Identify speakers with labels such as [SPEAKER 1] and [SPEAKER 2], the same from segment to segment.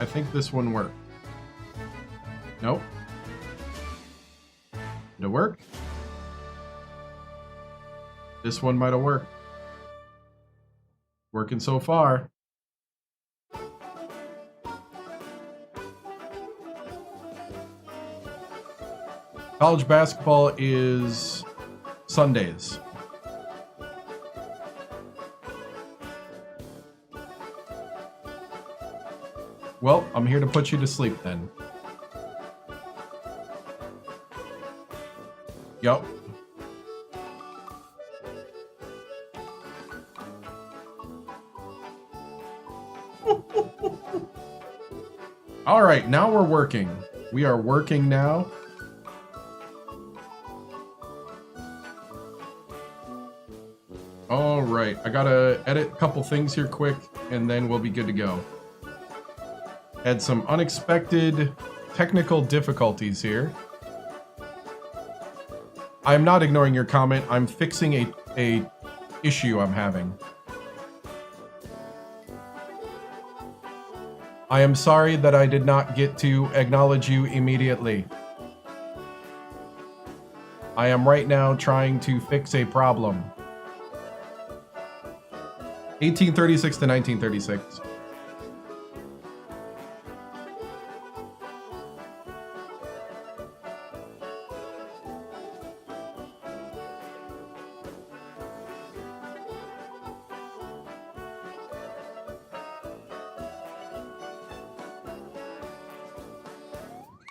[SPEAKER 1] I think this one worked. Nope. Did it work? This one might have worked. Working so far. College basketball is Sundays. Well, I'm here to put you to sleep then. Yup. All right, now we're working. We are working now. All right, I gotta edit a couple things here quick, and then we'll be good to go. Had some unexpected technical difficulties here. I'm not ignoring your comment. I'm fixing a issue I'm having. I am sorry that I did not get to acknowledge you immediately. I am right now trying to fix a problem. 1836 to 1936.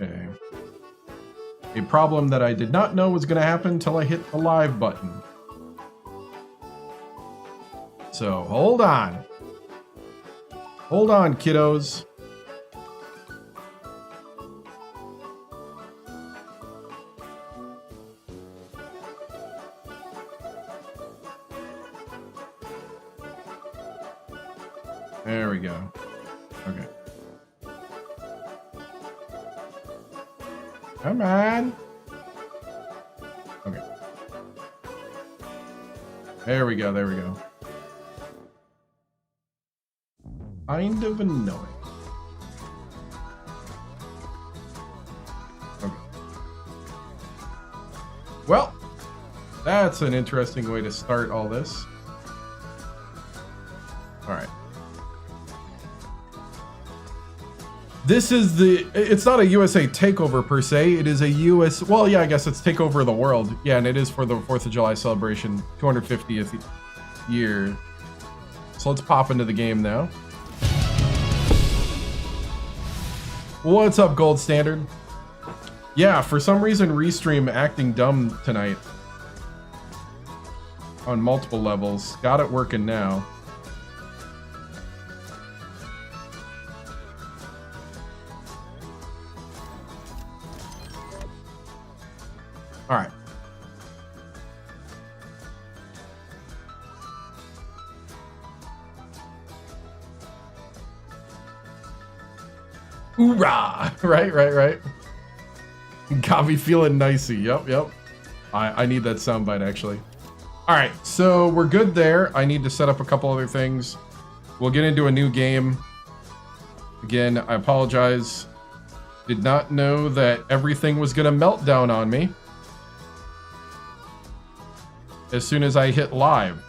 [SPEAKER 1] Okay. A problem that I did not know was going to happen until I hit the live button. So, hold on. Hold on, kiddos. There we go. Okay. Come on. Okay. There we go. There we go. Kind of annoying. Okay. Well, that's an interesting way to start all this. All right. This is it's not a USA takeover per se. It is a US, well, yeah, I guess it's takeover of the world. Yeah, and it is for the 4th of July celebration, 250th year. So let's pop into the game now. What's up, Gold Standard? Yeah, for some reason, Restream acting dumb tonight. On multiple levels. Got it working now. All right. Hoorah! Right. Got me feeling nicey. Yep. I need that soundbite, actually. All right, so we're good there. I need to set up a couple other things. We'll get into a new game. Again, I apologize. Did not know that everything was going to melt down on me as soon as I hit live.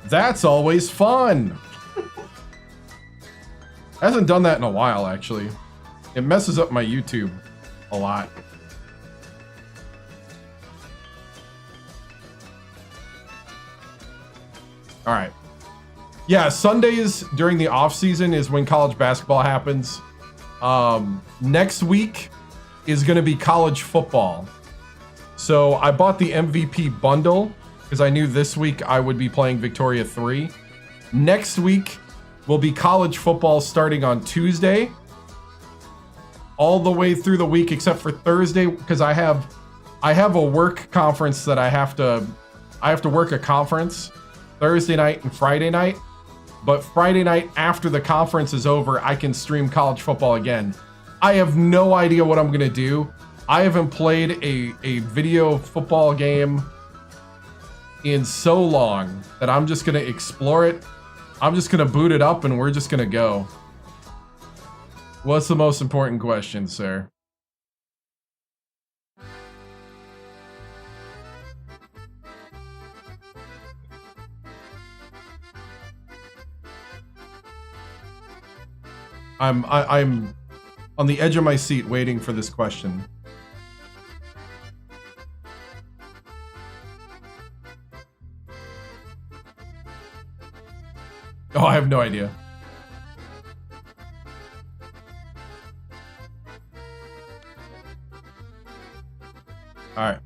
[SPEAKER 1] That's always fun. Hasn't done that in a while, actually. It messes up my YouTube a lot. All right. Yeah, Sundays during the off season is when college basketball happens. Next week is going to be college football. So I bought the MVP bundle because I knew this week I would be playing Victoria 3. Next week will be college football starting on Tuesday, all the way through the week except for Thursday, because I have a work conference that I have to work a conference Thursday night and Friday night. But Friday night after the conference is over, I can stream college football again. I have no idea what I'm gonna do. I haven't played a video football game in so long that I'm just gonna explore it. I'm just gonna boot it up and we're just gonna go. What's the most important question, sir? I'm on the edge of my seat waiting for this question. Oh, I have no idea. All right.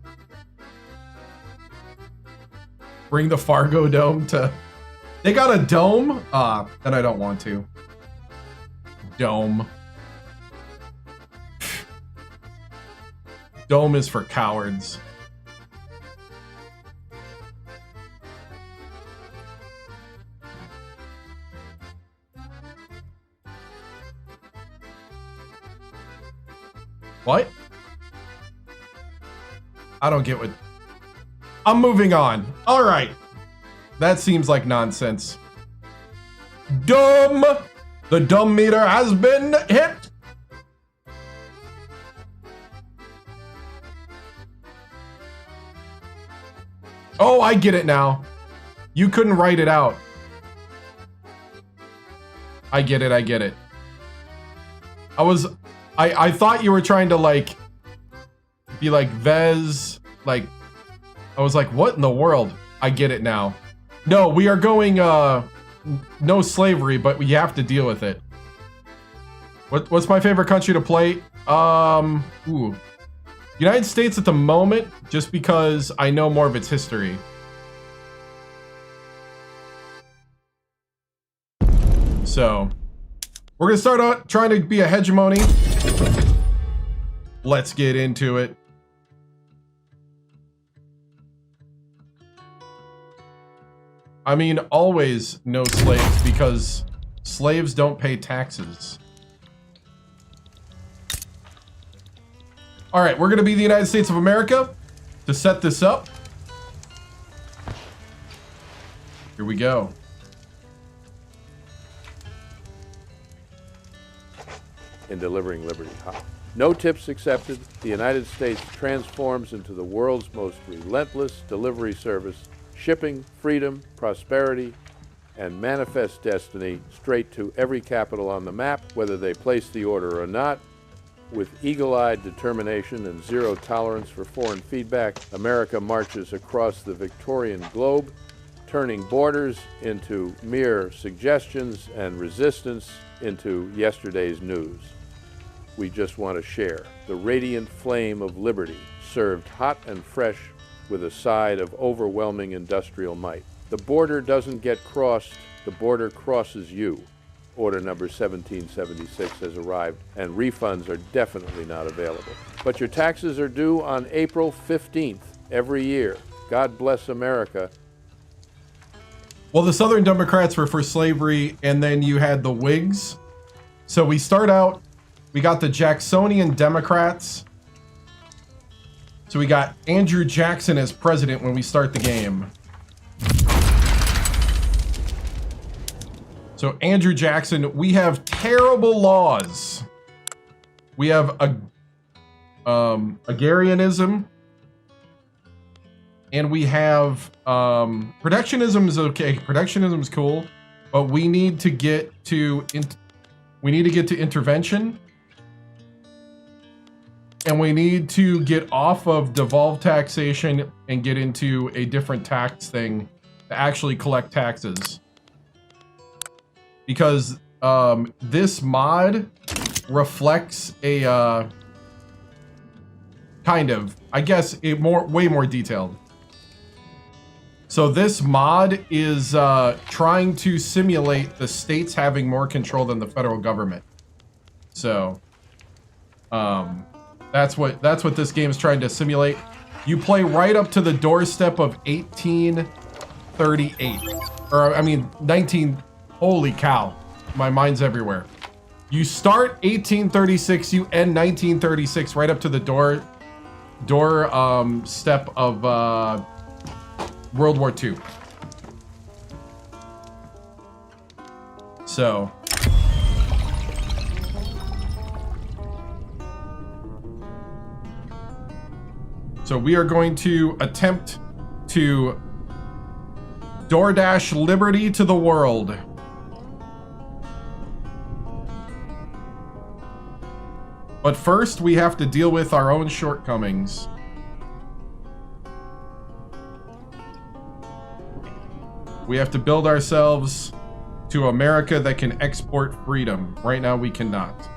[SPEAKER 1] Bring the Fargo Dome to... They got a dome? Then I don't want to. Dome. Dome is for cowards. What? I don't get what... I'm moving on. All right. That seems like nonsense. Dumb! The dumb meter has been hit. Oh, I get it now. You couldn't write it out. I get it, I get it. I thought you were trying to like be like Vez, like I was like, what in the world? I get it now. No, we are going no slavery, but we have to deal with it. What's my favorite country to play? United States at the moment, just because I know more of its history. So, we're gonna start out trying to be a hegemony. Let's get into it. I mean, always no slaves, because slaves don't pay taxes. All right, we're gonna be the United States of America to set this up. Here we go.
[SPEAKER 2] In delivering liberty. No tips accepted, the United States transforms into the world's most relentless delivery service, shipping freedom, prosperity, and manifest destiny straight to every capital on the map, whether they place the order or not. With eagle-eyed determination and zero tolerance for foreign feedback, America marches across the Victorian globe, turning borders into mere suggestions and resistance into yesterday's news. We just want to share the radiant flame of liberty, served hot and fresh with a side of overwhelming industrial might. The border doesn't get crossed, the border crosses you. Order number 1776 has arrived, and refunds are definitely not available. But your taxes are due on April 15th every year. God bless America.
[SPEAKER 1] Well, the Southern Democrats were for slavery, and then you had the Whigs. So we start out, we got the Jacksonian Democrats. So we got Andrew Jackson as president when we start the game. So Andrew Jackson, we have terrible laws. We have agrarianism, and we have protectionism is okay. Protectionism is cool, but we need to get to intervention, and we need to get off of devolved taxation and get into a different tax thing to actually collect taxes. Because this mod reflects a kind of, I guess, way more detailed. So this mod is trying to simulate the states having more control than the federal government. So that's what this game is trying to simulate. You play right up to the doorstep of 1838, or I mean 19. Holy cow, my mind's everywhere. You start 1836, you end 1936, right up to the doorstep of World War II. So we are going to attempt to DoorDash liberty to the world. But first, we have to deal with our own shortcomings. We have to build ourselves to America that can export freedom. Right now, we cannot.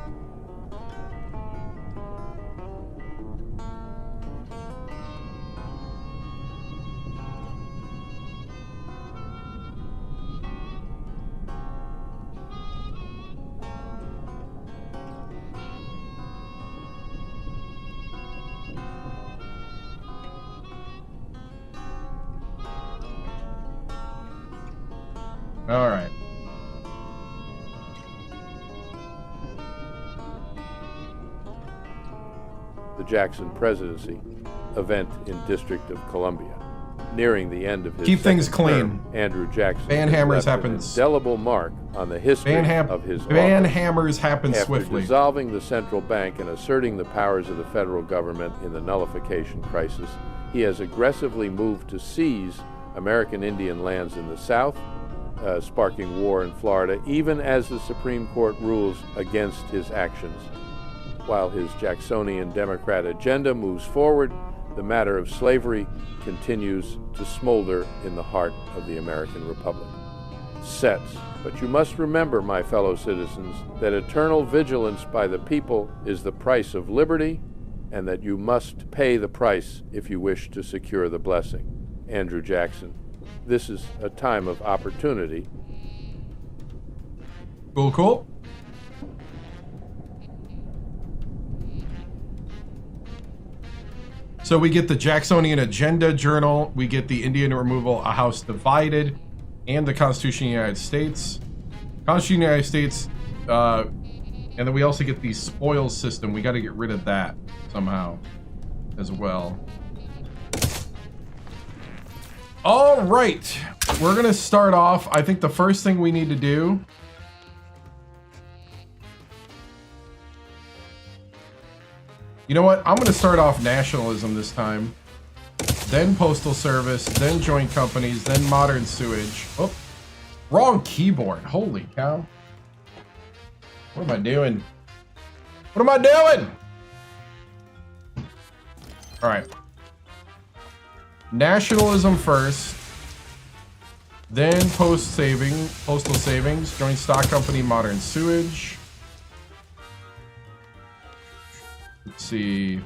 [SPEAKER 1] All right.
[SPEAKER 2] The Jackson Presidency event in District of Columbia. Nearing the end of his
[SPEAKER 1] keep things clean.
[SPEAKER 2] Term, Andrew Jackson
[SPEAKER 1] Ban hammers
[SPEAKER 2] left
[SPEAKER 1] happens.
[SPEAKER 2] an indelible mark on the history of his
[SPEAKER 1] ban
[SPEAKER 2] office.
[SPEAKER 1] hammers happen
[SPEAKER 2] After
[SPEAKER 1] swiftly.
[SPEAKER 2] dissolving the central bank and asserting the powers of the federal government in the nullification crisis, he has aggressively moved to seize American Indian lands in the South, sparking war in Florida, even as the Supreme Court rules against his actions. While his Jacksonian Democrat agenda moves forward, the matter of slavery continues to smolder in the heart of the American Republic. Sets. But you must remember, my fellow citizens, that eternal vigilance by the people is the price of liberty, and that you must pay the price if you wish to secure the blessing. Andrew Jackson. This is a time of opportunity.
[SPEAKER 1] Cool, cool. So we get the Jacksonian Agenda Journal, we get the Indian Removal, A House Divided, and the Constitution of the United States. Constitution of the United States, and then we also get the spoils system. We got to get rid of that somehow as well. All right, we're gonna start off. I think the first thing we need to do you know what? I'm gonna start off nationalism this time, then postal service, then joint companies, then modern sewage. Oh, wrong keyboard. Holy cow. What am I doing? What am I doing? All right. Nationalism first, then postal savings, joint stock company, modern sewage. Let's see.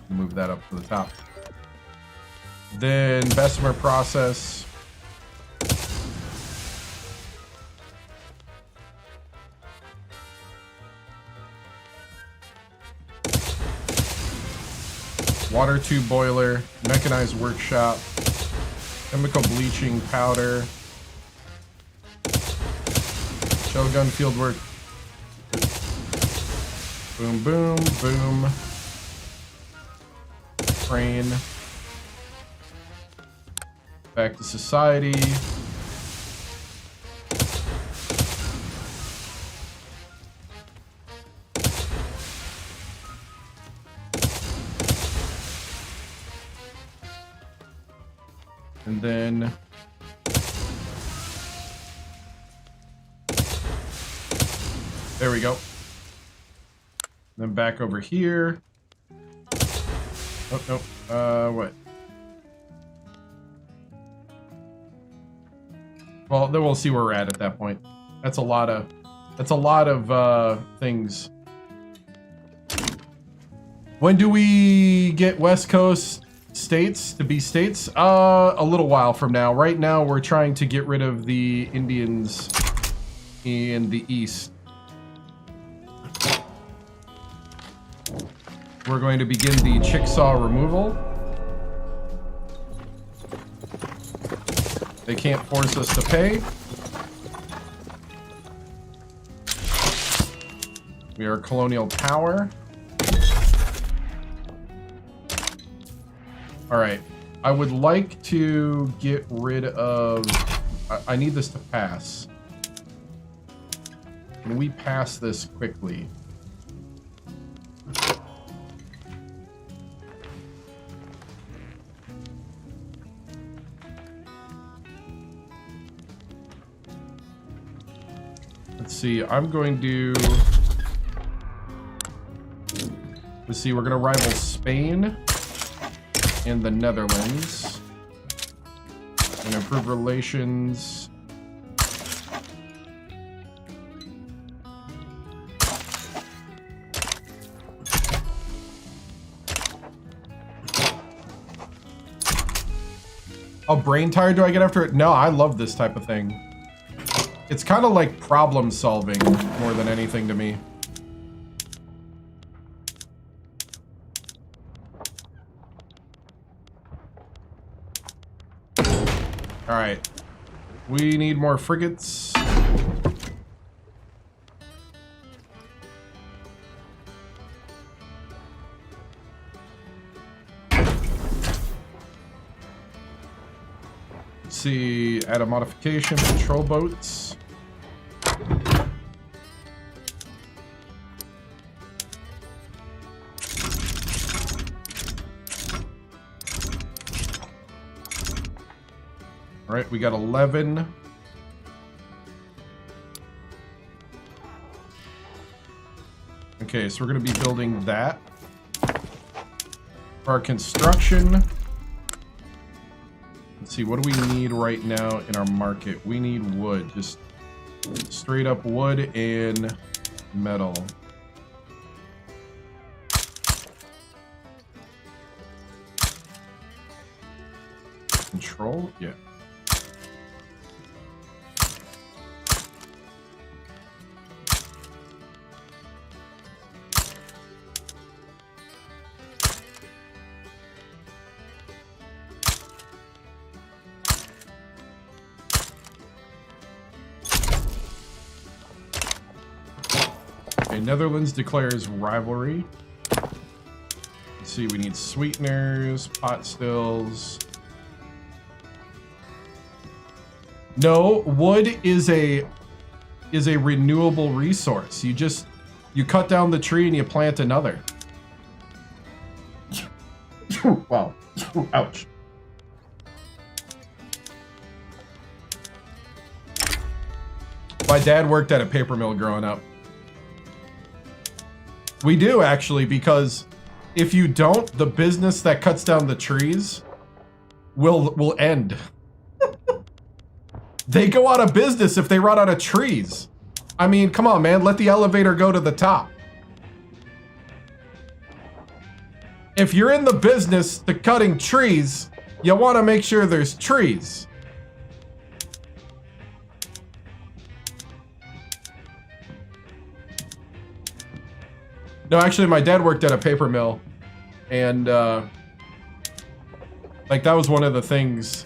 [SPEAKER 1] Move that up to the top. Then Bessemer process. Water tube boiler, mechanized workshop, chemical bleaching powder, shell gun field work. Boom, boom, boom. Crane. Back to society. And then there we go. Then back over here. Oh, no. What? Well, then we'll see where we're at that point. That's a lot of things. When do we get West Coast states to be states? A little while from now. Right now, we're trying to get rid of the Indians in the East. We're going to begin the Chickasaw removal. They can't force us to pay. We are a colonial power. All right. I would like to get rid of... I need this to pass. Can we pass this quickly? Let's see, I'm going to... Let's see, we're going to rival Spain and the Netherlands. And improve relations. Oh, brain tired do I get after it? No, I love this type of thing. It's kind of like problem solving more than anything to me. All right. We need more frigates. Let's see, add a modification, patrol boats. All right, we got 11. Okay, so we're going to be building that. For our construction, let's see, what do we need right now in our market? We need wood, just straight up wood and metal. Control? Yeah. Netherlands declares rivalry. Let's see, we need sweeteners, pot stills. No, wood is a renewable resource. You cut down the tree and you plant another. Wow. Ouch. My dad worked at a paper mill growing up. We do, actually, because if you don't, the business that cuts down the trees will end. They go out of business if they run out of trees. I mean, come on, man. Let the elevator go to the top. If you're in the business to cutting trees, you want to make sure there's trees. No, actually, my dad worked at a paper mill, and like that was one of the things.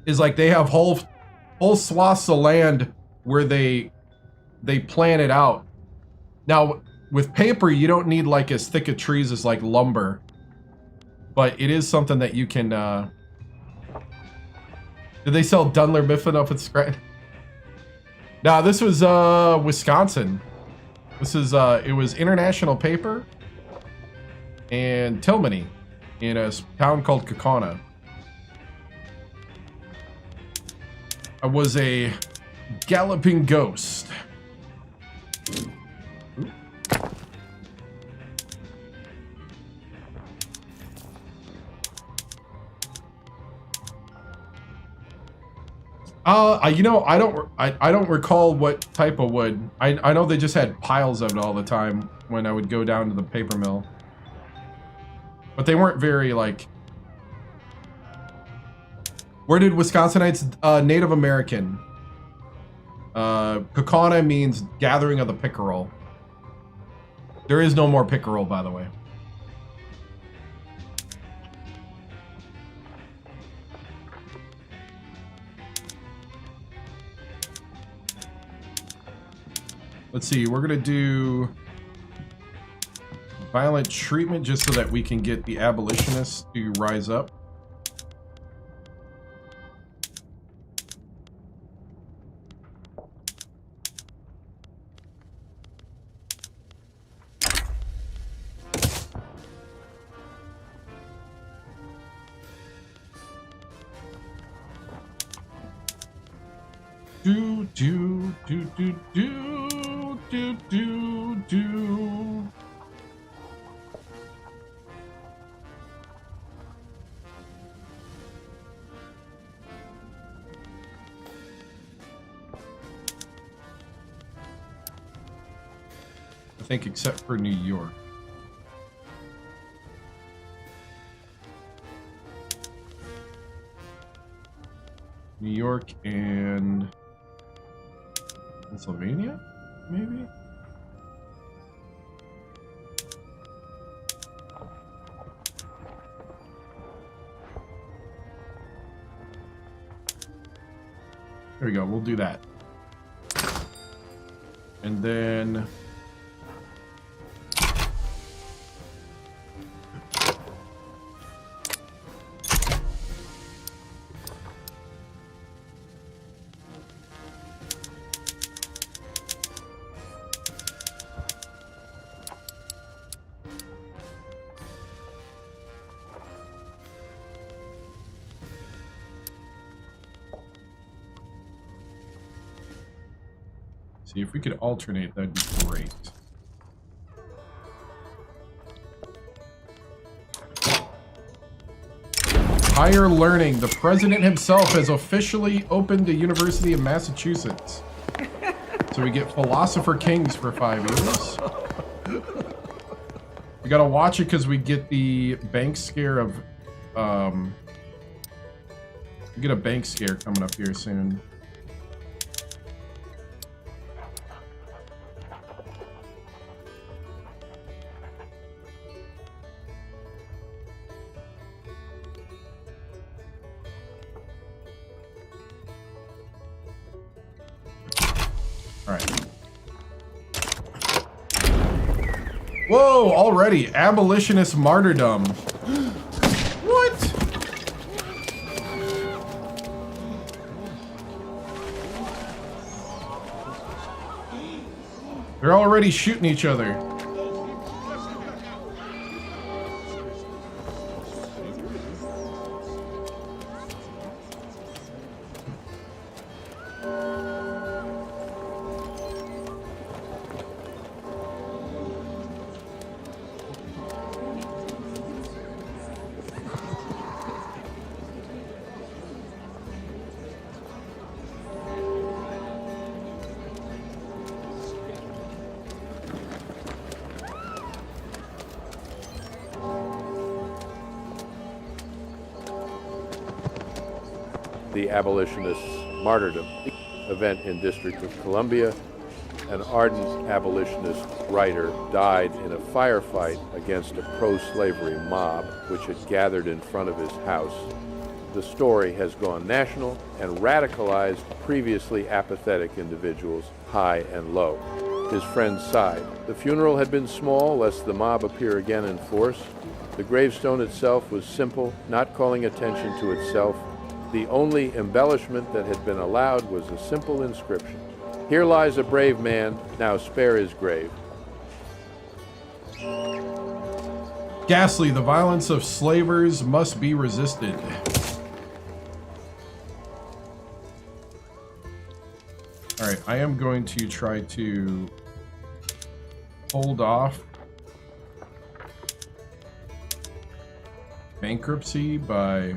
[SPEAKER 1] Is like they have whole swaths of land where they plan it out. Now with paper, you don't need like as thick of trees as like lumber, but it is something that you can. Did they sell Dunler Mifflin up at Scranton? No, this was Wisconsin. This is it was International Paper and Tilmany in a town called Kaukauna. I was a galloping ghost. You know, I don't recall what type of wood. I know they just had piles of it all the time when I would go down to the paper mill. But they weren't very, like... Where did Wisconsinites... Native American. Kaukauna means gathering of the pickerel. There is no more pickerel, by the way. Let's see, we're gonna do violent treatment just so that we can get the abolitionists to rise up. Do do do do do do do do. I think except for New York. New York and Pennsylvania, maybe? There we go, we'll do that. And then see if we could alternate, that'd be great. Higher learning. The president himself has officially opened the University of Massachusetts. So we get Philosopher Kings for 5 years. We gotta watch it because we get the bank scare of, we get a bank scare coming up here soon. Whoa, already. Abolitionist martyrdom. What? They're already shooting each other.
[SPEAKER 2] The Abolitionist Martyrdom event in District of Columbia. An ardent abolitionist writer died in a firefight against a pro-slavery mob which had gathered in front of his house. The story has gone national and radicalized previously apathetic individuals high and low. His friends sighed. The funeral had been small, lest the mob appear again in force. The gravestone itself was simple, not calling attention to itself. The only embellishment that had been allowed was a simple inscription. Here lies a brave man, now spare his grave.
[SPEAKER 1] Ghastly, the violence of slavers must be resisted. Alright, I am going to try to hold off bankruptcy by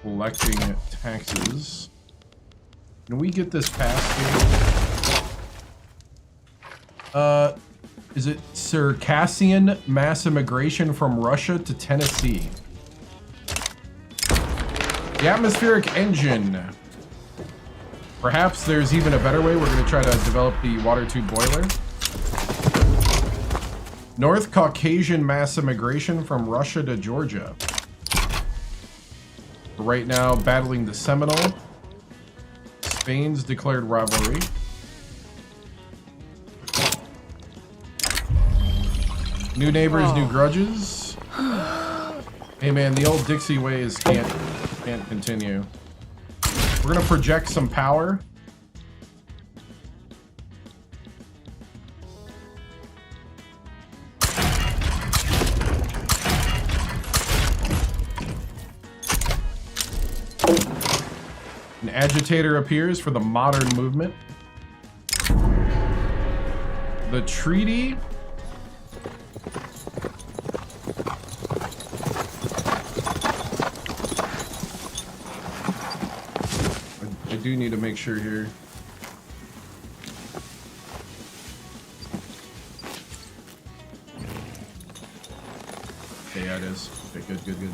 [SPEAKER 1] collecting taxes. Can we get this passed here? Is it Circassian mass immigration from Russia to Tennessee? The atmospheric engine. Perhaps there's even a better way. We're going to try to develop the water tube boiler. North Caucasian mass immigration from Russia to Georgia. Right now, battling the Seminole. Spain's declared rivalry. New neighbors, new grudges. Hey man, the old Dixie ways can't continue. We're gonna project some power. An agitator appears for the modern movement. The treaty. I do need to make sure here. Okay, yeah, it is. Okay, good.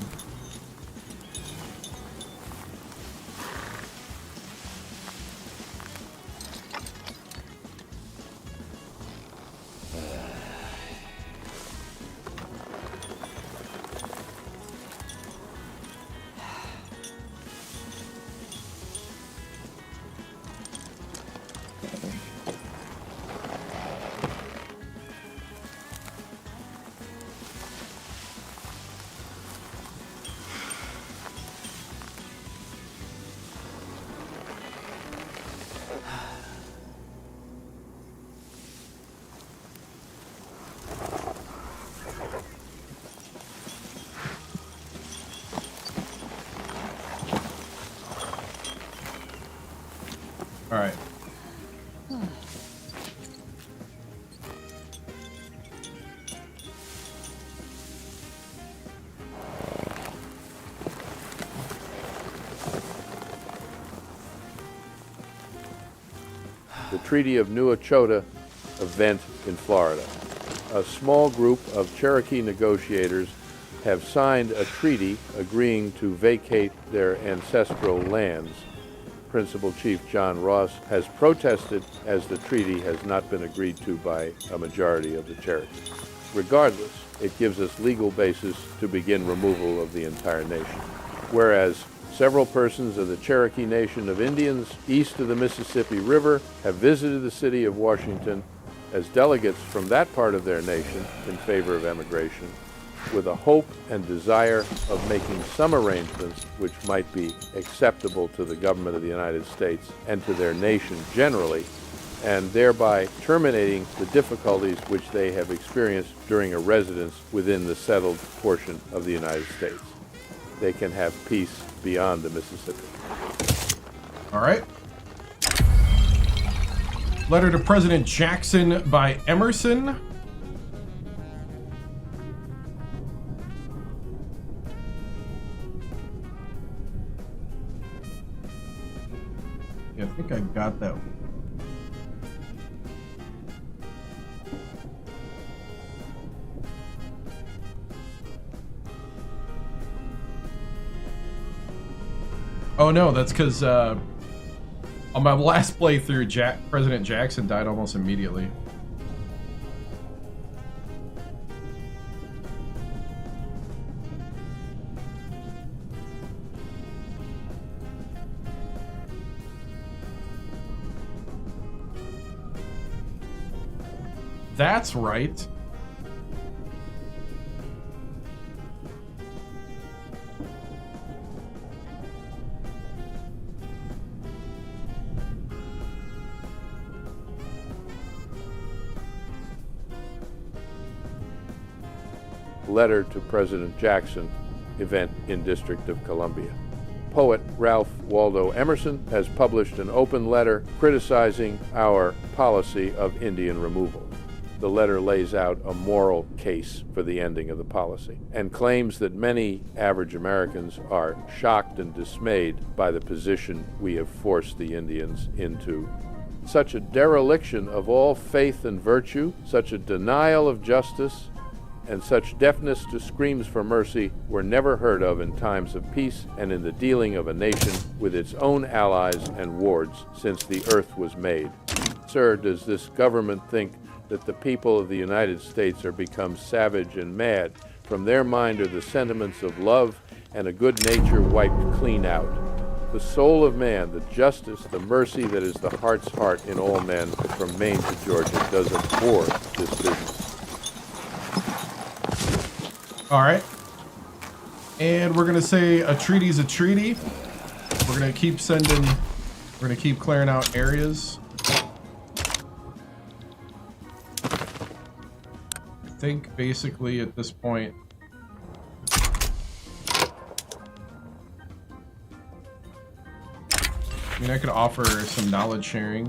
[SPEAKER 1] All right.
[SPEAKER 2] The Treaty of New Echota event in Florida. A small group of Cherokee negotiators have signed a treaty agreeing to vacate their ancestral lands. Principal Chief John Ross has protested as the treaty has not been agreed to by a majority of the Cherokee. Regardless, it gives us legal basis to begin removal of the entire nation. Whereas several persons of the Cherokee Nation of Indians east of the Mississippi River have visited the city of Washington as delegates from that part of their nation in favor of emigration, with a hope and desire of making some arrangements which might be acceptable to the government of the United States and to their nation generally, and thereby terminating the difficulties which they have experienced during a residence within the settled portion of the United States. They can have peace beyond the Mississippi.
[SPEAKER 1] All right. Letter to President Jackson by Emerson. Yeah, I think I got that. Oh no, that's because on my last playthrough, President Jackson died almost immediately. That's right.
[SPEAKER 2] Letter to President Jackson, event in District of Columbia. Poet Ralph Waldo Emerson has published an open letter criticizing our policy of Indian removal. The letter lays out a moral case for the ending of the policy and claims that many average Americans are shocked and dismayed by the position we have forced the Indians into. Such a dereliction of all faith and virtue, such a denial of justice, and such deafness to screams for mercy were never heard of in times of peace and in the dealing of a nation with its own allies and wards since the earth was made. Sir, does this government think that the people of the United States are become savage and mad? From their mind are the sentiments of love and a good nature wiped clean out. The soul of man, the justice, the mercy that is the heart's heart in all men from Maine to Georgia does abhor this business.
[SPEAKER 1] All right. And we're going to say a treaty's a treaty. We're going to keep sending, we're going to keep clearing out areas. I think basically at this point, I mean, I could offer some knowledge sharing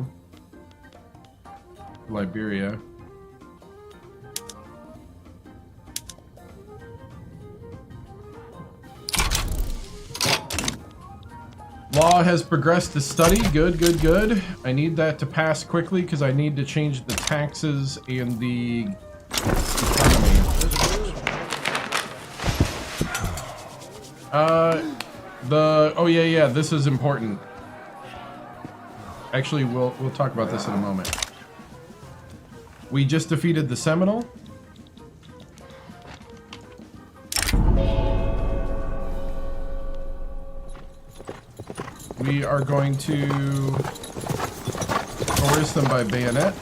[SPEAKER 1] to Liberia. Law has progressed to study. Good, good, good. I need that to pass quickly because I need to change the taxes and the economy. Oh yeah, this is important. Actually, we'll talk about this in a moment. We just defeated the Seminole. We are going to coerce them by bayonet.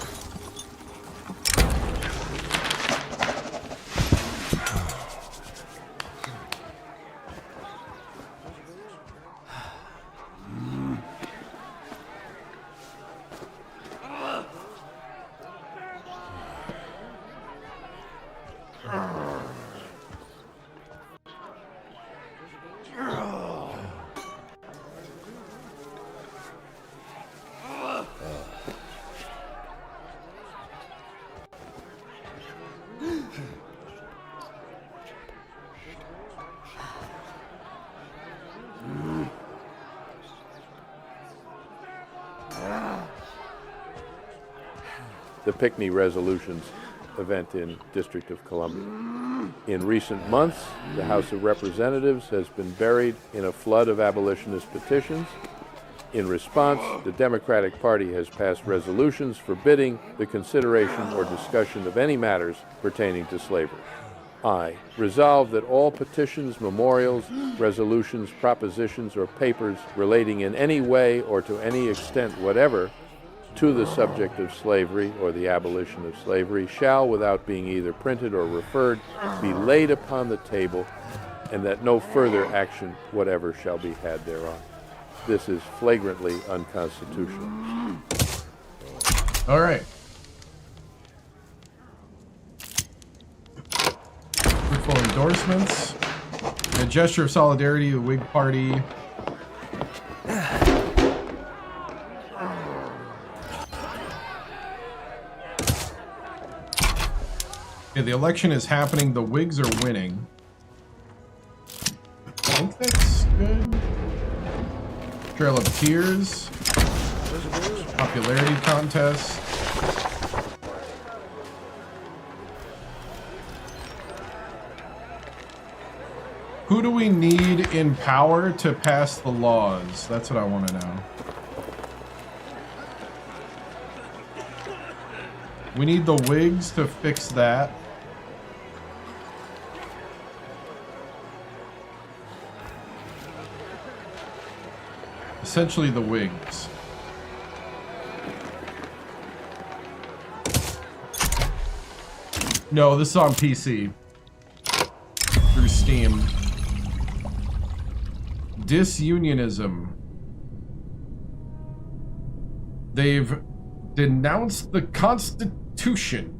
[SPEAKER 2] The Pinckney Resolutions event in District of Columbia. In recent months, the House of Representatives has been buried in a flood of abolitionist petitions. In response, the Democratic Party has passed resolutions forbidding the consideration or discussion of any matters pertaining to slavery. I resolve that all petitions, memorials, resolutions, propositions, or papers relating in any way or to any extent whatever to the subject of slavery or the abolition of slavery shall, without being either printed or referred, be laid upon the table, and that no further action whatever shall be had thereon. This is flagrantly unconstitutional.
[SPEAKER 1] All right. Fruitful endorsements. A gesture of solidarity, the Whig Party. Okay, the election is happening. The Whigs are winning. I think that's good. Trail of Tears. Popularity contest. Who do we need in power to pass the laws? That's what I want to know. We need the Whigs to fix that. Essentially the Whigs. No, this is on PC. Through Steam. Disunionism. They've denounced the Constitution.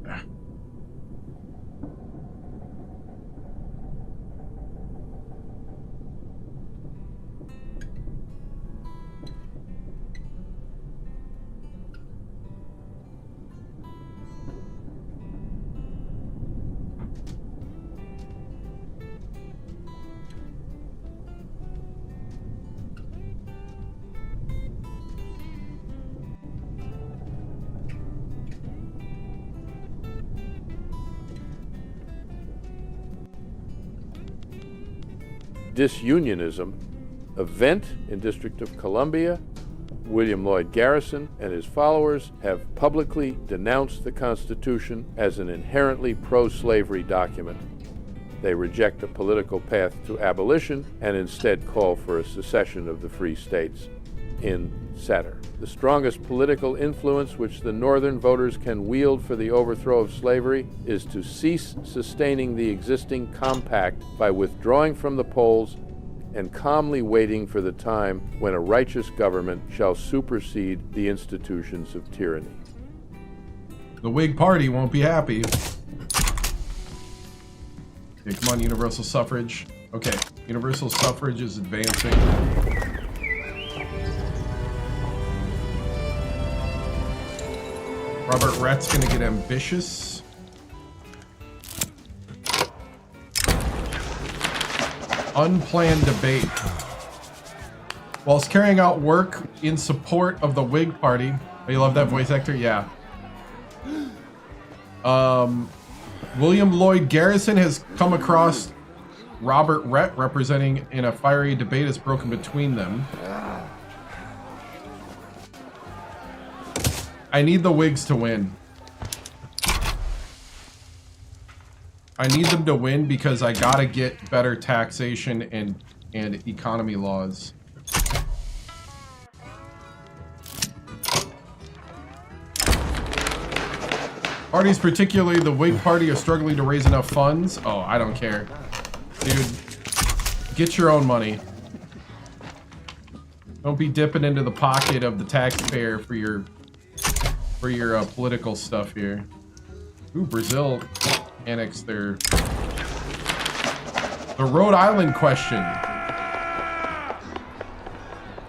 [SPEAKER 2] Disunionism event in District of Columbia. William Lloyd Garrison and his followers have publicly denounced the Constitution as an inherently pro-slavery document. They reject a political path to abolition and instead call for a secession of the free states. in Satyr. The strongest political influence which the Northern voters can wield for the overthrow of slavery is to cease sustaining the existing compact by withdrawing from the polls and calmly waiting for the time when a righteous government shall supersede the institutions of tyranny.
[SPEAKER 1] The Whig Party won't be happy. Okay, come on, universal suffrage. Okay, universal suffrage is advancing. Robert Rhett's gonna get ambitious. Unplanned debate. Whilst carrying out work in support of the Whig Party. Oh, you love that voice actor? Yeah. William Lloyd Garrison has come across Robert Rhett representing in a fiery debate has broken between them. I need the Whigs to win. I need them to win because I gotta get better taxation and economy laws. Parties, particularly the Whig Party, are struggling to raise enough funds. Oh, I don't care. Dude, get your own money. Don't be dipping into the pocket of the taxpayer for your political stuff here. Ooh, Brazil annexed the Rhode Island question.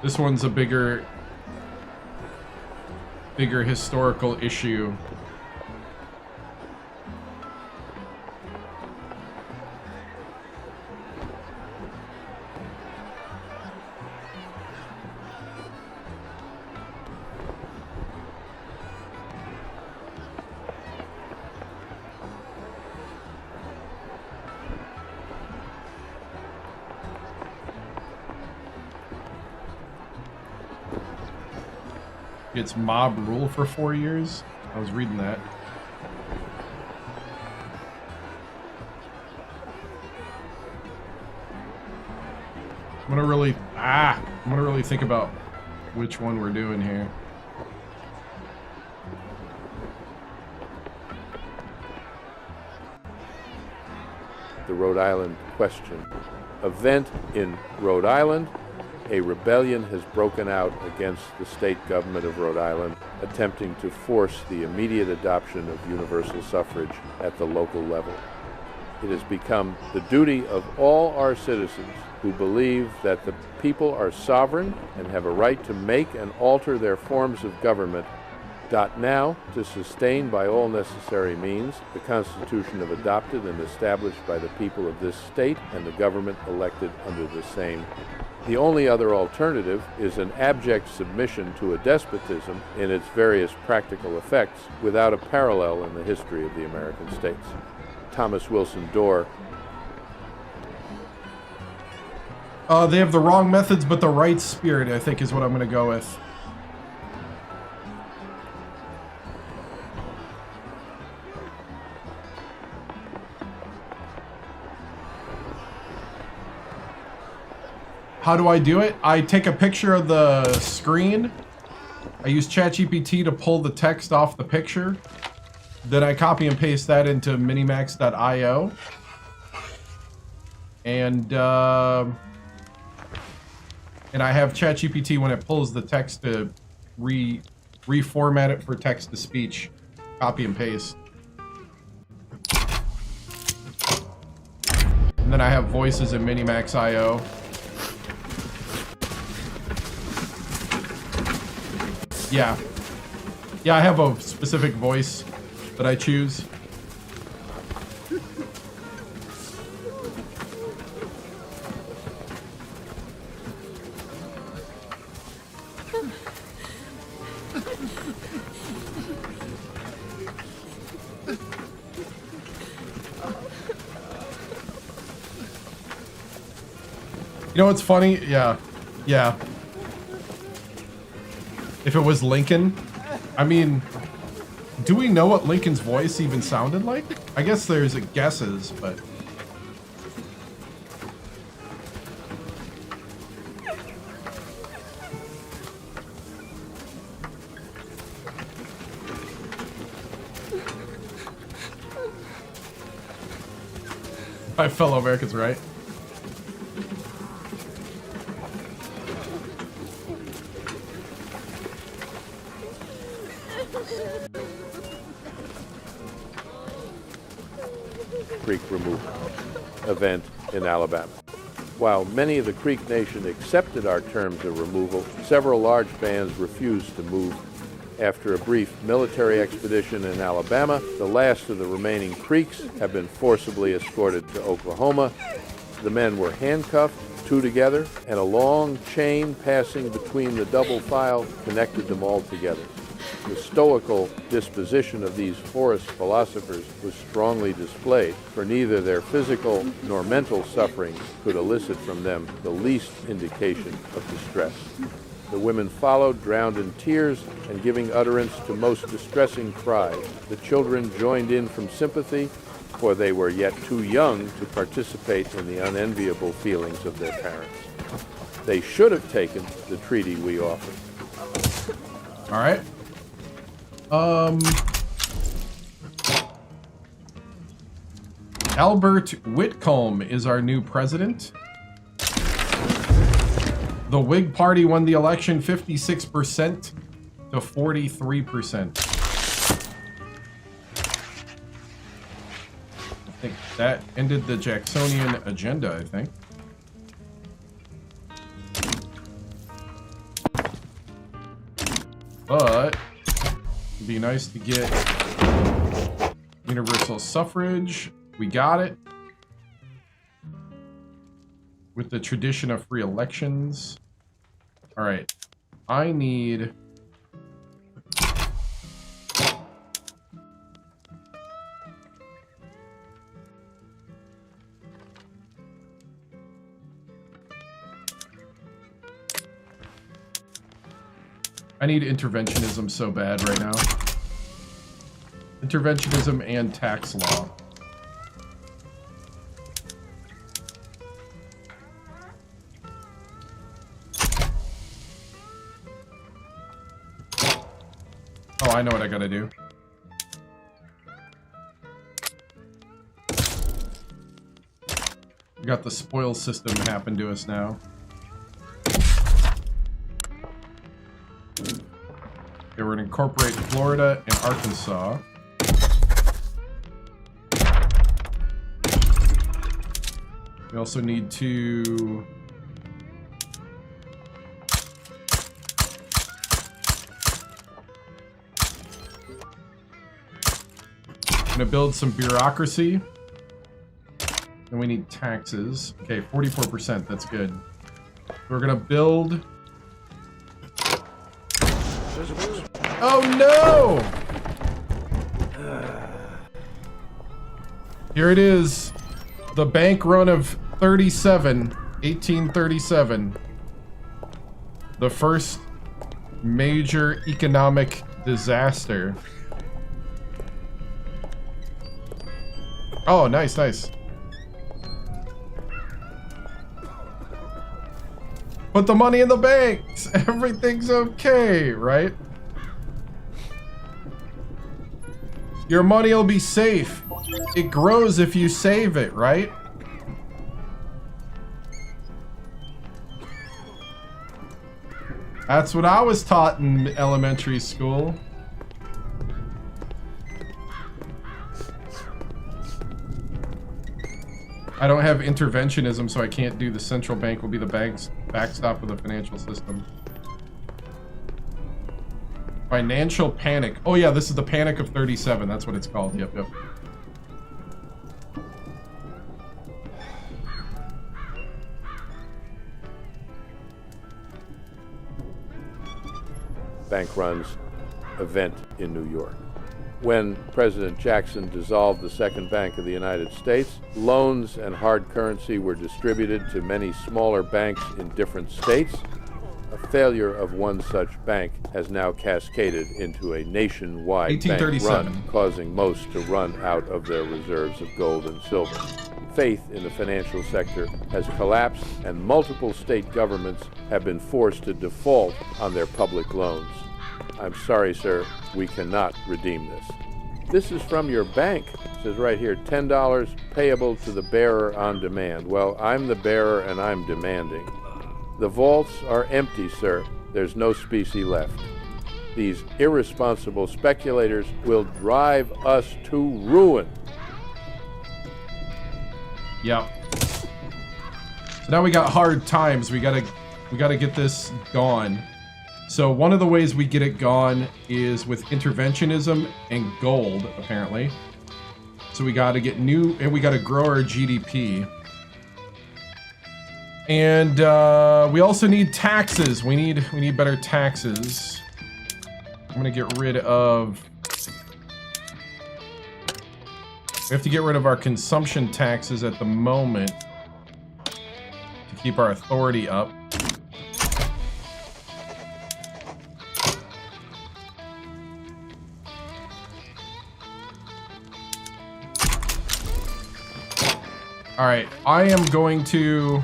[SPEAKER 1] This one's a bigger historical issue. It's mob rule for 4 years. I was reading that. I'm gonna really think about which one we're doing here.
[SPEAKER 2] The Rhode Island question. Event in Rhode Island. A rebellion has broken out against the state government of Rhode Island, attempting to force the immediate adoption of universal suffrage at the local level. It has become the duty of all our citizens who believe that the people are sovereign and have a right to make and alter their forms of government, now to sustain by all necessary means the Constitution of adopted and established by the people of this state and the government elected under the same. The only other alternative is an abject submission to a despotism in its various practical effects without a parallel in the history of the American states. Thomas Wilson Dorr.
[SPEAKER 1] They have the wrong methods, but the right spirit, I think, is what I'm going to go with. How do I do it? I take a picture of the screen. I use ChatGPT to pull the text off the picture. Then I copy and paste that into minimax.io. And I have ChatGPT, when it pulls the text, to reformat it for text to speech. Copy and paste. And then I have voices in minimax.io. Yeah. Yeah, I have a specific voice that I choose. You know what's funny? Yeah. Yeah. If it was Lincoln, I mean, do we know what Lincoln's voice even sounded like? I guess there's guesses, but... My fellow Americans, right?
[SPEAKER 2] Creek removal event in Alabama. While many of the Creek Nation accepted our terms of removal, several large bands refused to move. After a brief military expedition in Alabama, the last of the remaining Creeks have been forcibly escorted to Oklahoma. The men were handcuffed, two together, and a long chain passing between the double file connected them all together. The stoical disposition of these forest philosophers was strongly displayed, for neither their physical nor mental sufferings could elicit from them the least indication of distress. The women followed, drowned in tears and giving utterance to most distressing cries. The children joined in from sympathy, for they were yet too young to participate in the unenviable feelings of their parents. They should have taken the treaty we offered.
[SPEAKER 1] All right. Albert Whitcomb is our new president. The Whig Party won the election 56% to 43%. I think that ended the Jacksonian agenda, I think. But it'd be nice to get universal suffrage. We got it. With the tradition of free elections. All right. I need... I need interventionism so bad right now. Interventionism and tax law. Oh, I know what I gotta do. We got the spoil system happen to us now. Okay, we're gonna incorporate Florida and Arkansas. We also need to... Gonna build some bureaucracy. And we need taxes. Okay, 44%, that's good. We're gonna build... Oh no! Here it is. The bank run of 1837. The first major economic disaster. Oh, nice, nice. Put the money in the banks. Everything's okay, right? Your money will be safe. It grows if you save it, right? That's what I was taught in elementary school. I don't have interventionism, so I can't do the central bank will be the bank's backstop of the financial system. Financial panic. Oh yeah, this is the Panic of 37. That's what it's called. Yep, yep.
[SPEAKER 2] Bank runs event in New York. When President Jackson dissolved the Second Bank of the United States, loans and hard currency were distributed to many smaller banks in different states. A failure of one such bank has now cascaded into a nationwide bank run, causing most to run out of their reserves of gold and silver. Faith in the financial sector has collapsed, and multiple state governments have been forced to default on their public loans. I'm sorry, sir, we cannot redeem this. This is from your bank. It says right here, $10 payable to the bearer on demand. Well, I'm the bearer and I'm demanding. The vaults are empty, sir. There's no specie left. These irresponsible speculators will drive us to ruin.
[SPEAKER 1] Yep. So now we got hard times. We gotta get this gone. So one of the ways we get it gone is with interventionism and gold, apparently. So we gotta get new, and we gotta grow our GDP. And we also need taxes. We need better taxes. I'm gonna get rid of. We have to get rid of our consumption taxes at the moment to keep our authority up. All right, I am going to.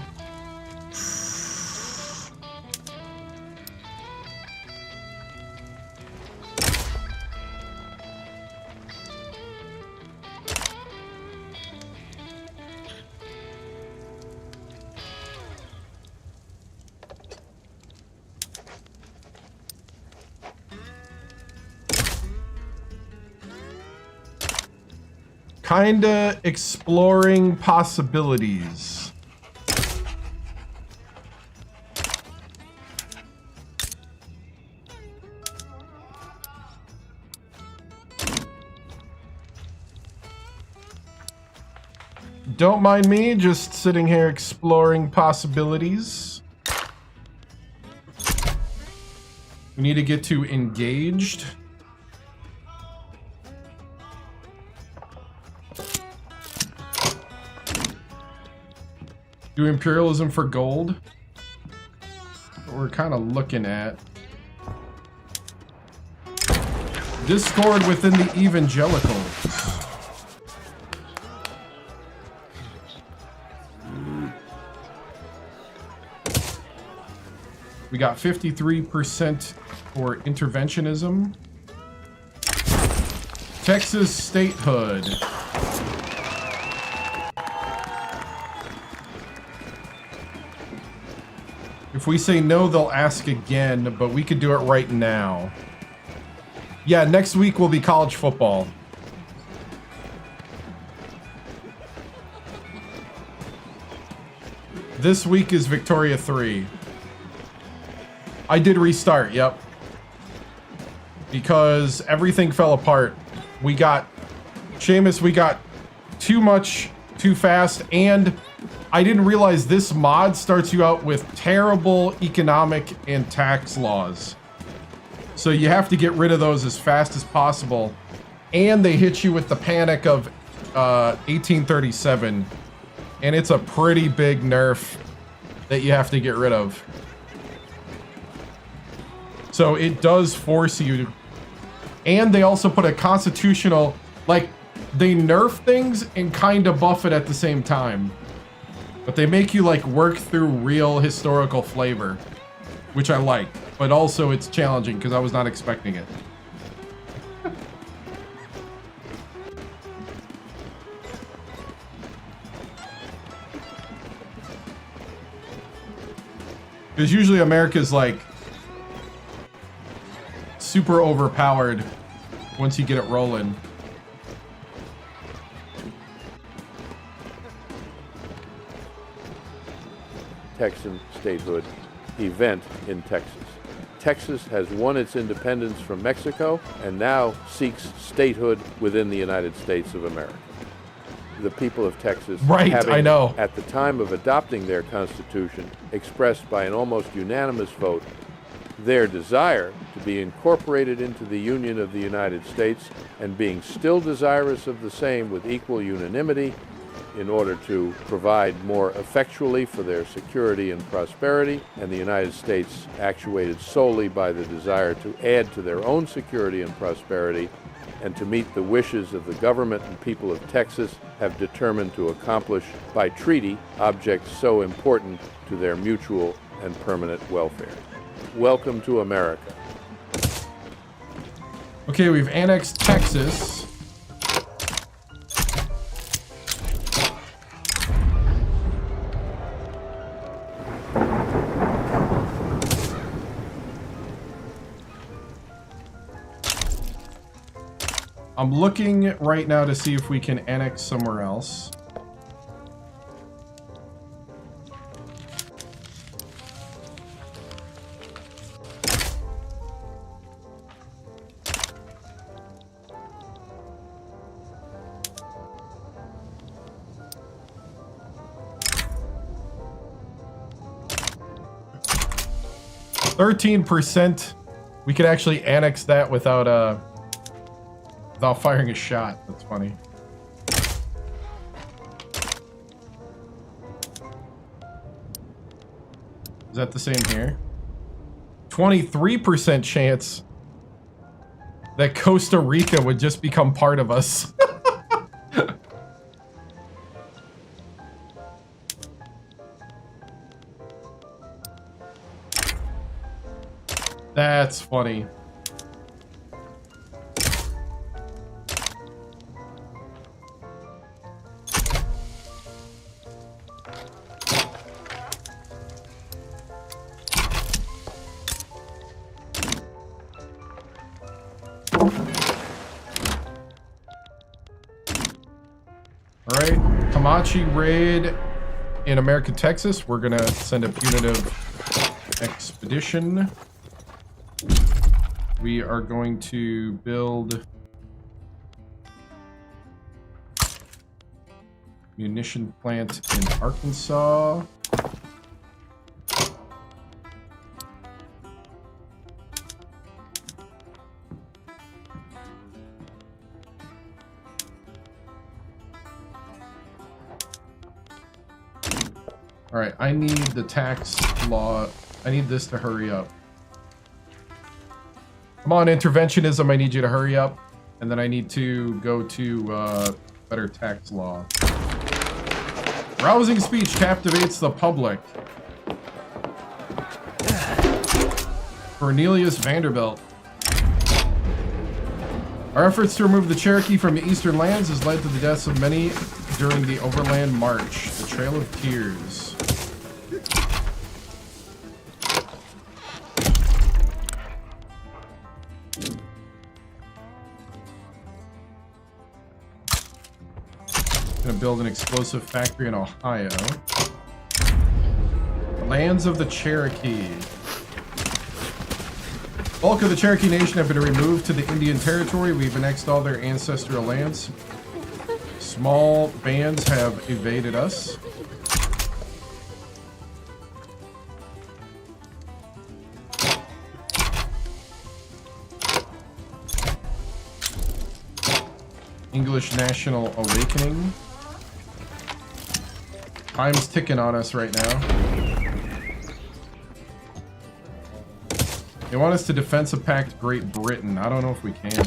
[SPEAKER 1] Kinda exploring possibilities. Don't mind me, just sitting here exploring possibilities. We need to get to engaged. Do imperialism for gold? What we're kind of looking at. Discord within the evangelicals. We got 53% for interventionism. Texas statehood. If we say no, they'll ask again, but we could do it right now. Yeah, next week will be college football. This week is Victoria 3. I did restart, yep. Because everything fell apart. We got... Seamus, we got too much, too fast, and... I didn't realize this mod starts you out with terrible economic and tax laws. So you have to get rid of those as fast as possible. And they hit you with the panic of 1837. And it's a pretty big nerf that you have to get rid of. So it does force you to... And they also put a constitutional... Like, they nerf things and kind of buff it at the same time. But they make you, like, work through real historical flavor, which I like. But also it's challenging because I was not expecting it. Because usually America's, like, super overpowered once you get it rolling.
[SPEAKER 2] Texan statehood event in Texas. Texas has won its independence from Mexico and now seeks statehood within the United States of America. The people of Texas, having,
[SPEAKER 1] I know,
[SPEAKER 2] at the time of adopting their constitution, expressed by an almost unanimous vote their desire to be incorporated into the Union of the United States, and being still desirous of the same with equal unanimity, in order to provide more effectually for their security and prosperity, and the United States, actuated solely by the desire to add to their own security and prosperity, and to meet the wishes of the government and people of Texas, have determined to accomplish by treaty objects so important to their mutual and permanent welfare. Welcome to America.
[SPEAKER 1] Okay, we've annexed Texas. I'm looking right now to see if we can annex somewhere else. %. We could actually annex that without firing a shot. That's funny. Is that the same here? 23% chance that Costa Rica would just become part of us. That's funny. All right, Comanche raid in American Texas. We're gonna send a punitive expedition. We are going to build munition plant in Arkansas. All right, I need the tax law. I need this to hurry up. Come on, interventionism, I need you to hurry up. And then I need to go to better tax law. Rousing speech captivates the public. Cornelius Vanderbilt. Our efforts to remove the Cherokee from the eastern lands has led to the deaths of many during the overland march. The Trail of Tears. Gonna build an explosive factory in Ohio. Lands of the Cherokee. Bulk of the Cherokee Nation have been removed to the Indian Territory. We've annexed all their ancestral lands. Small bands have evaded us. English National Awakening. Time's ticking on us right now. They want us to defensive pact Great Britain. I don't know if we can.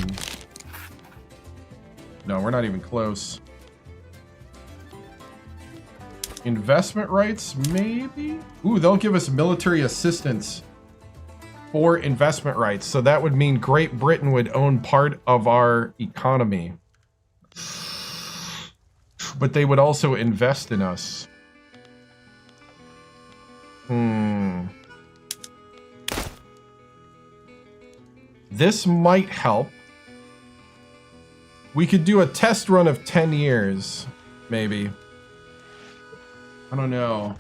[SPEAKER 1] No, we're not even close. Investment rights, maybe? Ooh, they'll give us military assistance for investment rights. So that would mean Great Britain would own part of our economy. But they would also invest in us. This might help. We could do a test run of 10 years, maybe. I don't know.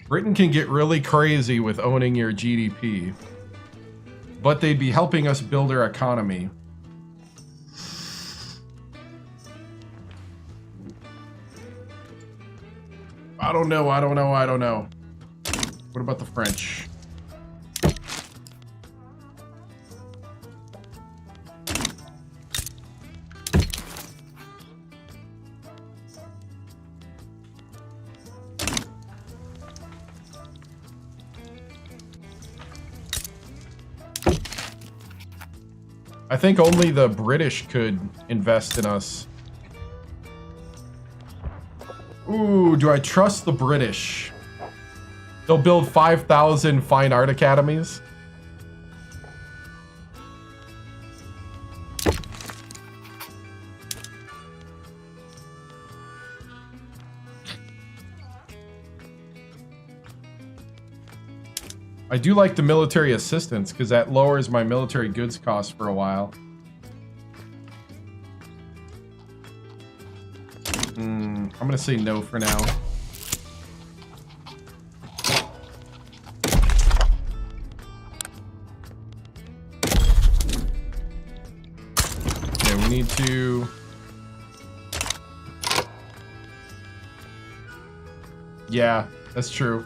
[SPEAKER 1] Britain can get really crazy with owning your GDP. But they'd be helping us build our economy. I don't know. What about the French? I think only the British could invest in us. Ooh, do I trust the British? They'll build 5,000 fine art academies. I do like the military assistance because that lowers my military goods costs for a while. I'm gonna say no for now. Okay, we need to... Yeah, that's true.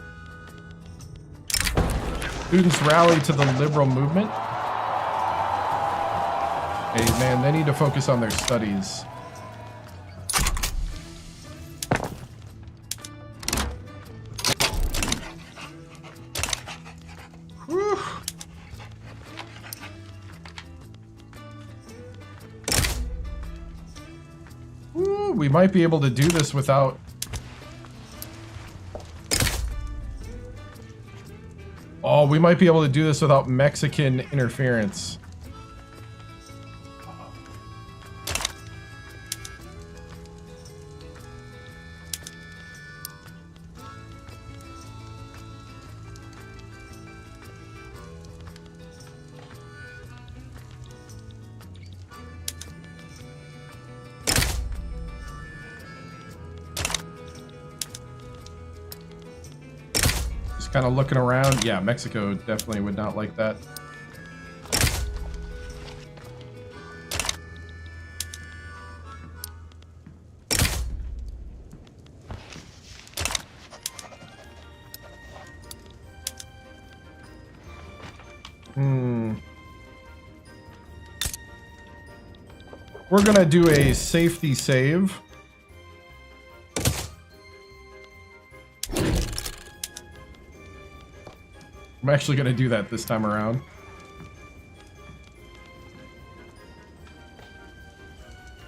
[SPEAKER 1] Students rally to the liberal movement. Hey, man, they need to focus on their studies. Whew. Ooh, we might be able to do this without... Oh, we might be able to do this without Mexican interference. Kind of looking around. Yeah, Mexico definitely would not like that. We're gonna do a safety save. I'm actually going to do that this time around.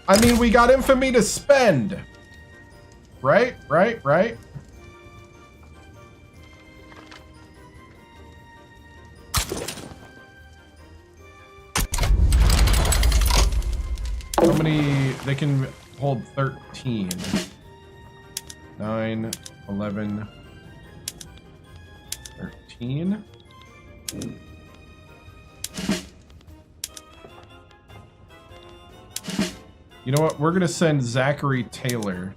[SPEAKER 1] I mean, we got infamy to spend. Right? Right? How many? They can hold 13. 9, 11... 13. You know what? We're gonna send Zachary Taylor.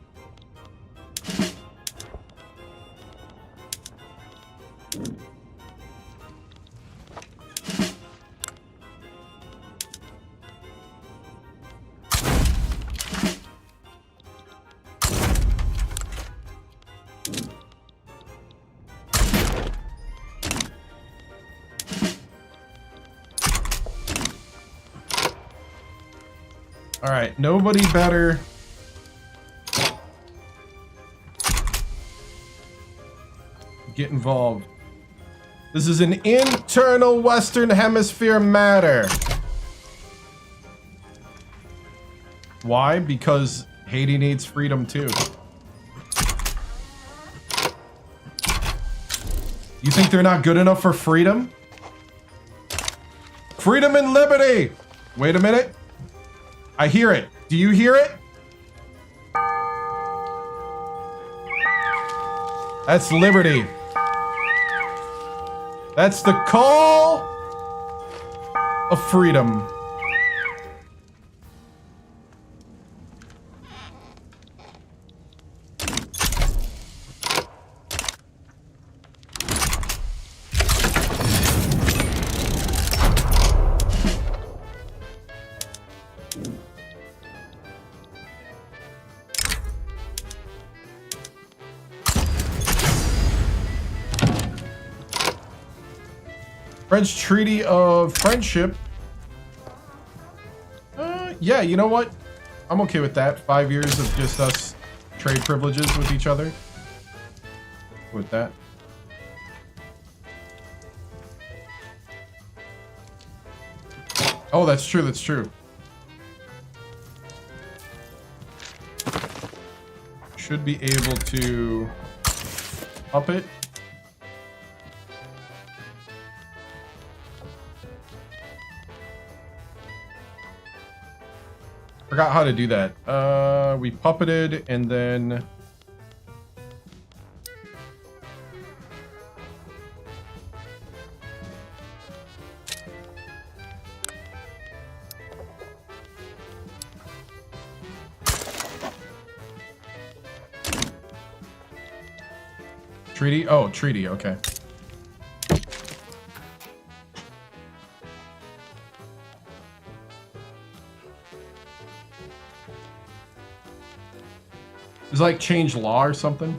[SPEAKER 1] All right, nobody better. Get involved. This is an internal Western Hemisphere matter. Why? Because Haiti needs freedom too. You think they're not good enough for freedom? Freedom and liberty! Wait a minute. I hear it. Do you hear it? That's liberty. That's the call of freedom. French Treaty of Friendship. Yeah, you know what? I'm okay with that. 5 years of just us trade privileges with each other. With that. Oh, that's true, that's true. Should be able to up it. Forgot how to do that. We puppeted and then Treaty? Oh, treaty, okay. It's like change law or something.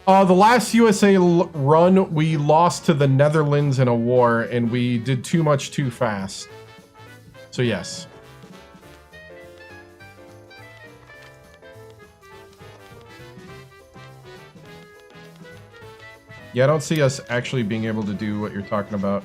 [SPEAKER 1] The last USA run, we lost to the Netherlands in a war, and we did too much too fast. So yes. Yeah, I don't see us actually being able to do what you're talking about.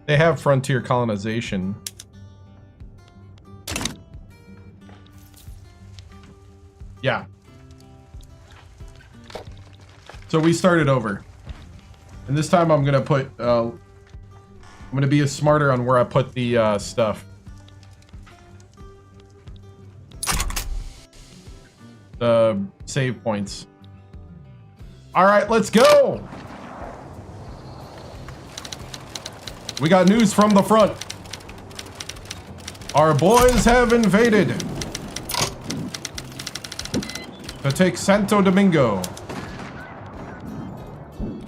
[SPEAKER 1] They have frontier colonization. Yeah. So we started over. And this time I'm gonna put, I'm gonna be smarter on where I put the stuff. The save points. All right, let's go. We got news from the front. Our boys have invaded to take Santo Domingo.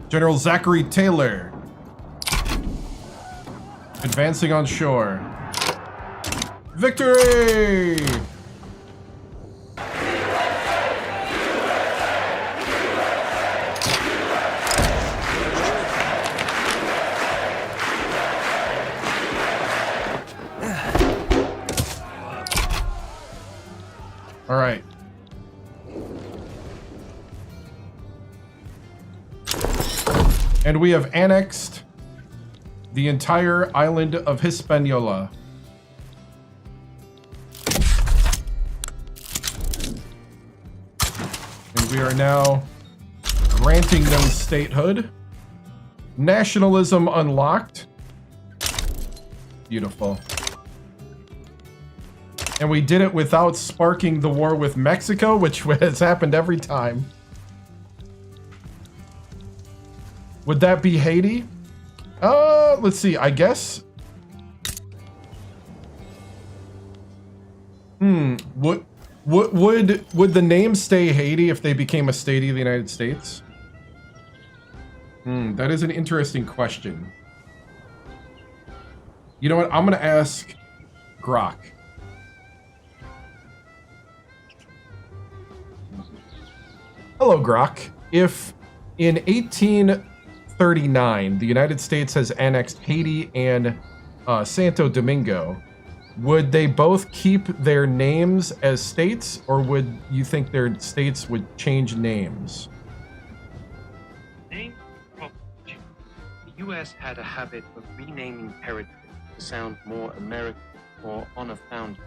[SPEAKER 1] General Zachary Taylor advancing on shore. Victory! All right. And we have annexed the entire island of Hispaniola. And we are now granting them statehood. Nationalism unlocked. Beautiful. And we did it without sparking the war with Mexico, which has happened every time. Would that be Haiti? Let's see, I guess. Would the name stay Haiti if they became a state of the United States? That is an interesting question. You know what? I'm gonna ask Grok. Hello, Grok. If in 1839 the United States has annexed Haiti and Santo Domingo, would they both keep their names as states, or would you think their states would change names?
[SPEAKER 3] Name property. The U.S. had a habit of renaming territories to sound more American or honor founders.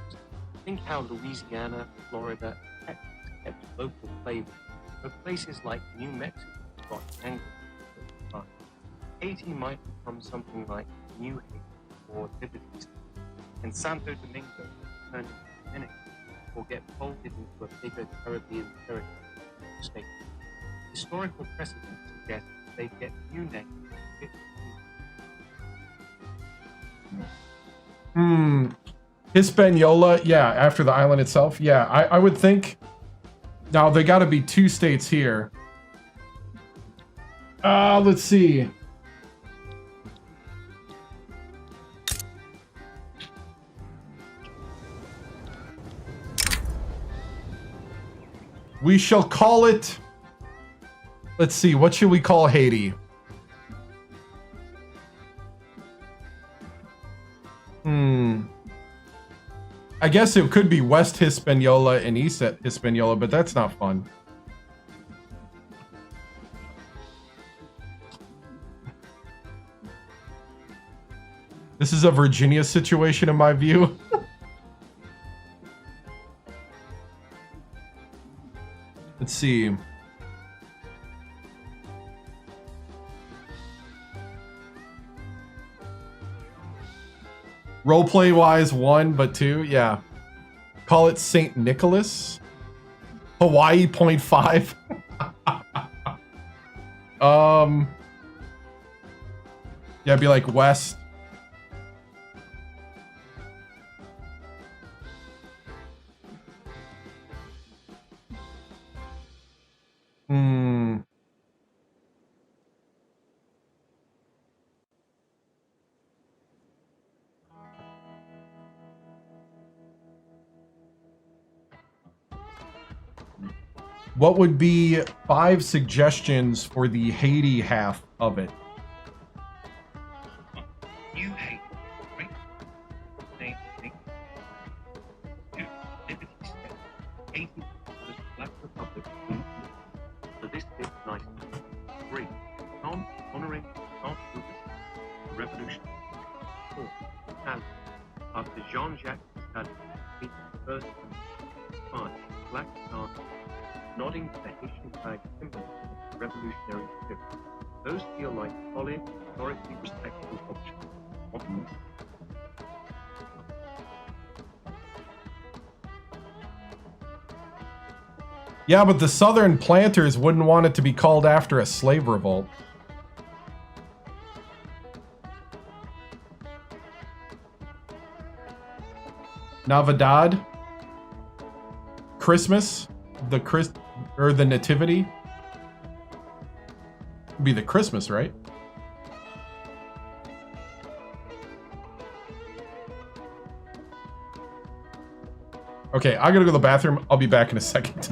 [SPEAKER 3] Think how Louisiana, Florida, and Texas kept local flavor. But places like New Mexico got angry. Haiti might become something like New Haiti or Liberty State, and Santo Domingo turn into Seneca or get folded into a bigger Caribbean territory state. Historical precedent suggests they'd get new names.
[SPEAKER 1] Hispaniola, yeah, after the island itself. Yeah, I would think. Now, they gotta be two states here. Let's see. We shall call it... Let's see, what should we call Haiti? I guess it could be West Hispaniola and East Hispaniola, but that's not fun. This is a Virginia situation in my view. Let's see. Roleplay wise, 1, but 2, yeah. Call it St. Nicholas. Hawaii 0.5. Yeah, it'd be like West. What would be 5 suggestions for the Haiti half of it?
[SPEAKER 3] You hate, right? They do. Liberty step. 80 was Black Republic. So this is nice. 3. Honoring the revolution. 4. Talent. After Jean-Jacques Rousseau, the first 5. Black Star. Nodding to the Haitian flag symbol of the revolutionary spirit. Those feel like solid, historically respectable options.
[SPEAKER 1] Yeah, but the Southern planters wouldn't want it to be called after a slave revolt. Navidad? Christmas? The Nativity? It'd be the Christmas, right? Okay, I gotta go to the bathroom. I'll be back in a second.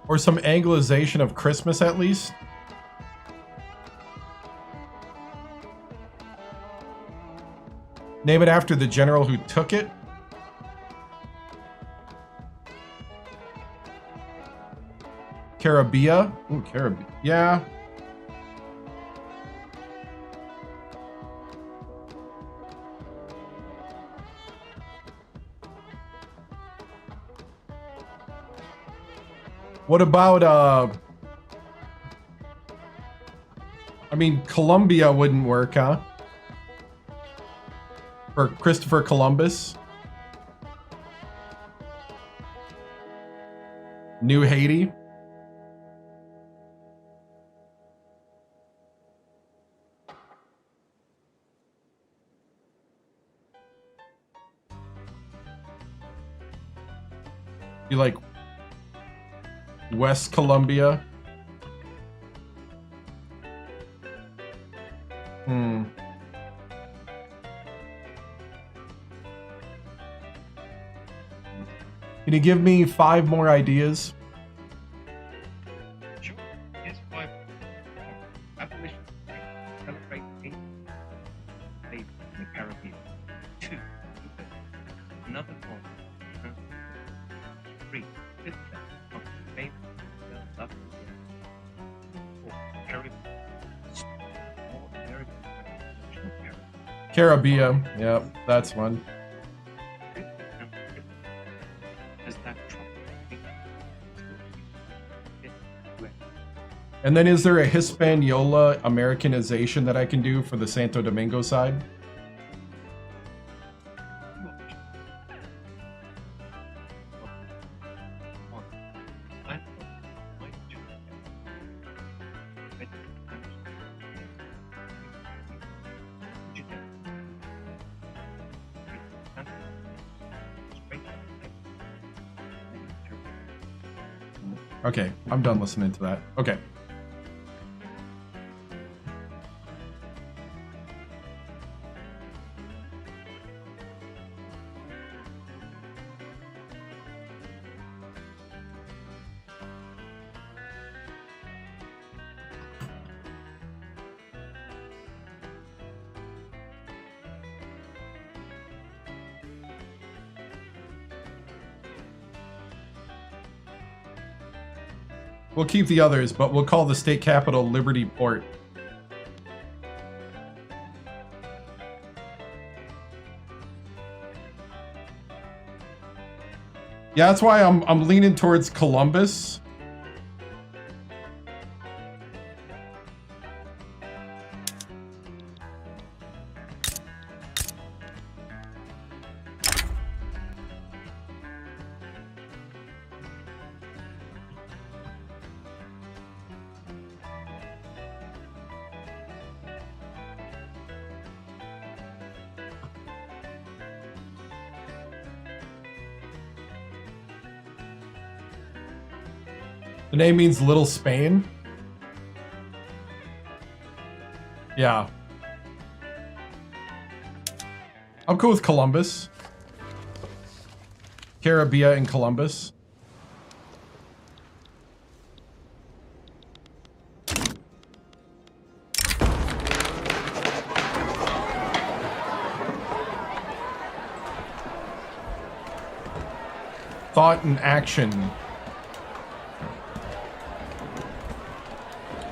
[SPEAKER 1] Or some Anglicization of Christmas, at least. Name it after the general who took it. Caribbean. Ooh, Caribbean. Yeah. What about, I mean, Colombia wouldn't work, huh? For Christopher Columbus. New Haiti. You like West Columbia? Can you give me 5 more ideas?
[SPEAKER 3] Sure. Here's 5. Abolitionist. Celebrate Haiti. Slavery in the Caribbean. 2. Another one. 3. Fifth step. Faith. Love. 4. Caribbean. More American
[SPEAKER 1] Caribbean. Yep, that's one. And then is there a Hispaniola Americanization that I can do for the Santo Domingo side? Okay, I'm done listening to that. Okay. We'll keep the others, but we'll call the state capital Liberty Port. Yeah, that's why I'm leaning towards Columbus. The name means Little Spain. Yeah. I'm cool with Columbus. Caribbean and Columbus. Thought and action.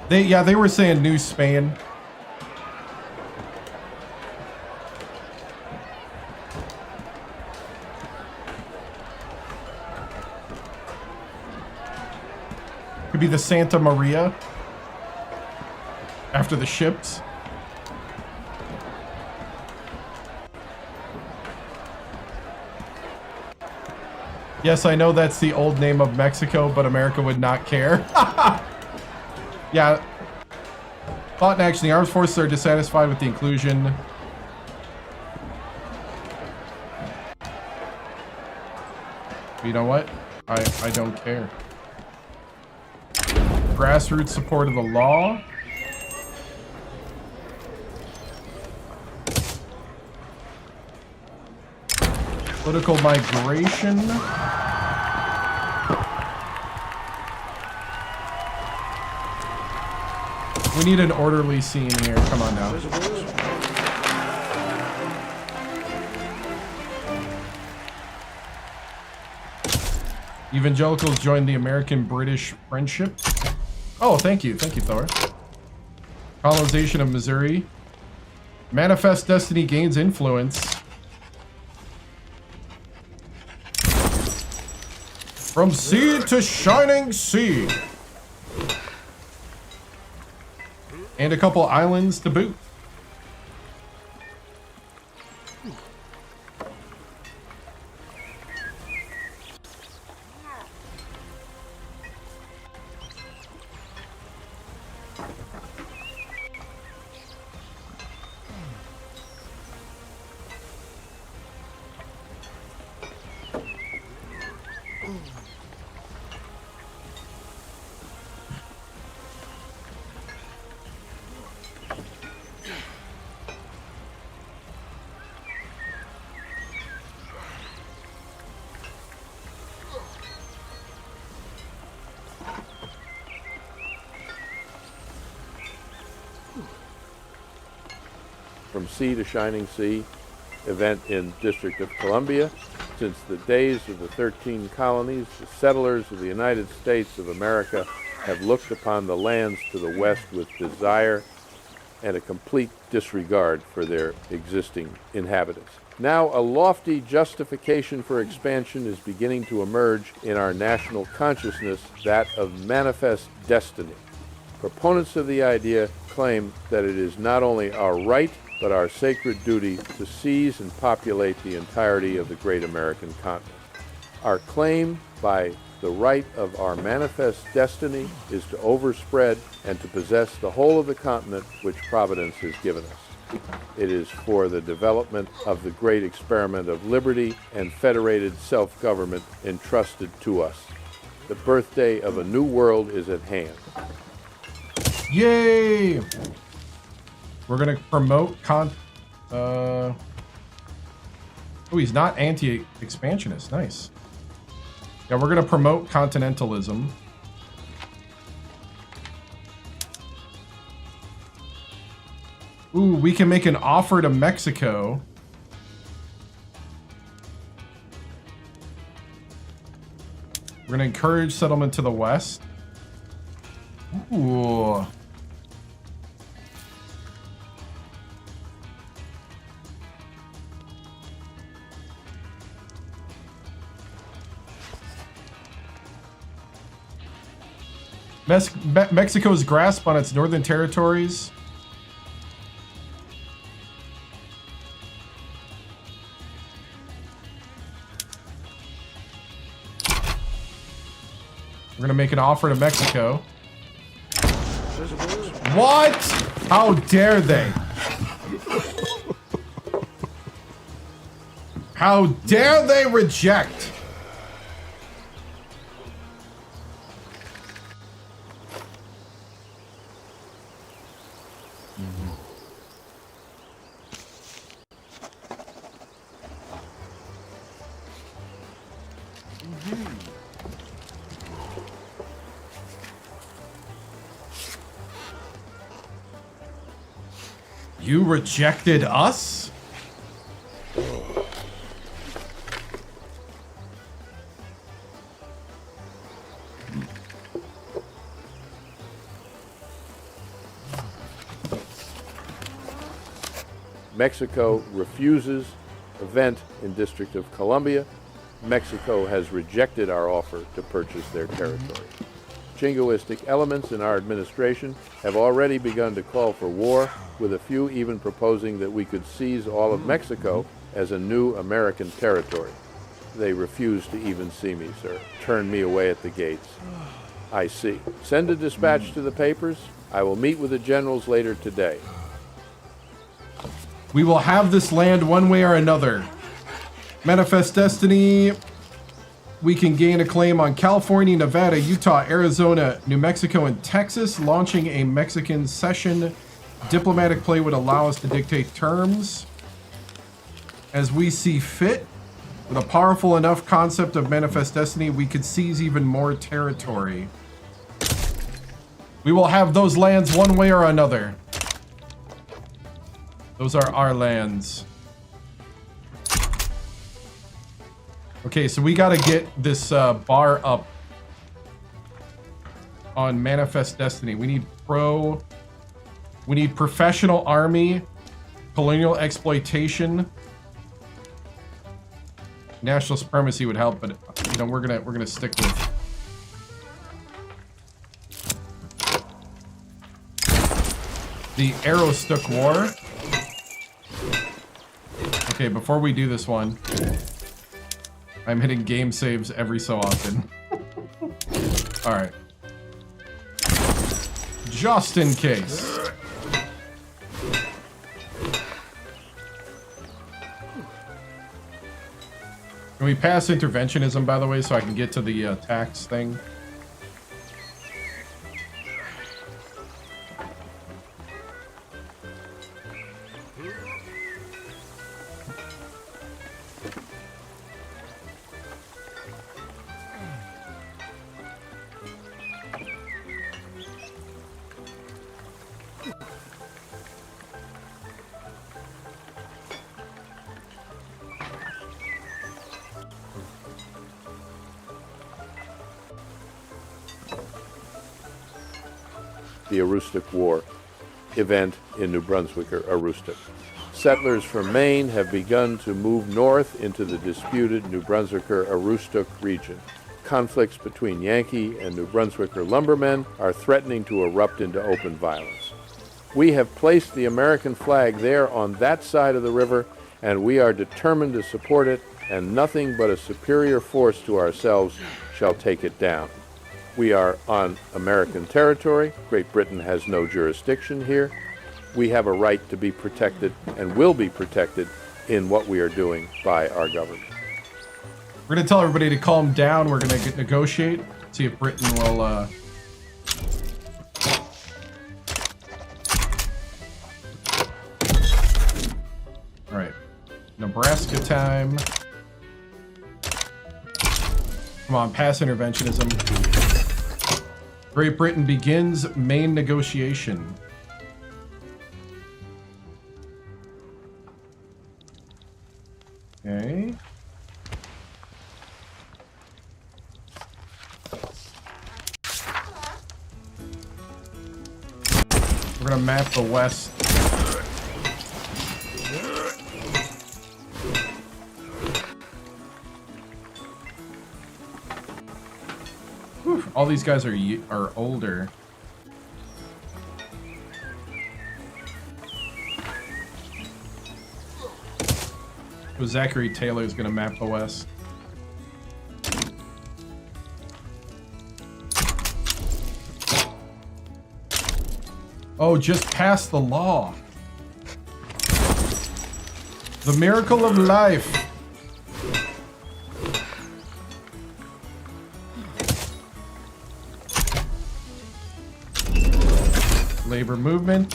[SPEAKER 1] They were saying New Spain. Could be the Santa Maria after the ships. Yes, I know that's the old name of Mexico, but America would not care. Yeah. Thought and action. The armed forces are dissatisfied with the inclusion. But you know what? I don't care. Grassroots support of the law. Political migration. We need an orderly scene here. Come on now. Evangelicals joined the American-British friendship. Oh, thank you. Thank you, Thor. Colonization of Missouri. Manifest Destiny gains influence. From sea to shining sea. And a couple islands to boot.
[SPEAKER 2] From Sea to Shining Sea event in District of Columbia. Since the days of the 13 colonies, the settlers of the United States of America have looked upon the lands to the west with desire and a complete disregard for their existing inhabitants. Now, a lofty justification for expansion is beginning to emerge in our national consciousness, that of manifest destiny. Proponents of the idea claim that it is not only our right, but our sacred duty to seize and populate the entirety of the great American continent. Our claim by The right of our manifest destiny is to overspread and to possess the whole of the continent which Providence has given us. It is for the development of the great experiment of liberty and federated self-government entrusted to us. The birthday of a new world is at hand.
[SPEAKER 1] Yay! We're gonna promote Oh, he's not anti-expansionist. Nice. Yeah, we're gonna promote continentalism. Ooh, we can make an offer to Mexico. We're gonna encourage settlement to the west. Ooh. Mexico's grasp on its northern territories. We're gonna make an offer to Mexico. What? How dare they? How dare they reject? You rejected us?
[SPEAKER 2] Mexico refuses event in District of Columbia. Mexico has rejected our offer to purchase their territory. Jingoistic elements in our administration have already begun to call for war, with a few even proposing that we could seize all of Mexico as a new American territory. They refuse to even see me, sir. Turn me away at the gates. I see. Send a dispatch to the papers. I will meet with the generals later today.
[SPEAKER 1] We will have this land one way or another. Manifest destiny. We can gain a claim on California, Nevada, Utah, Arizona, New Mexico, and Texas. Launching a Mexican cession diplomatic play would allow us to dictate terms as we see fit. With a powerful enough concept of manifest destiny, we could seize even more territory. We will have those lands one way or another. Those are our lands. Okay, so we gotta get this bar up on Manifest Destiny. We need professional army, colonial exploitation, national supremacy would help, but you know we're gonna stick with the Aroostook War. Okay, before we do this one, I'm hitting game saves every so often. Alright. Just in case. Can we pass interventionism, by the way, so I can get to the tax thing?
[SPEAKER 2] The Aroostook War event in New Brunswick or Aroostook. Settlers from Maine have begun to move north into the disputed New Brunswicker Aroostook region. Conflicts between Yankee and New Brunswicker lumbermen are threatening to erupt into open violence. We have placed the American flag there on that side of the river, and we are determined to support it, and nothing but a superior force to ourselves shall take it down. We are on American territory. Great Britain has no jurisdiction here. We have a right to be protected and will be protected in what we are doing by our government.
[SPEAKER 1] We're going to tell everybody to calm down. We're going to negotiate, see if Britain will... All right. Nebraska time. Come on, pass interventionism. Great Britain begins Maine negotiation. Okay. We're gonna map the west. Whew, all these guys are older. So Zachary Taylor is gonna map the west. Oh, just pass the law. The miracle of life. Labor movement.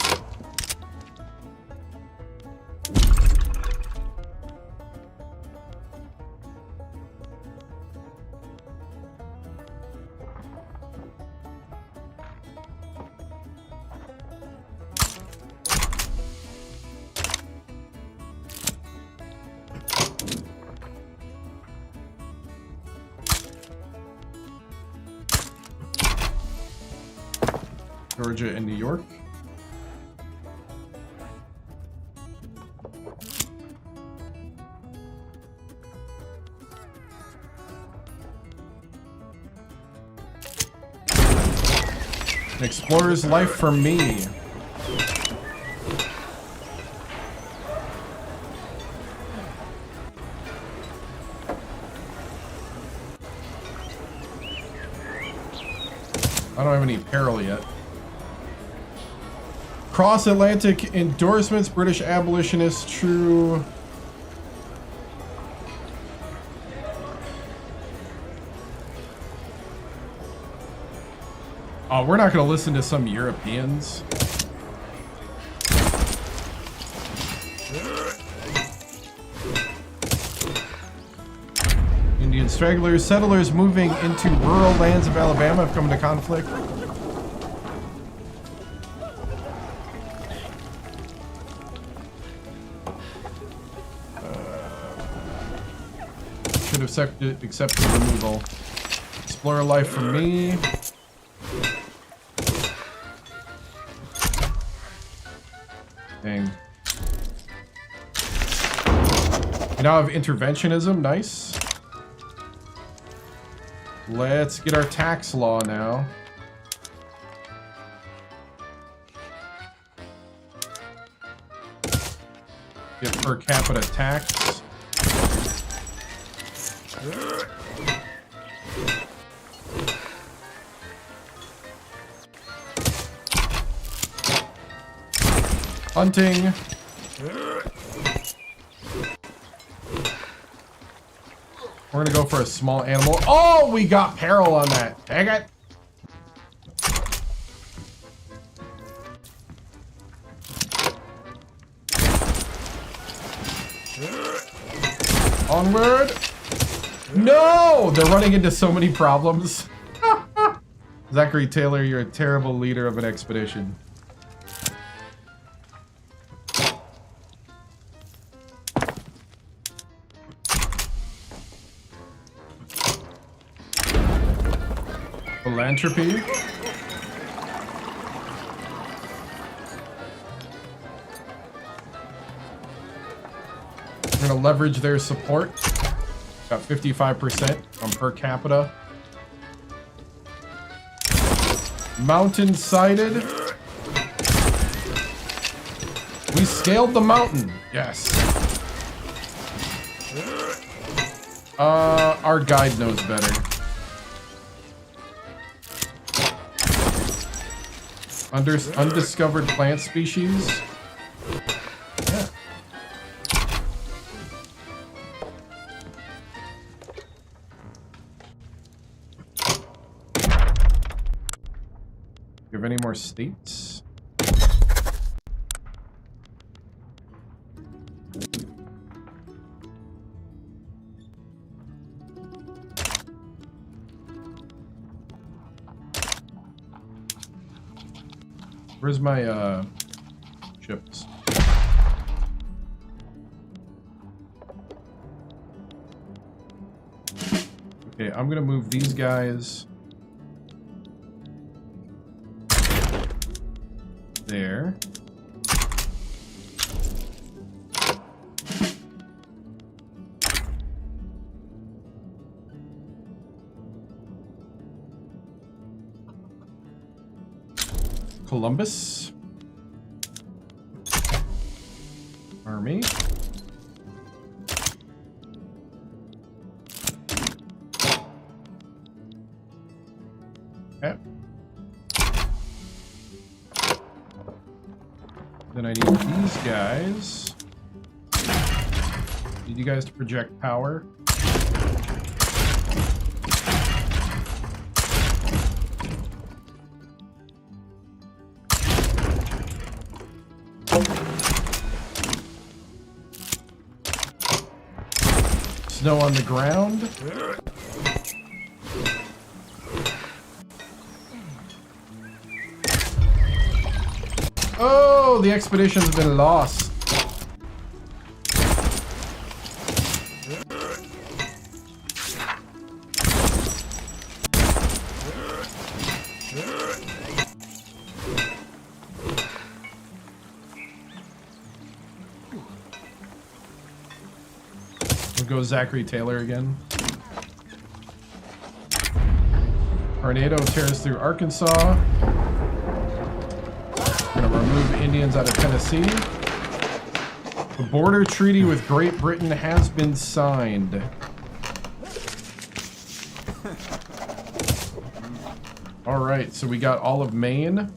[SPEAKER 1] Georgia and New York. An explorer's life for me. I don't have any peril yet. Cross-Atlantic endorsements, British abolitionists, true. Oh, we're not going to listen to some Europeans. Indian stragglers, settlers moving into rural lands of Alabama have come into conflict. Accepted removal. Explorer life for me. Dang. We now have interventionism. Nice. Let's get our tax law now. Get per capita tax. Hunting. We're gonna go for a small animal. Oh, we got peril on that. Dang it. Onward. No! They're running into so many problems. Zachary Taylor, you're a terrible leader of an expedition. Philanthropy. We're gonna leverage their support. Got 55% on per capita. Mountain-sided. We scaled the mountain. Yes. Our guide knows better. Undiscovered plant species. Yeah. You have any more states? Where's my chips? Okay, I'm gonna move these guys there. Columbus. Army. Okay. Then I need these guys. Need you guys to project power. Snow on the ground. Oh, the expedition's been lost. Go Zachary Taylor again. Tornado tears through Arkansas. We're gonna remove Indians out of Tennessee. The border treaty with Great Britain has been signed. All right, so we got all of Maine.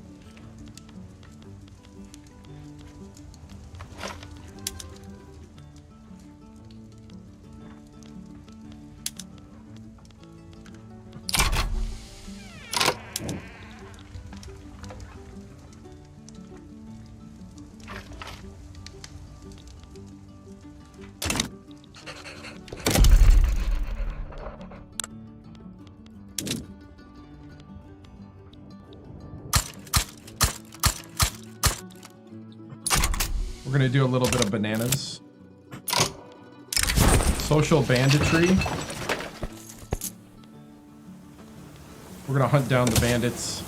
[SPEAKER 1] We're gonna do a little bit of bananas. Social banditry. We're gonna hunt down the bandits.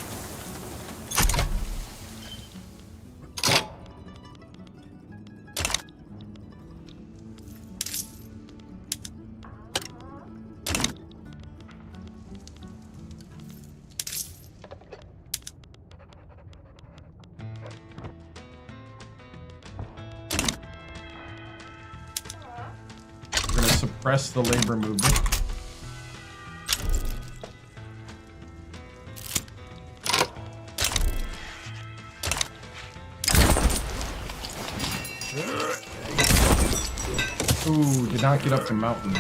[SPEAKER 1] Suppress the labor movement. Ooh, did not get up the mountain.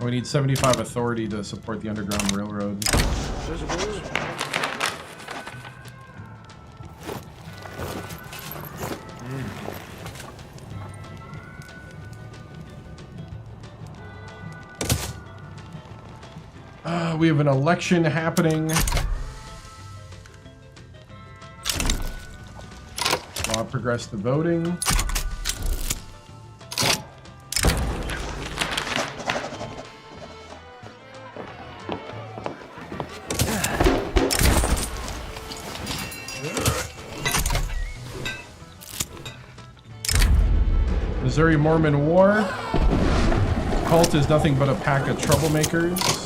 [SPEAKER 1] We need 75 authority to support the Underground Railroad. We have an election happening. Law progress to voting. Missouri Mormon War. Cult is nothing but a pack of troublemakers.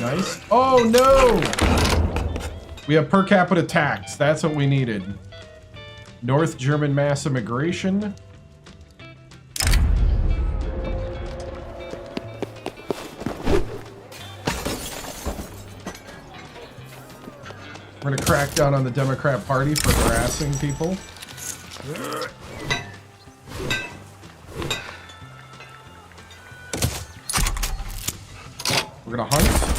[SPEAKER 1] Nice. Oh no! We have per capita tax. That's what we needed. North German mass immigration. We're gonna crack down on the Democrat Party for harassing people. We're gonna hunt.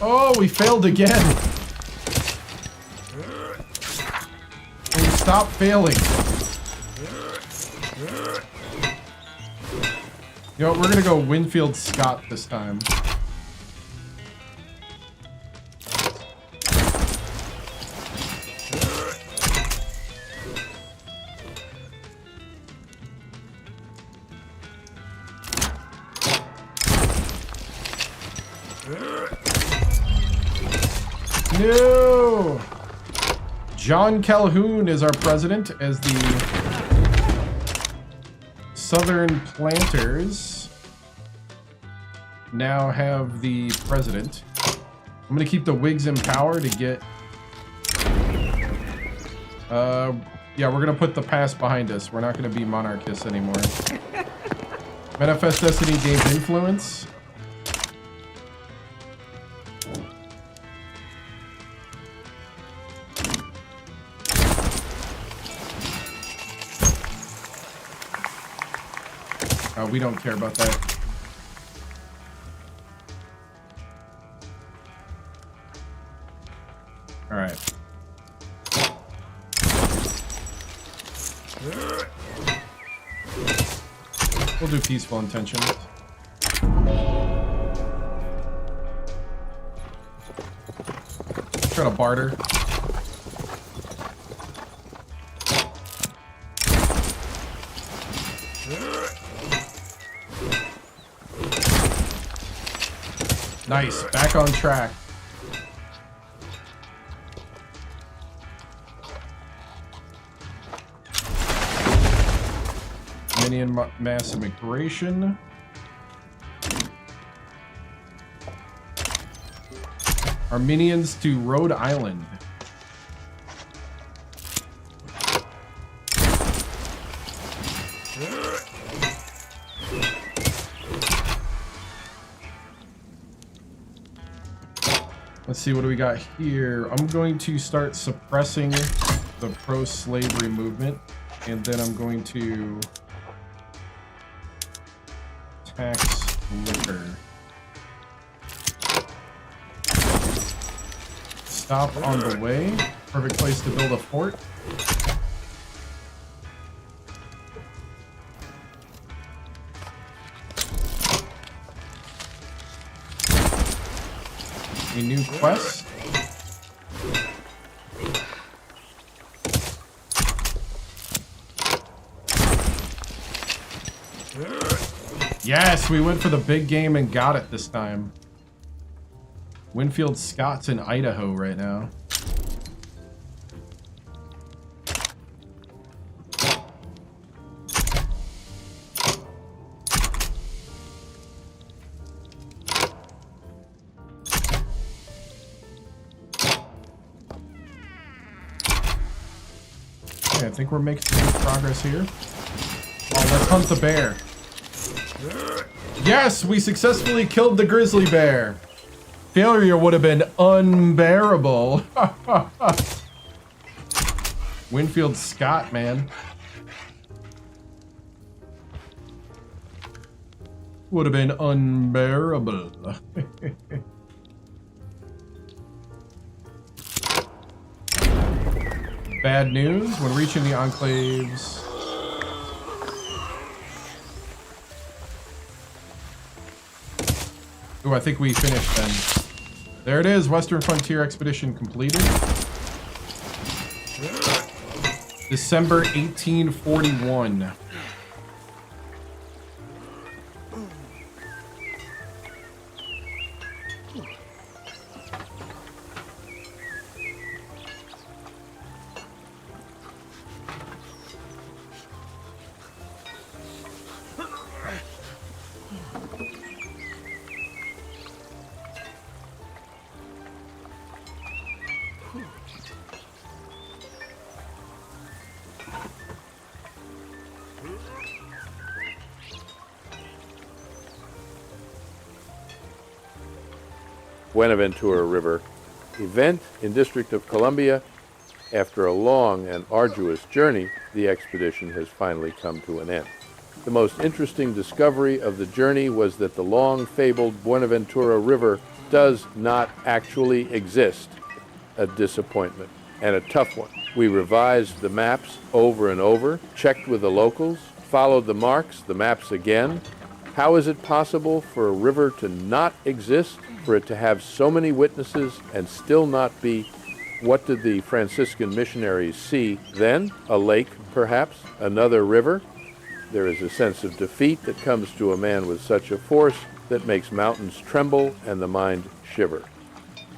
[SPEAKER 1] Oh, we failed again. We stop failing. You know what? We're gonna go Winfield Scott this time. No! John Calhoun is our president as the Southern Planters now have the president. I'm gonna keep the Whigs in power to get... yeah, we're gonna put the past behind us. We're not gonna be monarchists anymore. Manifest Destiny gains influence. We don't care about that. All right. We'll do peaceful intentions. Try to barter. Nice, back on track. Armenian mass immigration. Armenians to Rhode Island. Let's see, what do we got here? I'm going to start suppressing the pro-slavery movement, and then I'm going to tax liquor. Stop on the way. Perfect place to build a fort. A new quest. Yes, we went for the big game and got it this time. Winfield Scott's in Idaho right now. Okay, I think we're making some good progress here. Oh, let's hunt the bear. Yes, we successfully killed the grizzly bear. Failure would have been unbearable. Winfield Scott, man. Would have been unbearable. Bad news, when reaching the enclaves. Oh, I think we finished then. There it is, Western Frontier Expedition completed. December 1841.
[SPEAKER 2] Buenaventura River event in District of Columbia. After a long and arduous journey, the expedition has finally come to an end. The most interesting discovery of the journey was that the long-fabled Buenaventura River does not actually exist. A disappointment, and a tough one. We revised the maps over and over, checked with the locals, followed the marks, the maps again. How is it possible for a river to not exist, for it to have so many witnesses and still not be? What did the Franciscan missionaries see then? A lake, perhaps? Another river? There is a sense of defeat that comes to a man with such a force that makes mountains tremble and the mind shiver.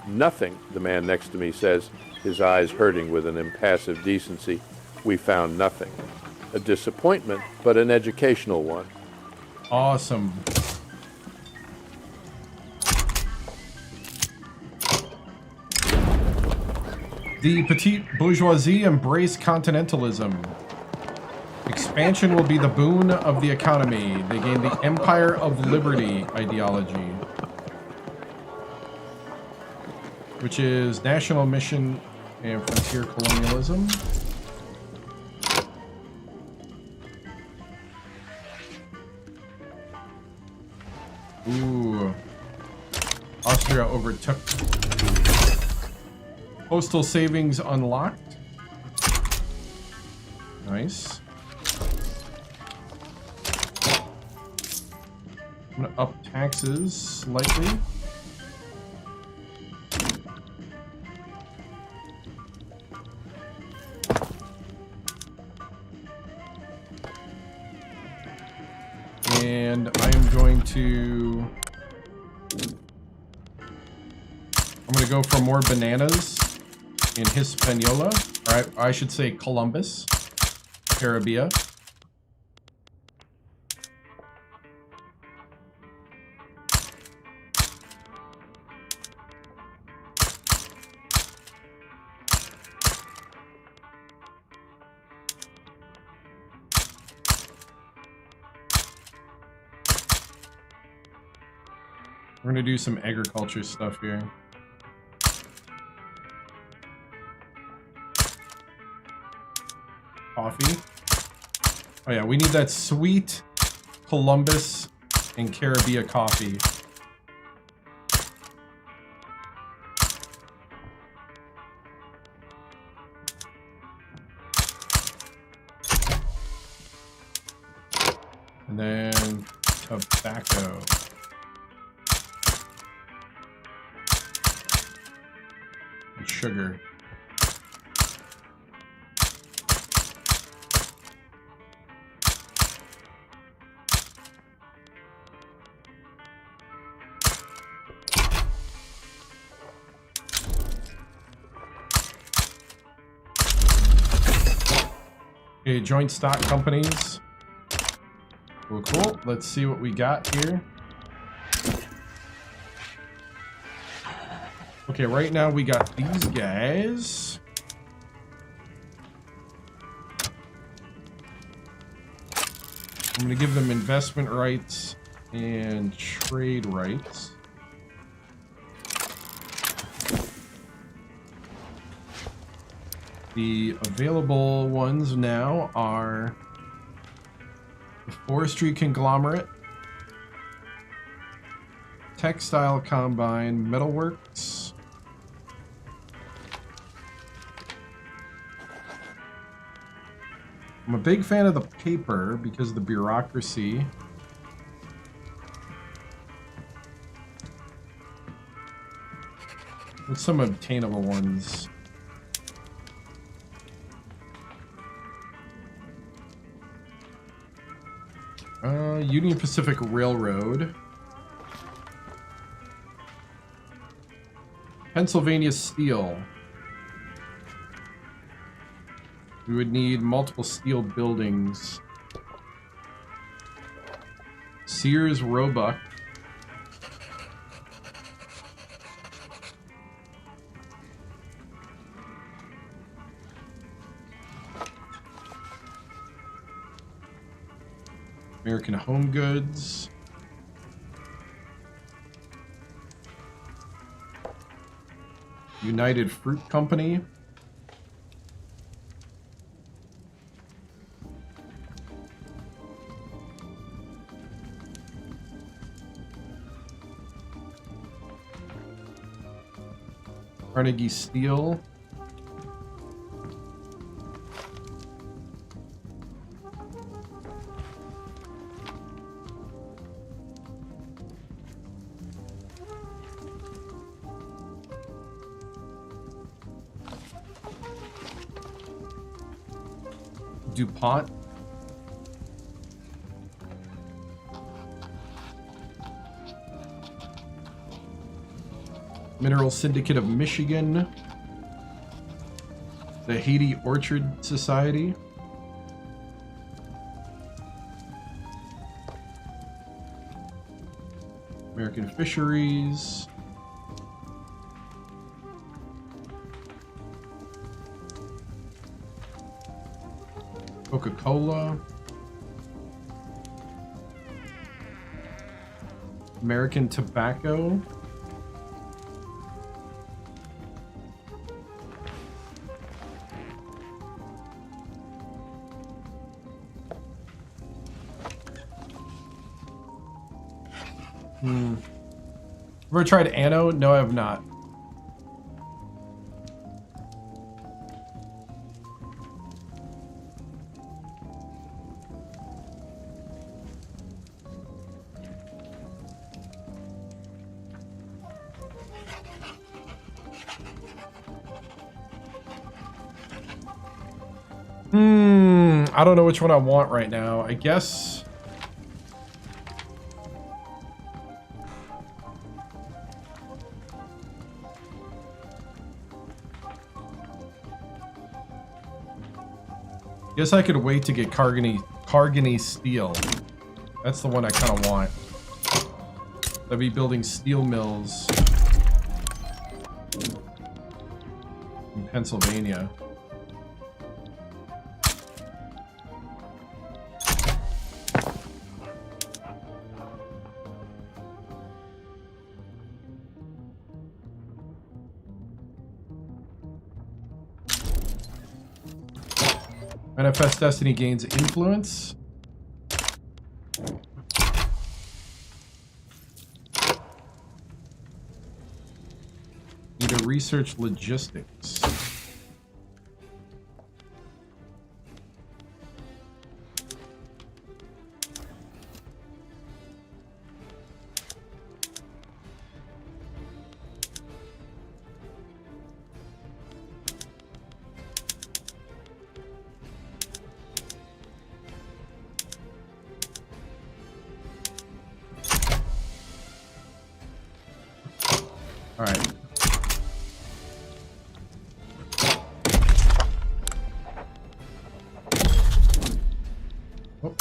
[SPEAKER 2] Nothing, the man next to me says, his eyes hurting with an impassive decency. We found nothing. A disappointment, but an educational one.
[SPEAKER 1] Awesome. The petite bourgeoisie embrace continentalism. Expansion will be the boon of the economy. They gain the Empire of Liberty ideology, which is national mission and frontier colonialism. Ooh. Austria overtook. Postal savings unlocked. Nice. I'm gonna up taxes slightly. And I am going to... I'm going to go for more bananas in Hispaniola. Or I should say Columbus, Caribbean. We're gonna do some agriculture stuff here. Coffee. Oh yeah, we need that sweet Columbus and Caribbean coffee. And then tobacco. And sugar. Okay, joint stock companies. Cool, cool. Let's see what we got here. Okay, right now we got these guys. I'm gonna give them investment rights and trade rights. The available ones now are the forestry conglomerate, textile combine, metalworks, I'm a big fan of the paper because of the bureaucracy. What's some obtainable ones? Union Pacific Railroad. Pennsylvania Steel. We would need multiple steel buildings. Sears Roebuck. American Home Goods. United Fruit Company. Carnegie Steel. DuPont. Mineral Syndicate of Michigan. The Haiti Orchard Society. American Fisheries. Coca-Cola. American Tobacco. Ever tried Anno? No, I have not. I don't know which one I want right now. I guess... Guess I could wait to get Cargany Steel. That's the one I kind of want. I'd be building steel mills in Pennsylvania. Manifest Destiny gains influence. Need to research logistics.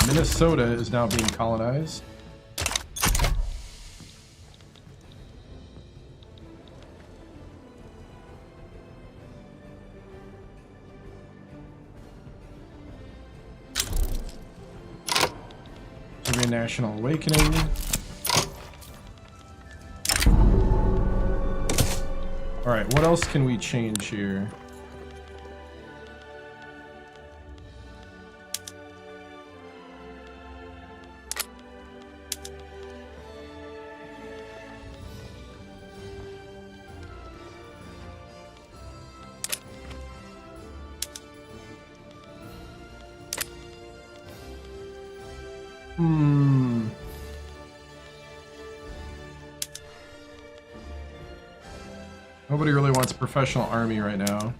[SPEAKER 1] Minnesota is now being colonized. Maybe a national awakening. All right, what else can we change here? Nobody really wants a professional army right now.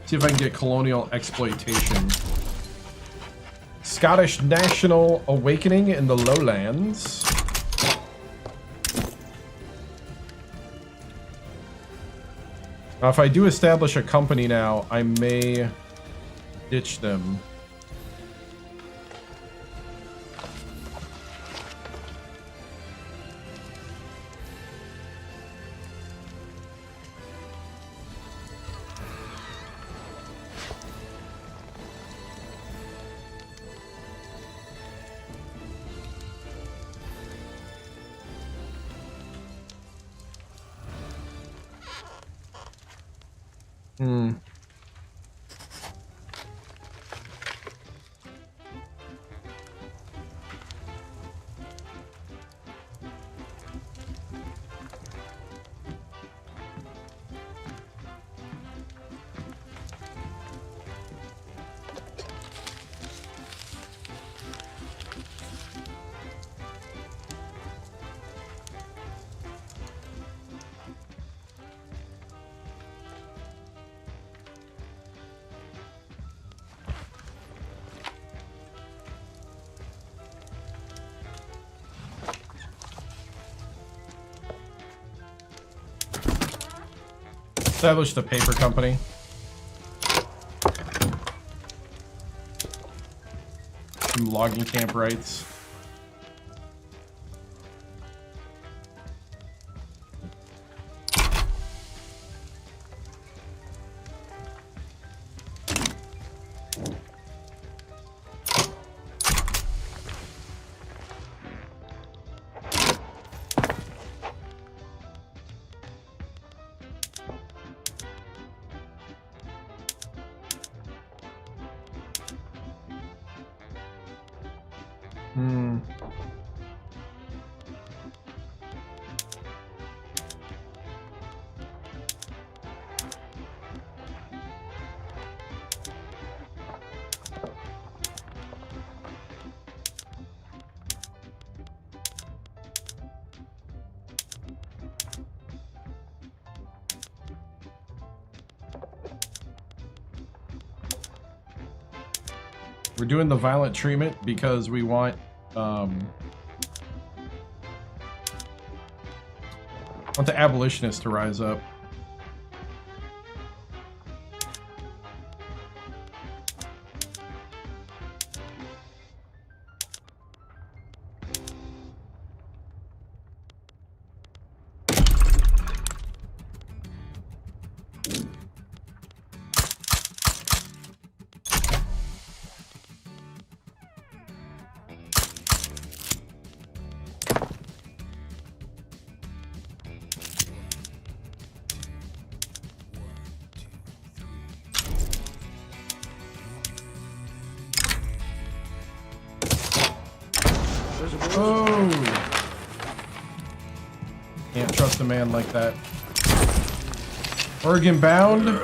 [SPEAKER 1] See if I can get colonial exploitation. Scottish National Awakening in the Lowlands. Now, if I do establish a company now, I may ditch them. Hmm. Established a paper company. Some logging camp rights. We're doing the violent treatment because we want the abolitionists to rise up. Oh! Can't trust a man like that. Oregon bound.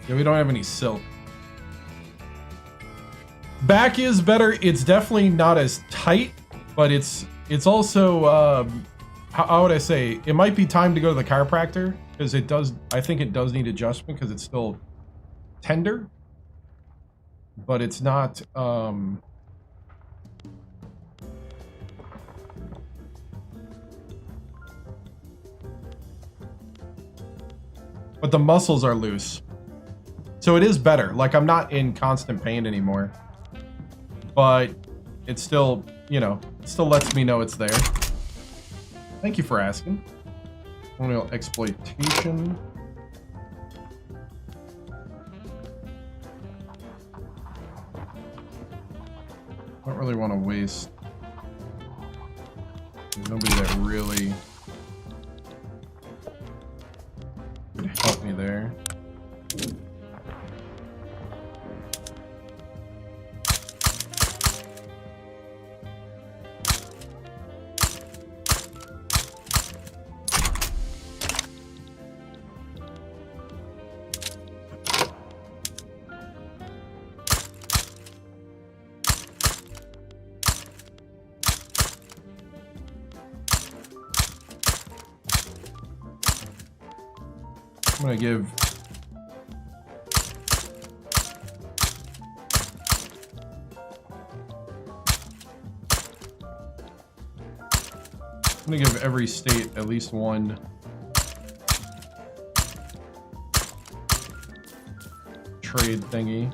[SPEAKER 1] Yeah, we don't have any silk. Back is better. It's definitely not as tight, but it's also how would I say? It might be time to go to the chiropractor because it does. I think it does need adjustment because it's still tender, but it's not. But the muscles are loose. So it is better. Like, I'm not in constant pain anymore. But it still, you know, it still lets me know it's there. Thank you for asking. Colonial exploitation. Don't really want to waste. There's nobody that really could help me there. I'm gonna give I'm gonna give every state at least one trade thingy.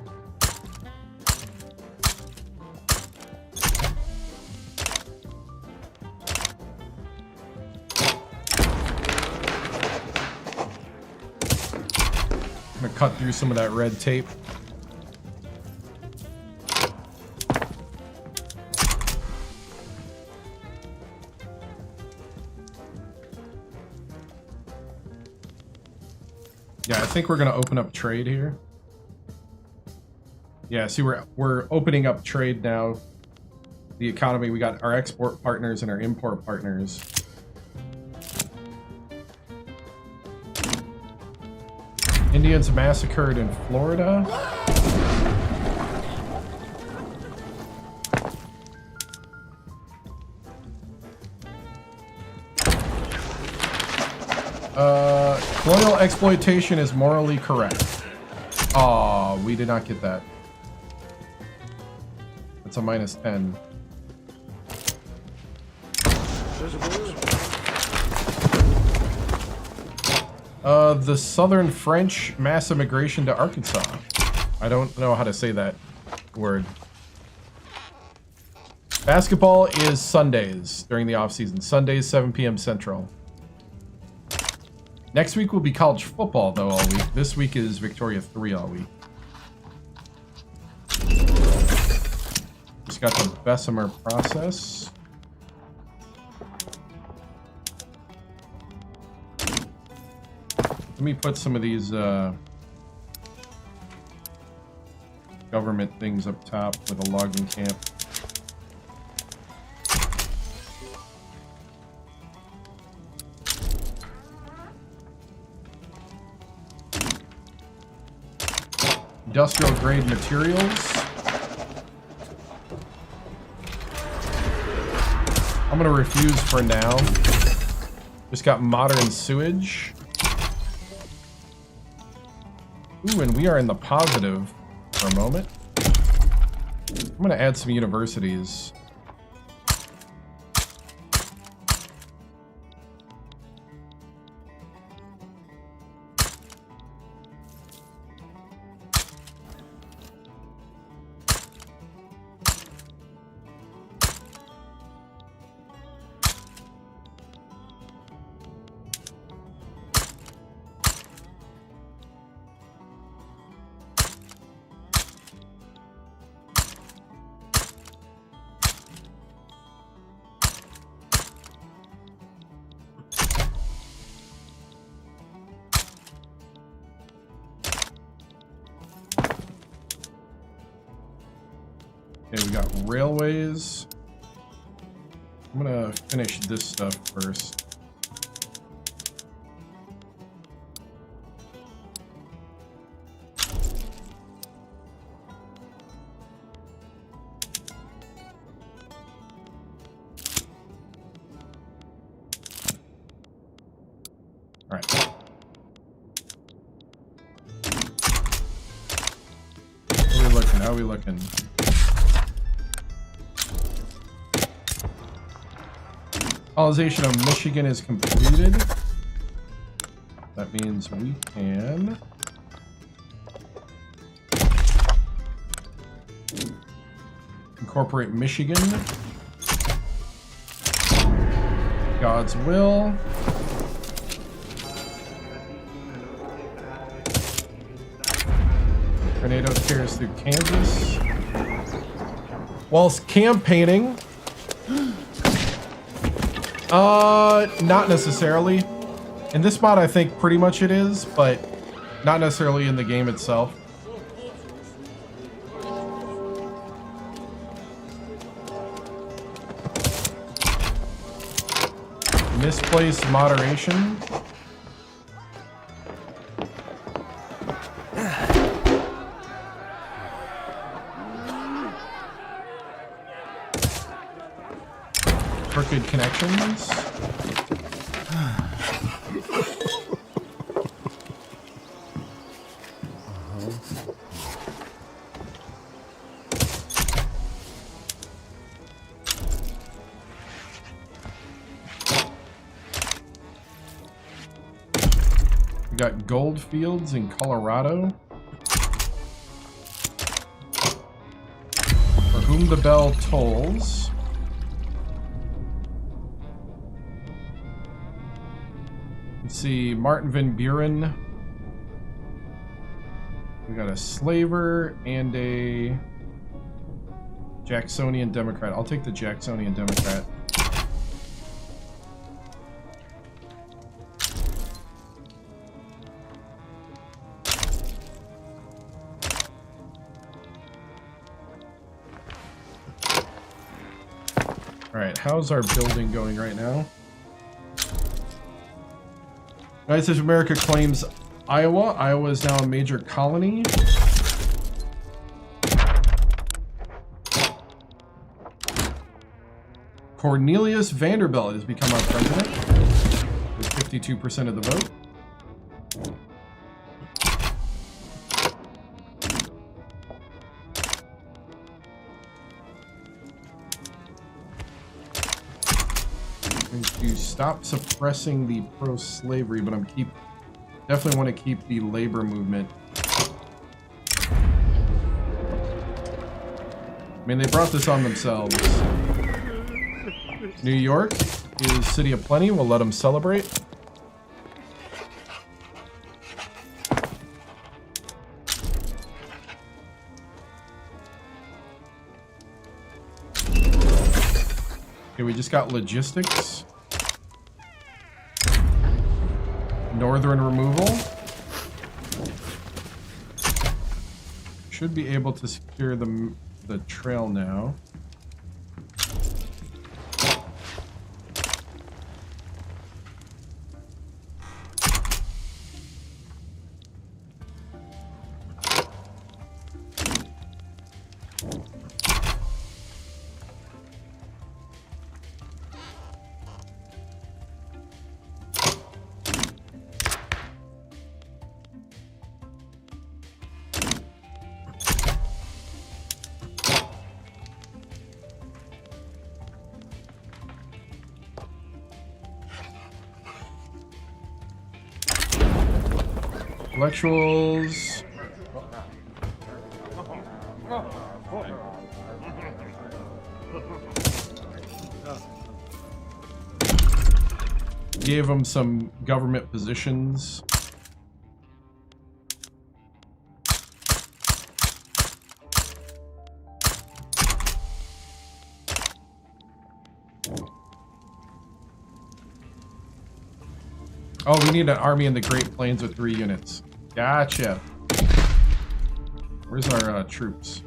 [SPEAKER 1] I'm gonna cut through some of that red tape. Yeah, I think we're gonna open up trade here. Yeah, see, we're opening up trade now. The economy, we got our export partners and our import partners. Indians massacred in Florida. Colonial exploitation is morally correct. Aw, we did not get that. That's a -10. The Southern French mass immigration to Arkansas. I don't know how to say that word. Basketball is Sundays during the off-season. Sundays, 7 p.m. Central. Next week will be college football, though, all week. This week is Victoria 3 all week. Just got the Bessemer process. Let me put some of these government things up top with a logging camp. Industrial grade materials. I'm gonna refuse for now. Just got modern sewage. Ooh, and we are in the positive for a moment. I'm gonna add some universities. Okay, we got railways. I'm gonna finish this stuff first. All right. How are we looking? How are we looking? Colonization of Michigan is completed. That means we can incorporate Michigan. God's will. Tornado tears through Kansas. Whilst campaigning. Not necessarily. In this mod, I think pretty much it is, but not necessarily in the game itself. Misplaced moderation. Crooked connections. We got gold fields in Colorado. For whom the bell tolls. Let's see, Martin Van Buren. We got a slaver and a Jacksonian Democrat. I'll take the Jacksonian Democrat. Alright, how's our building going right now? United States of America claims Iowa. Iowa is now a major colony. Cornelius Vanderbilt has become our president with 52% of the vote. To stop suppressing the pro-slavery, but definitely want to keep the labor movement. I mean, they brought this on themselves. New York is City of Plenty. We'll let them celebrate. Okay, we just got logistics. Northern removal. Should be able to secure the trail now. Intellectuals. Gave them some government positions. Oh, we need an army in the Great Plains with 3 units. Gotcha. Where's our troops?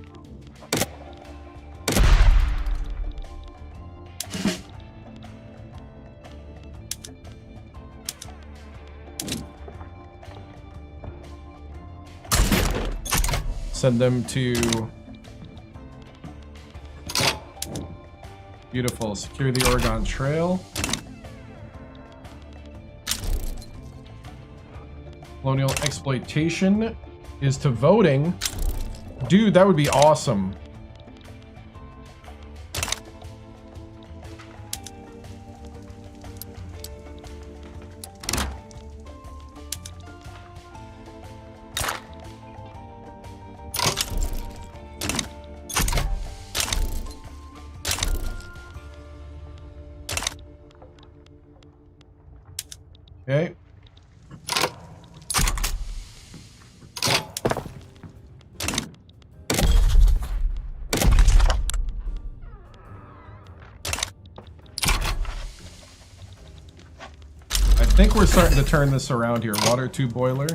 [SPEAKER 1] Send them to... Beautiful. Secure the Oregon Trail. Colonial exploitation is to voting. Dude, that would be awesome. Okay. I think we're starting to turn this around here. Water tube boiler.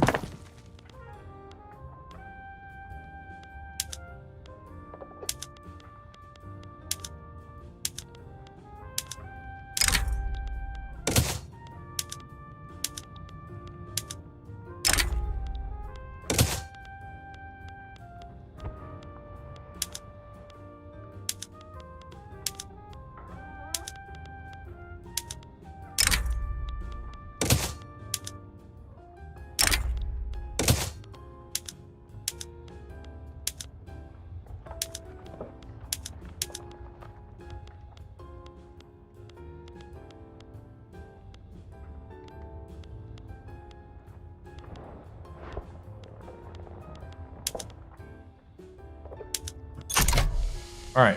[SPEAKER 1] All right.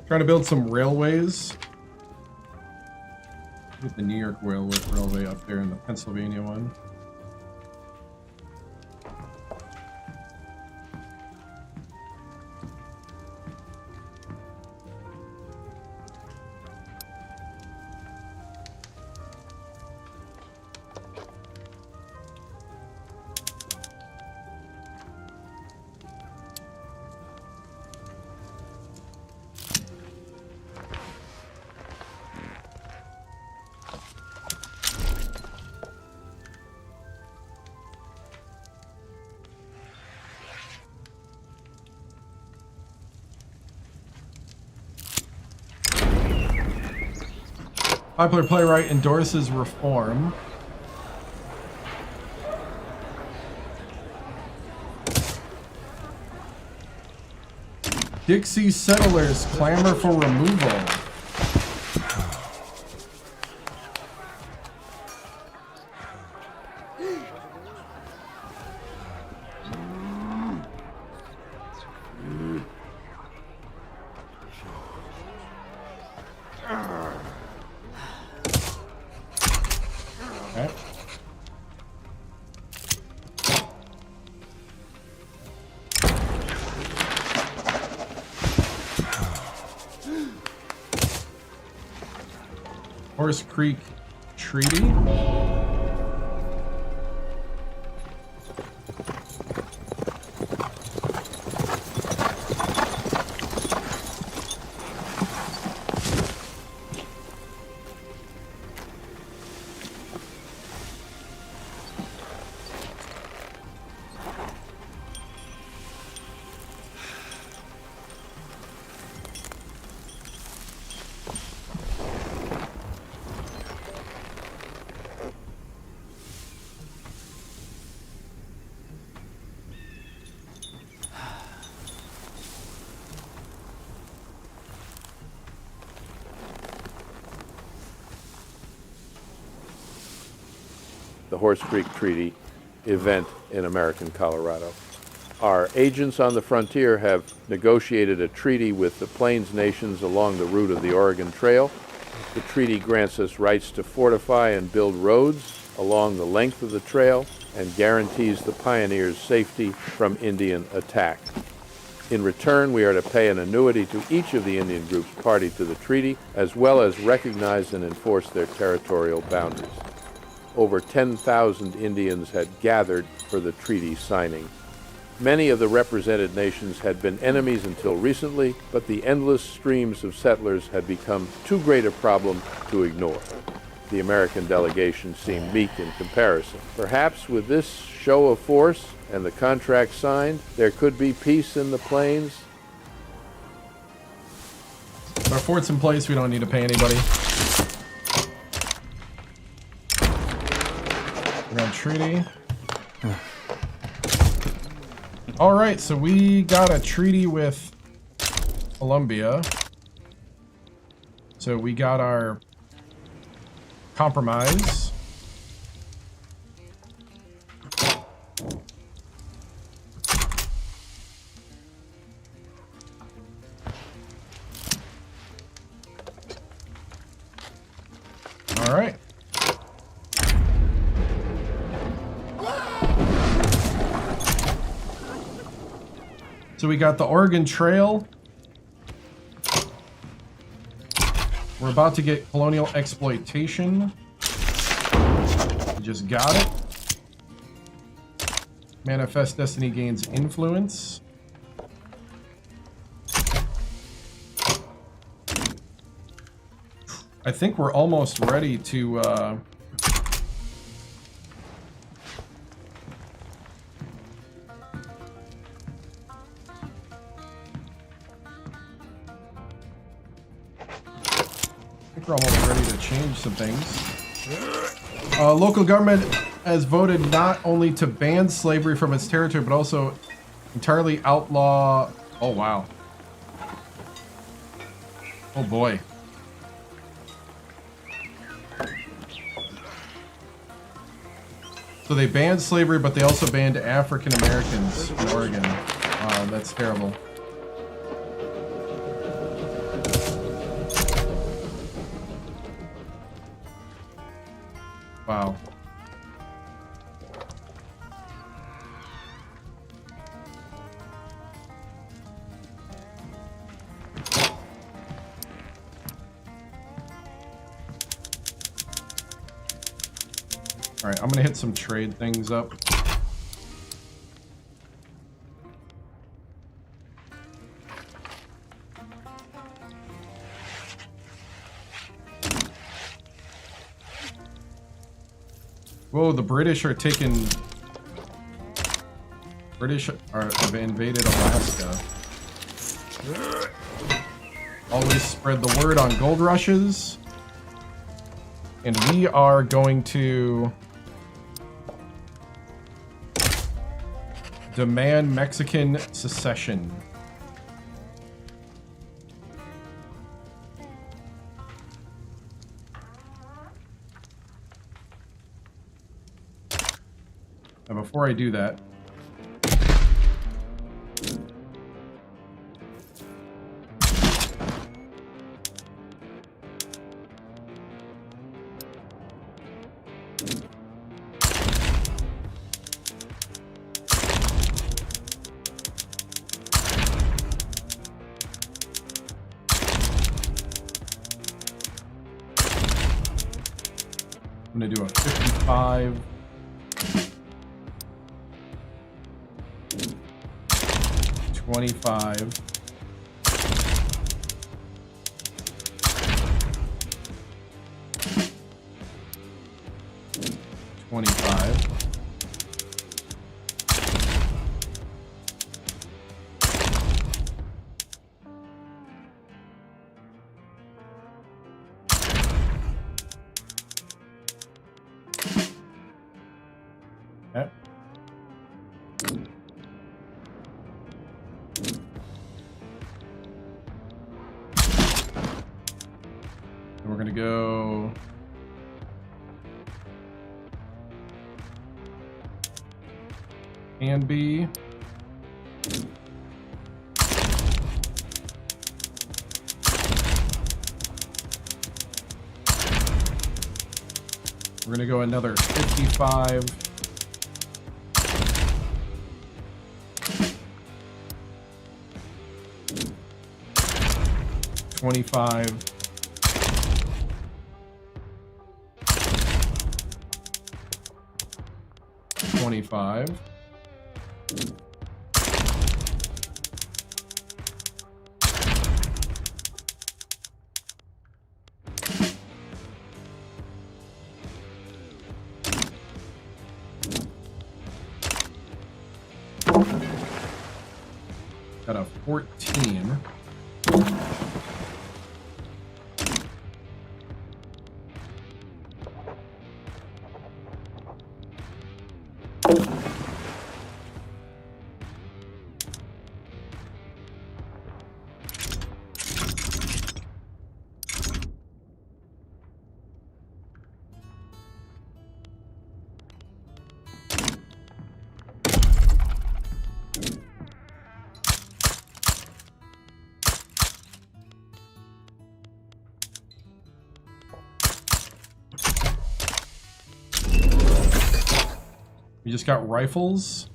[SPEAKER 1] Trying to build some railways. With the New York Railway up there and the Pennsylvania one. Popular playwright endorses reform. Dixie settlers clamor for removal. Horse Creek Treaty.
[SPEAKER 2] The Horse Creek Treaty event in American Colorado. Our agents on the frontier have negotiated a treaty with the Plains nations along the route of the Oregon Trail. The treaty grants us rights to fortify and build roads along the length of the trail and guarantees the pioneers' safety from Indian attack. In return, we are to pay an annuity to each of the Indian groups party to the treaty, as well as recognize and enforce their territorial boundaries. Over 10,000 Indians had gathered for the treaty signing. Many of the represented nations had been enemies until recently, but the endless streams of settlers had become too great a problem to ignore. The American delegation seemed meek in comparison. Perhaps with this show of force and the contract signed, there could be peace in the plains.
[SPEAKER 1] Our fort's in place, we don't need to pay anybody. We're on treaty. All right, so we got a treaty with Colombia. So we got our compromise. All right. So we got the Oregon Trail. We're about to get colonial exploitation. We just got it. Manifest Destiny gains influence. I think we're almost ready to we're almost ready to change some things. Local government has voted not only to ban slavery from its territory, but also entirely outlaw. Oh, wow. Oh, boy. So So they banned slavery, but they also banned African Americans in Oregon. That's terrible. Wow. All right, I'm gonna hit some trade things up. Whoa, the British are taking... have invaded Alaska. Always spread the word on gold rushes. And we are going to... demand Mexican secession. Now, before I do that, I'm going to do a 55. 25. 25. Okay. And we're gonna go and B. We're gonna go another 55. 25. 25. Got a 14. We just got rifles.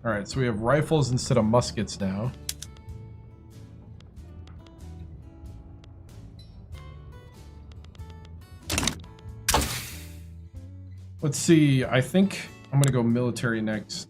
[SPEAKER 1] All right, so we have rifles instead of muskets now. Let's see, I think I'm gonna go military next.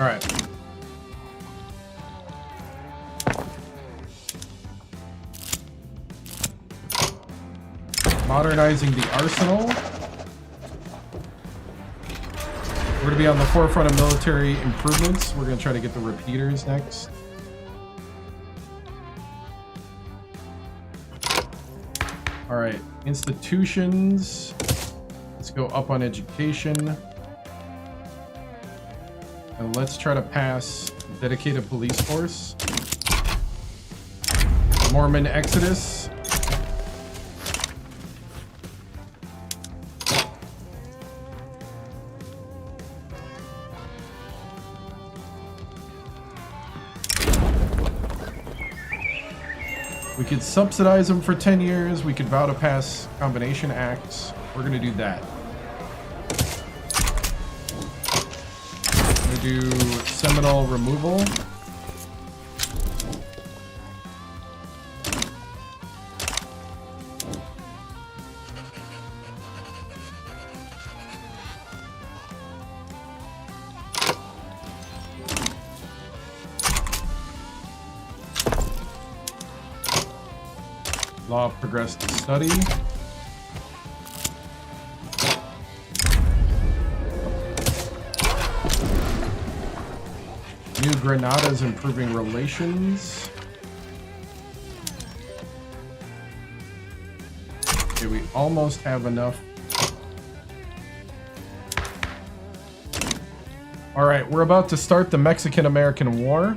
[SPEAKER 1] right. Modernizing the arsenal. We're going to be on the forefront of military improvements. We're going to try to get the repeaters next. All right, institutions. Let's go up on education. And let's try to pass dedicated police force. Mormon exodus. We could subsidize them for 10 years. We could vow to pass combination acts. We're going to do that. We're going to do Seminole removal. Law of progressive study. New Granada's improving relations. Okay, we almost have enough. All right, we're about to start the Mexican-American War.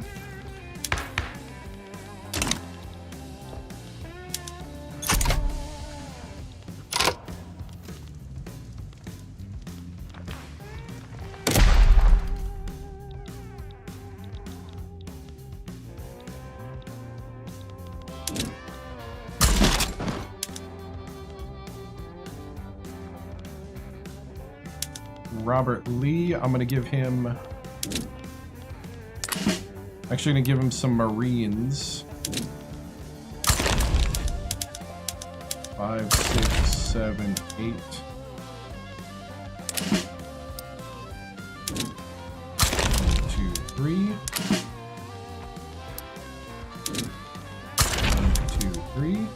[SPEAKER 1] Robert Lee, I'm gonna give him, actually gonna give him some Marines. 5, 6, 7, 8. 2, 3. 1, 2, 3.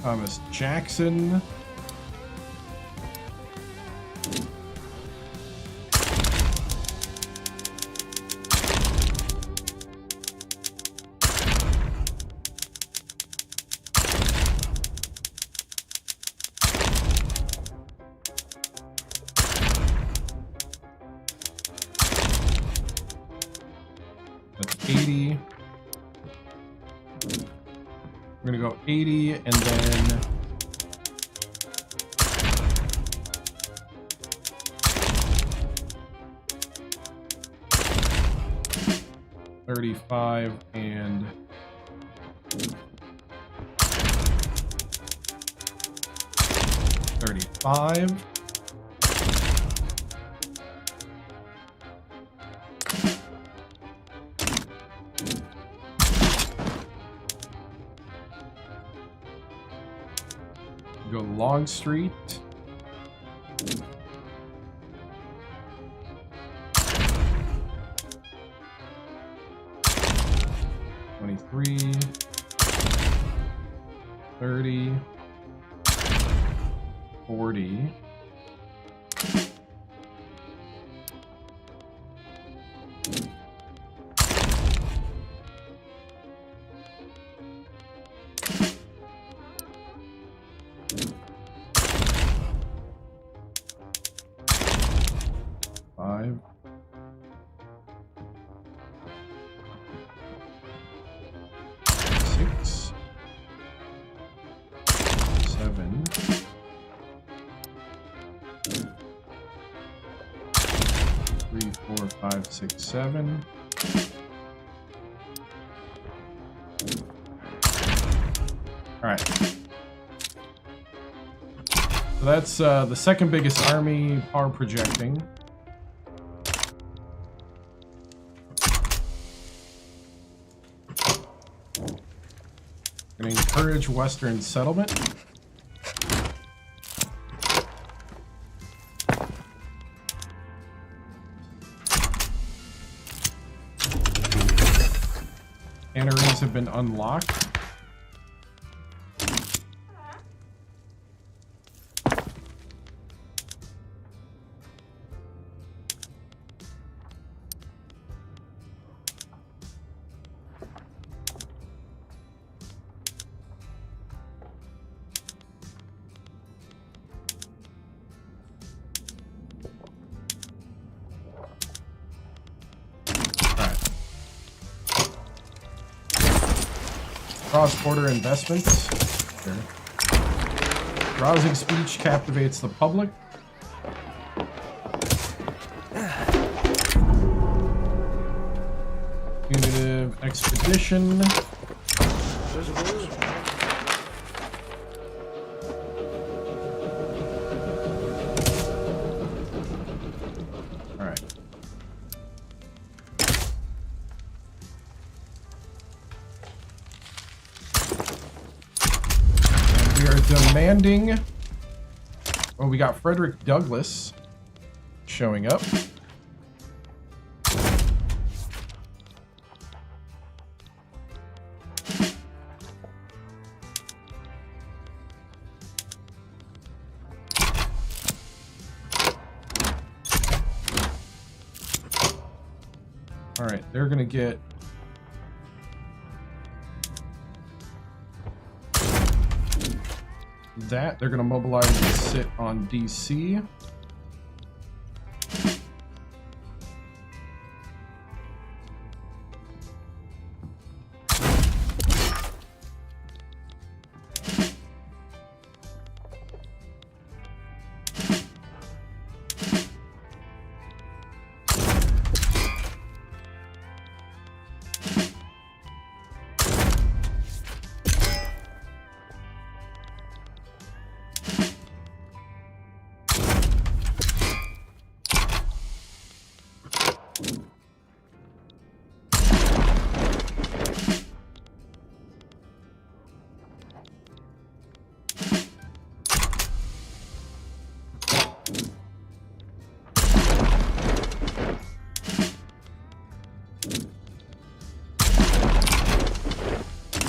[SPEAKER 1] Thomas Jackson. That's 80. We're gonna go 80 and then 35 and 35. Go Long Street. Three, 30, 40, 5. 6, 7, 3, 4, 5, 6, 7. All right. So that's the second biggest army, power projecting. Gonna encourage Western settlement. Canneries have been unlocked. Cross-border investments. Sure. Rousing speech captivates the public. Punitive expedition. Demanding. Oh, we got Frederick Douglass showing up. All right, they're gonna get that. They're going to mobilize and sit on DC.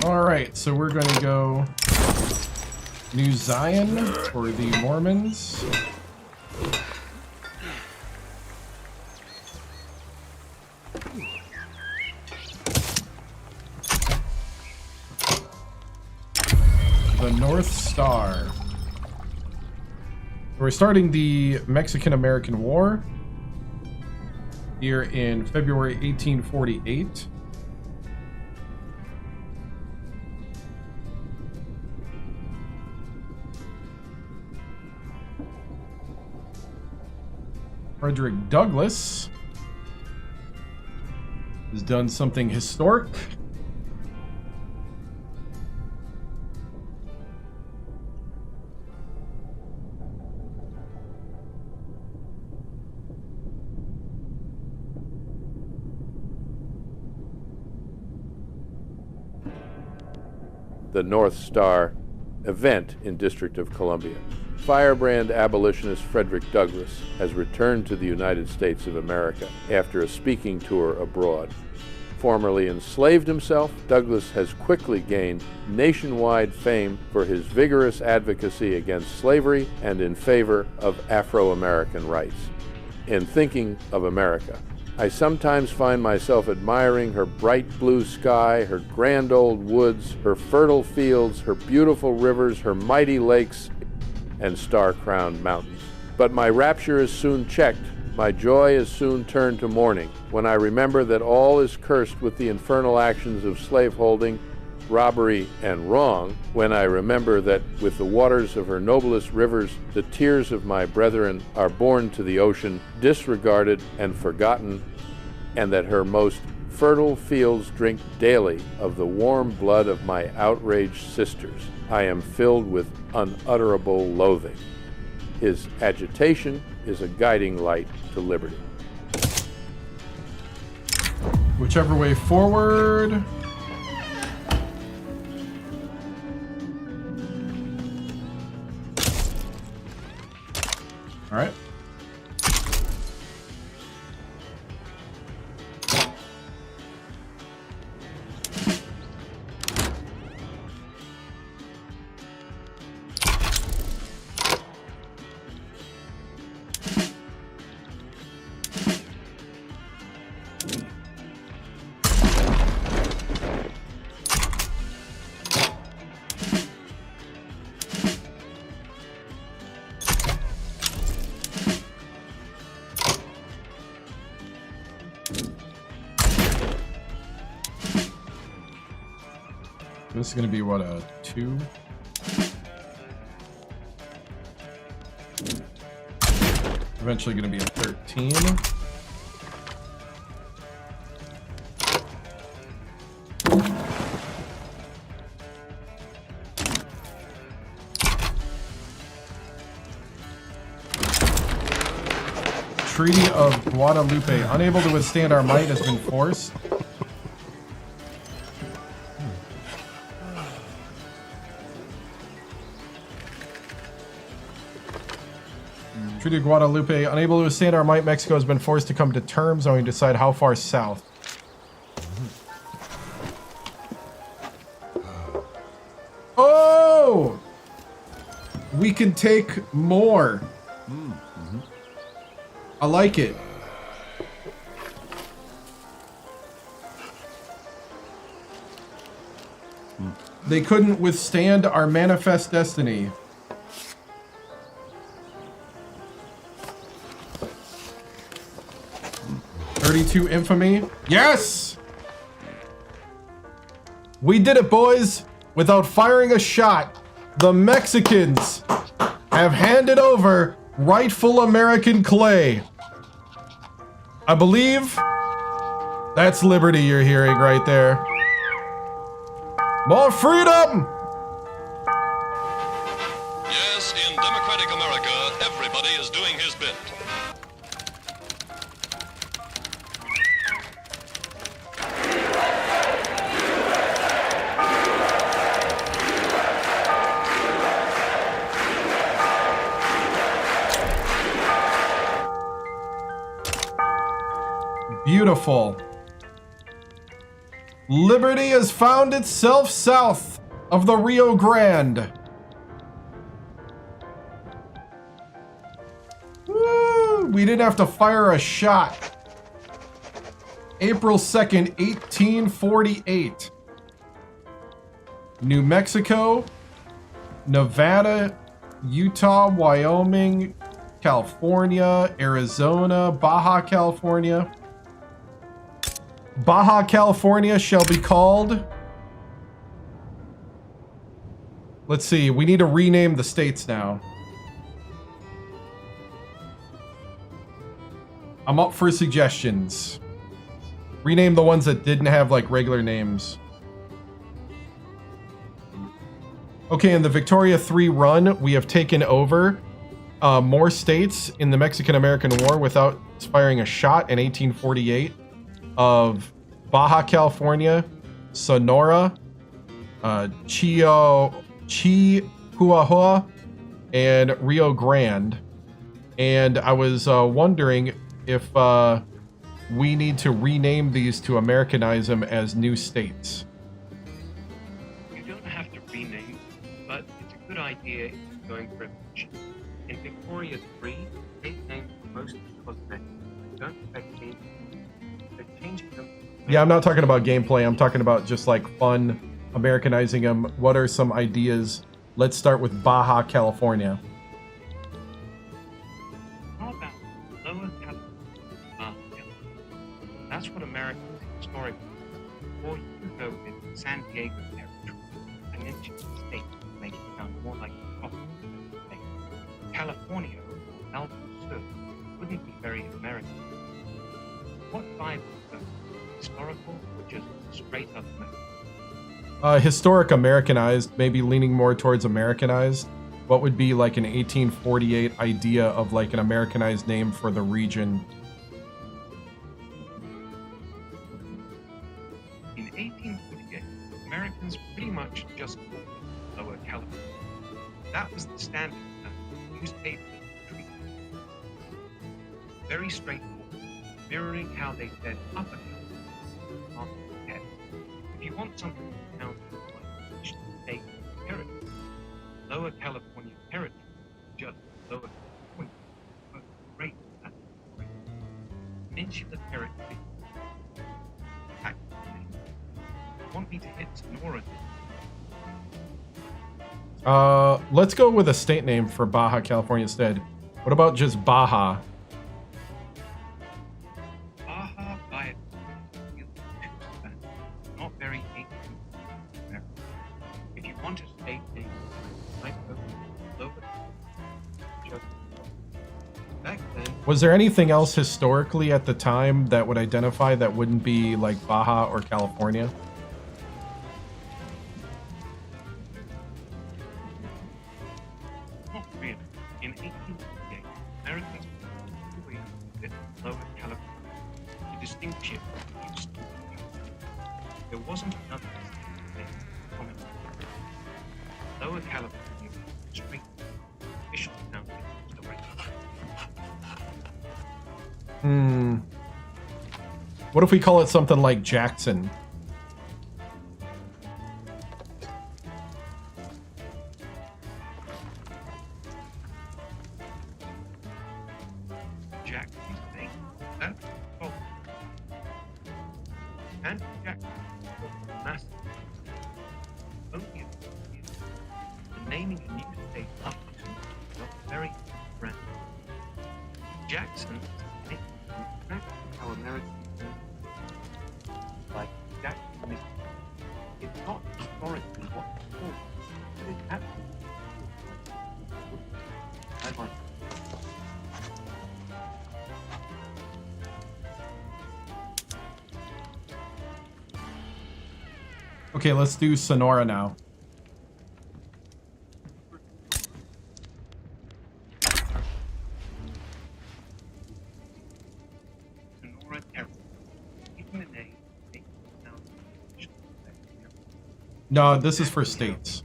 [SPEAKER 1] Alright, so we're going to go New Zion for the Mormons. The North Star. We're starting the Mexican-American War here in February 1848. Frederick Douglass has done something historic.
[SPEAKER 2] The North Star event in District of Columbia. Firebrand abolitionist Frederick Douglass has returned to the United States of America after a speaking tour abroad. Formerly enslaved himself, Douglass has quickly gained nationwide fame for his vigorous advocacy against slavery and in favor of Afro-American rights. In thinking of America, I sometimes find myself admiring her bright blue sky, her grand old woods, her fertile fields, her beautiful rivers, her mighty lakes, and star-crowned mountains. But my rapture is soon checked, my joy is soon turned to mourning, when I remember that all is cursed with the infernal actions of slaveholding, robbery, and wrong, when I remember that with the waters of her noblest rivers, the tears of my brethren are borne to the ocean, disregarded and forgotten, and that her most fertile fields drink daily of the warm blood of my outraged sisters. I am filled with unutterable loathing. His agitation is a guiding light to liberty.
[SPEAKER 1] Whichever way forward. All right. This is going to be, what, a 2? Eventually going to be a 13. Treaty of Guadalupe. Unable to withstand our might has been forced. Treaty of Guadalupe. Unable to withstand our might, Mexico has been forced to come to terms and we decide how far south. Oh! We can take more. I like it. They couldn't withstand our manifest destiny. .32 infamy. Yes! We did it, boys! Without firing a shot, the Mexicans have handed over rightful American clay. I believe that's liberty you're hearing right there. More freedom!
[SPEAKER 4] Yes, in democratic America, everybody is doing his bit.
[SPEAKER 1] Beautiful. Liberty has found itself south of the Rio Grande. Woo! We didn't have to fire a shot. April 2nd, 1848. New Mexico, Nevada, Utah, Wyoming, California, Arizona, Baja California. Baja California shall be called. Let's see, we need to rename the states now. I'm up for suggestions. Rename the ones that didn't have like regular names. Okay, in the Victoria 3 run, we have taken over more states in the Mexican-American War without firing a shot in 1848. Of Baja California, Sonora, Chihuahua, and Rio Grande. And I was wondering if we need to rename these to Americanize them as new states.
[SPEAKER 3] You don't have to rename, but it's a good idea if you're going for evolution. In Victoria 3, they named most of the cosmetics. Don't expect change.
[SPEAKER 1] Yeah, I'm not talking about gameplay. I'm talking about just like fun, Americanizing them. What are some ideas? Let's start with Baja California.
[SPEAKER 3] How about Lower California? That's what Americans historically. Or you could go with San Diego territory, peninsula state, make it sound more like a proper state. California, Aroostook, wouldn't be very American. What vibe? Historical or just straight up American?
[SPEAKER 1] Historic Americanized, maybe leaning more towards Americanized. What would be like an 1848 idea of like an Americanized name for the region?
[SPEAKER 3] In 1848, Americans pretty much just called it Lower California. That was the standard newspaper treatment. Very straightforward, mirroring how they said Upper California, head. If you want something to sound like each state territory, Lower California territory, just Lower California, but great at great. Peninsular territory. Want me to hit Sonora?
[SPEAKER 1] Let's go with a state name for Baja California instead. What about just Baja?
[SPEAKER 3] Baja by not very ancient. If you want a state name, might go Lower. Just back then.
[SPEAKER 1] Was there anything else historically at the time that would identify that wouldn't be like Baja or California?
[SPEAKER 3] Not really. In 1858, Americans always did Lower California to distinguish it from East. There wasn't another thing common. Lower California was straight official county was the right.
[SPEAKER 1] What if we call it something like Jackson?
[SPEAKER 3] Jackson's name. That's oh. And Jackson was massive. Only a few years. And naming a new state up to not very grand. Jackson is how Americans like Jackson. It's not historically what it's called, but it's absolutely I like it.
[SPEAKER 1] Okay, let's do Sonora now.
[SPEAKER 3] Sonora territory. Even the name makes it sound
[SPEAKER 1] No, this is for states.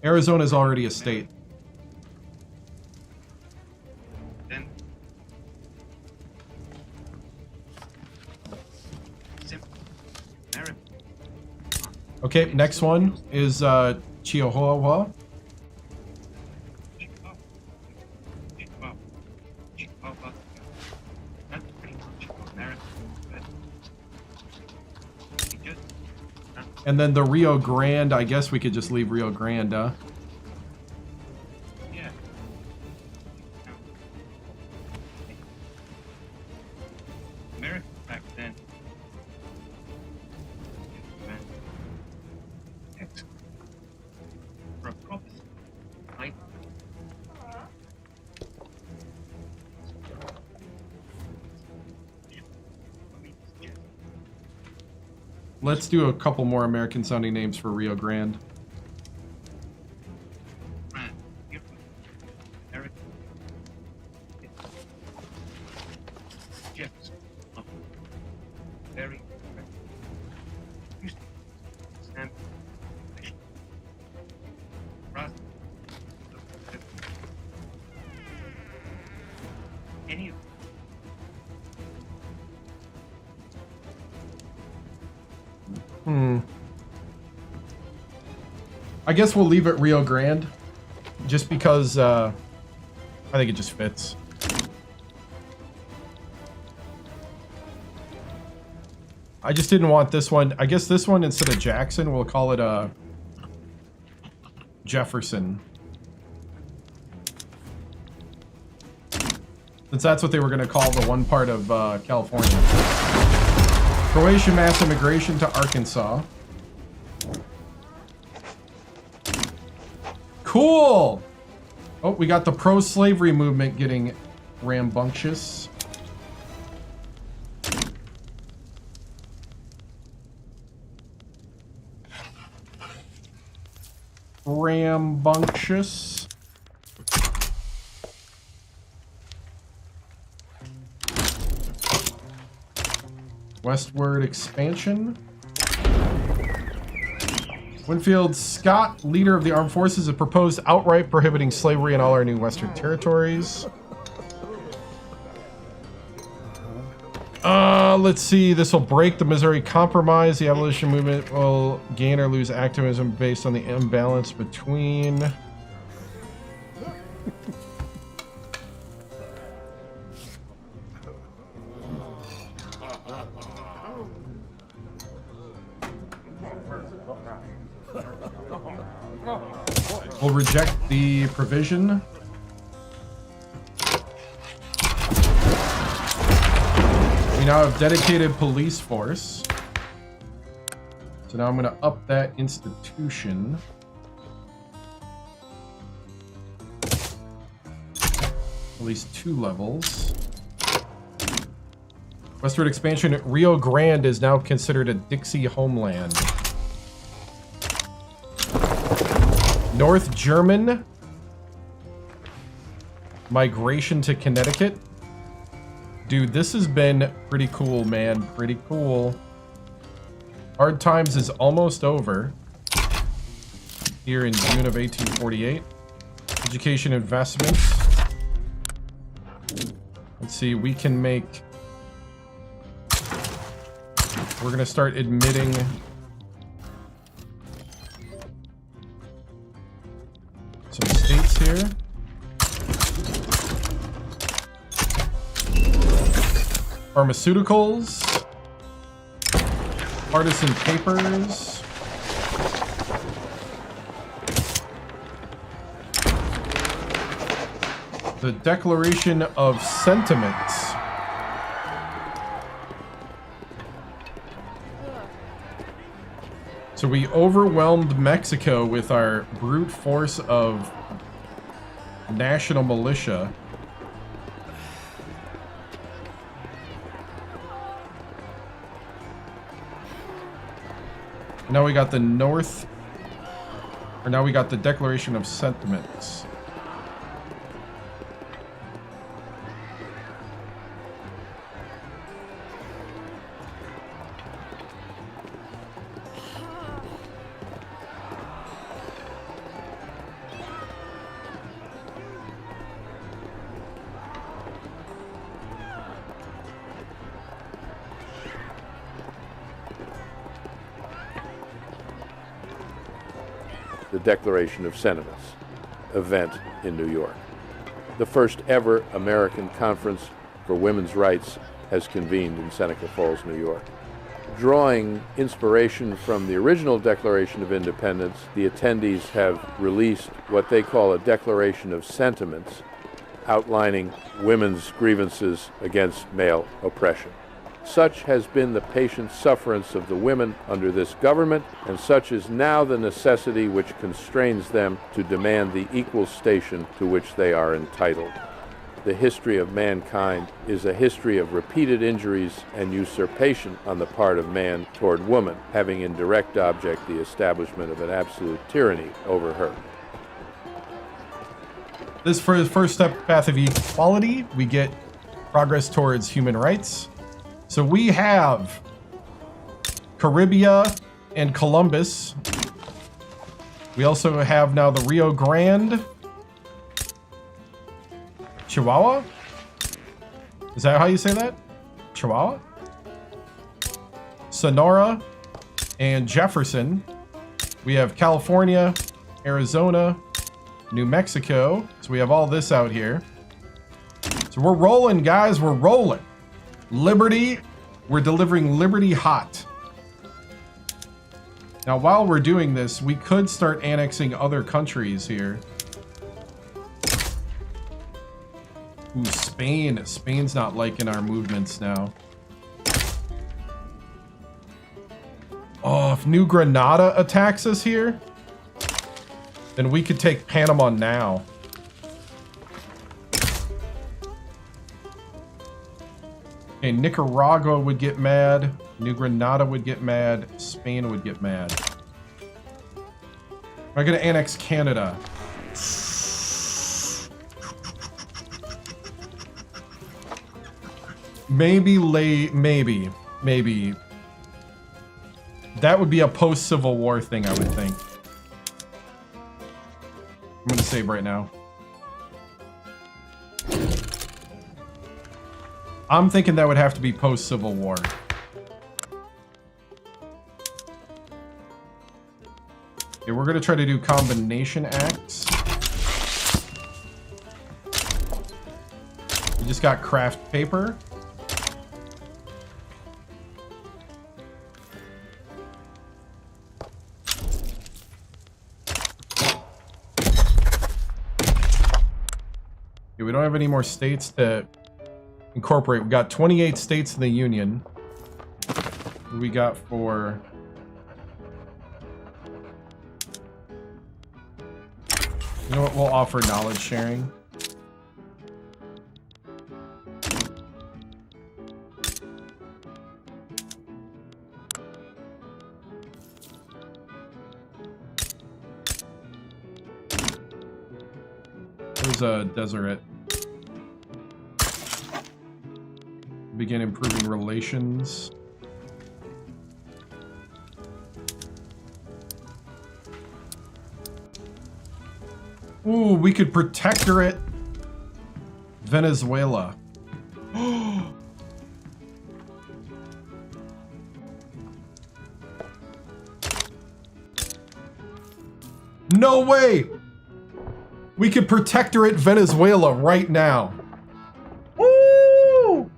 [SPEAKER 1] Arizona is already a state.
[SPEAKER 3] then simple American.
[SPEAKER 1] Okay, next one is Chihuahua.
[SPEAKER 3] Chihuahua. That's pretty much American. But we just
[SPEAKER 1] And then the Rio Grande, I guess we could just leave Rio Grande, huh?
[SPEAKER 3] yeah. America back then. Texan. For a prophecy. Right?
[SPEAKER 1] Let's do a couple more American sounding names for Rio Grande.
[SPEAKER 3] Brand. Beautiful. American. Jefferson. Very. Houston. Stanford. Roswell. Any of
[SPEAKER 1] I guess we'll leave it Rio Grande, just because I think it just fits. I just didn't want this one. I guess this one, instead of Jackson, we'll call it Jefferson. Since that's what they were going to call the one part of California. Croatian mass immigration to Arkansas. Cool! Oh, we got the pro-slavery movement getting rambunctious. Rambunctious. Westward expansion. Winfield Scott, leader of the armed forces, has proposed outright prohibiting slavery in all our new western territories. Let's see. This will break the Missouri Compromise. The abolition movement will gain or lose activism based on the imbalance between... We'll reject the provision. We now have dedicated police force. So now I'm going to up that institution. At least 2 levels. Westward expansion. Rio Grande is now considered a Dixie homeland. North German migration to Connecticut. Dude, this has been pretty cool, man. Pretty cool. Hard times is almost over. Here in June of 1848. Education investments. Let's see, we can make... We're going to start admitting... some states here. Pharmaceuticals. Partisan papers. The Declaration of Sentiments. So we overwhelmed Mexico with our brute force of national militia. Now we got the North, or now we got the Declaration of Sentiments.
[SPEAKER 2] The Declaration of Sentiments event in New York. The first ever American Conference for Women's Rights has convened in Seneca Falls, New York. Drawing inspiration from the original Declaration of Independence, the attendees have released what they call a Declaration of Sentiments, outlining women's grievances against male oppression. Such has been the patient sufferance of the women under this government, and such is now the necessity which constrains them to demand the equal station to which they are entitled. The history of mankind is a history of repeated injuries and usurpation on the part of man toward woman, having in direct object the establishment of an absolute tyranny over her.
[SPEAKER 1] This for the first step path of equality, we get progress towards human rights. So we have Caribia and Columbus. We also have now the Rio Grande, Chihuahua? Is that how you say that? Chihuahua? Sonora and Jefferson. We have California, Arizona, New Mexico. So we have all this out here. So we're rolling, guys. We're rolling. Liberty. We're delivering liberty hot. Now, while we're doing this, we could start annexing other countries here. Ooh, Spain. Spain's not liking our movements now. Oh, if New Granada attacks us here, then we could take Panama now. Okay, Nicaragua would get mad. New Granada would get mad. Spain would get mad. Am I going to annex Canada? Maybe late, maybe. That would be a post-Civil War thing, I would think. I'm gonna save right now. I'm thinking that would have to be post-Civil War. Okay, we're gonna try to do combination acts. We just got craft paper. Okay, we don't have any more states to incorporate. We got 28 states in the Union. What do we got for... You know what? We'll offer knowledge sharing. There's a Deseret. Begin improving relations. Ooh, we could protectorate Venezuela. No way! We could protectorate Venezuela right now. Woo!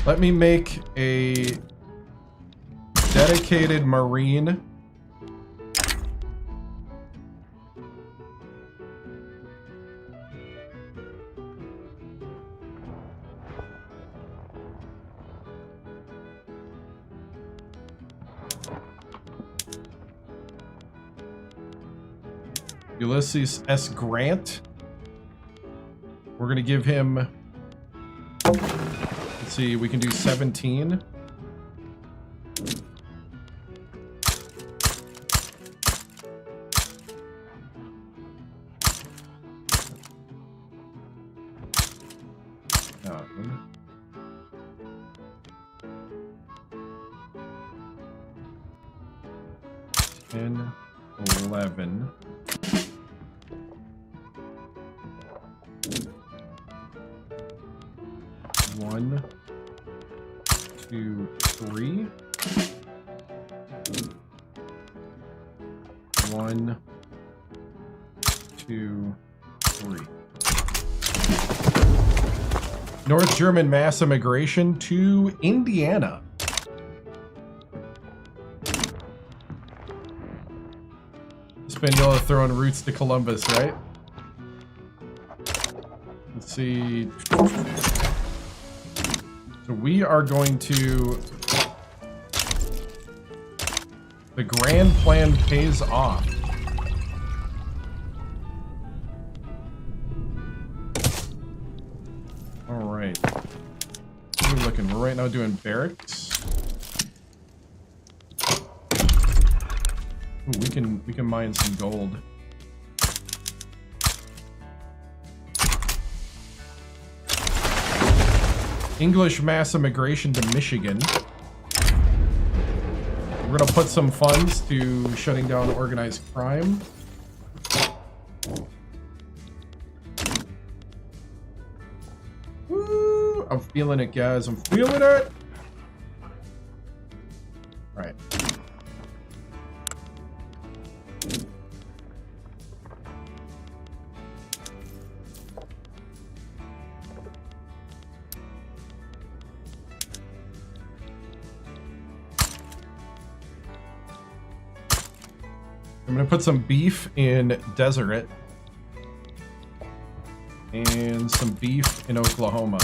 [SPEAKER 1] Let me make a dedicated Marine. Ulysses S. Grant. We're gonna give him... Let's see, we can do 17. And 11. One, two, three. 1, 2, 3. North German mass immigration to Indiana. Hispaniola throwing roots to Columbus, right? Let's see. So we are going to... The grand plan pays off. All right. What are we looking? We're right now doing barracks. Ooh, we can mine some gold. English mass immigration to Michigan. We're gonna put some funds to shutting down organized crime. Woo! I'm feeling it, guys. I'm feeling it. All right. I'm gonna put some beef in Deseret and some beef in Oklahoma.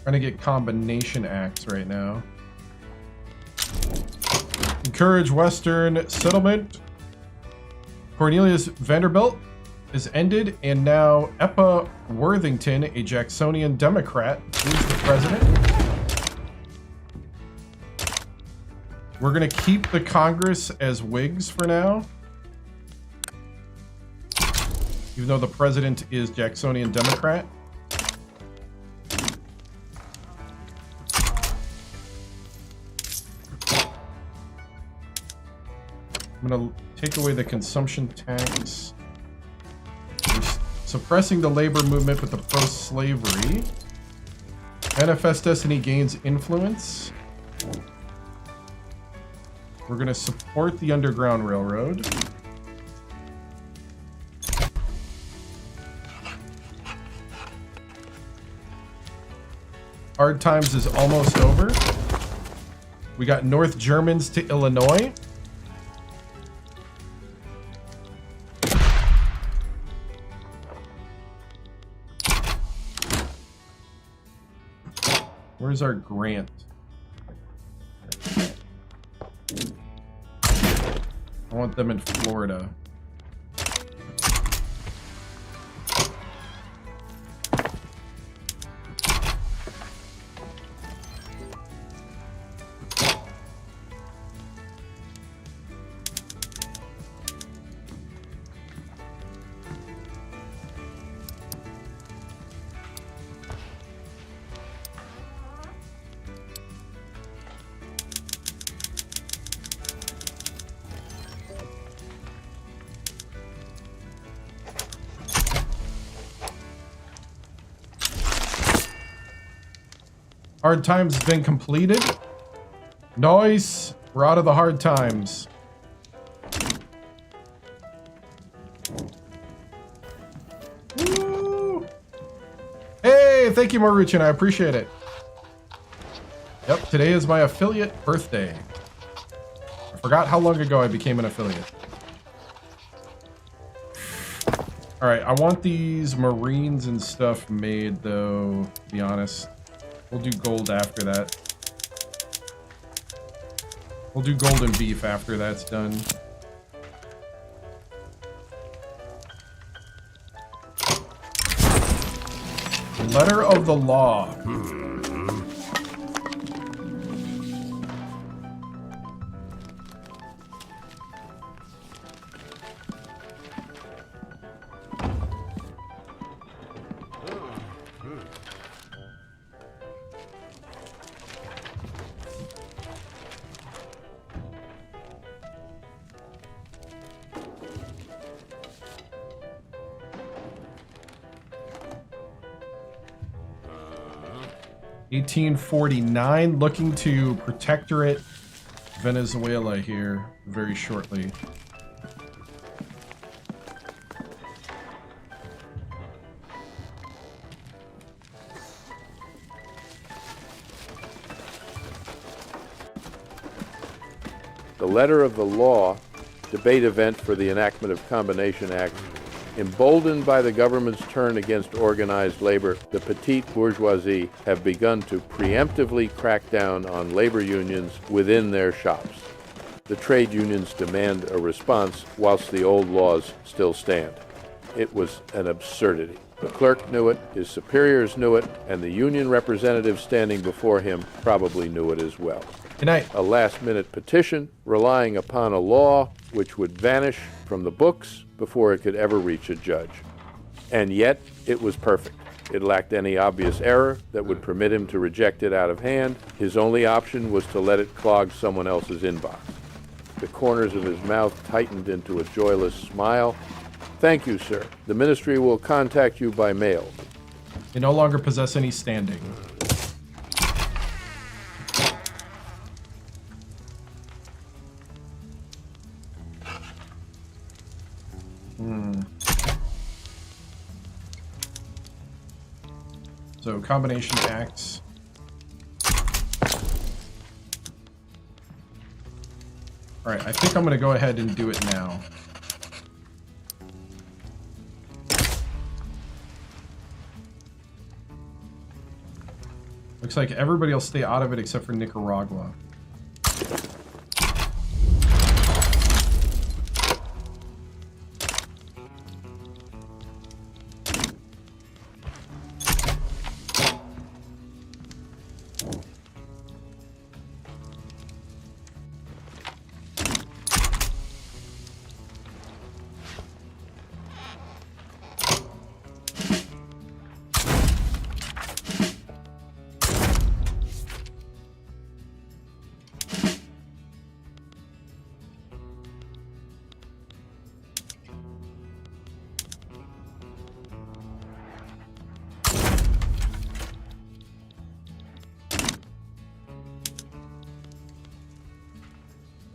[SPEAKER 1] Trying to get combination acts right now. Encourage Western settlement. Cornelius Vanderbilt is ended, and now Epa Worthington, a Jacksonian Democrat, is the president. We're going to keep the Congress as Whigs for now. Even though the president is Jacksonian Democrat. I'm going to take away the consumption tax. We're suppressing the labor movement with the pro-slavery. Manifest Destiny gains influence. We're going to support the Underground Railroad. Hard Times is almost over. We got North Germans to Illinois. Where's our grant? I want them in Florida. Hard Times has been completed. Nice. We're out of the hard times. Woo. Hey, thank you, Maruchan. I appreciate it. Yep, today is my affiliate birthday. I forgot how long ago I became an affiliate. All right, I want these Marines and stuff made, though, to be honest. We'll do gold after that. We'll do gold and beef after that's done. Letter of the law. $1849, looking to protectorate Venezuela here very shortly.
[SPEAKER 2] The letter of the law, debate event for the enactment of Combination Act, emboldened by the government's turn against organized labor, the petite bourgeoisie have begun to preemptively crack down on labor unions within their shops. The trade unions demand a response whilst the old laws still stand. It was an absurdity. The clerk knew it, his superiors knew it, and the union representative standing before him probably knew it as well.
[SPEAKER 1] Good night.
[SPEAKER 2] A last-minute petition relying upon a law which would vanish from the books before it could ever reach a judge. And yet, it was perfect. It lacked any obvious error that would permit him to reject it out of hand. His only option was to let it clog someone else's inbox. The corners of his mouth tightened into a joyless smile. Thank you, sir. The ministry will contact you by mail.
[SPEAKER 1] They no longer possess any standing. So, combination acts. Alright, I think I'm going to go ahead and do it now. Looks like everybody will stay out of it except for Nicaragua.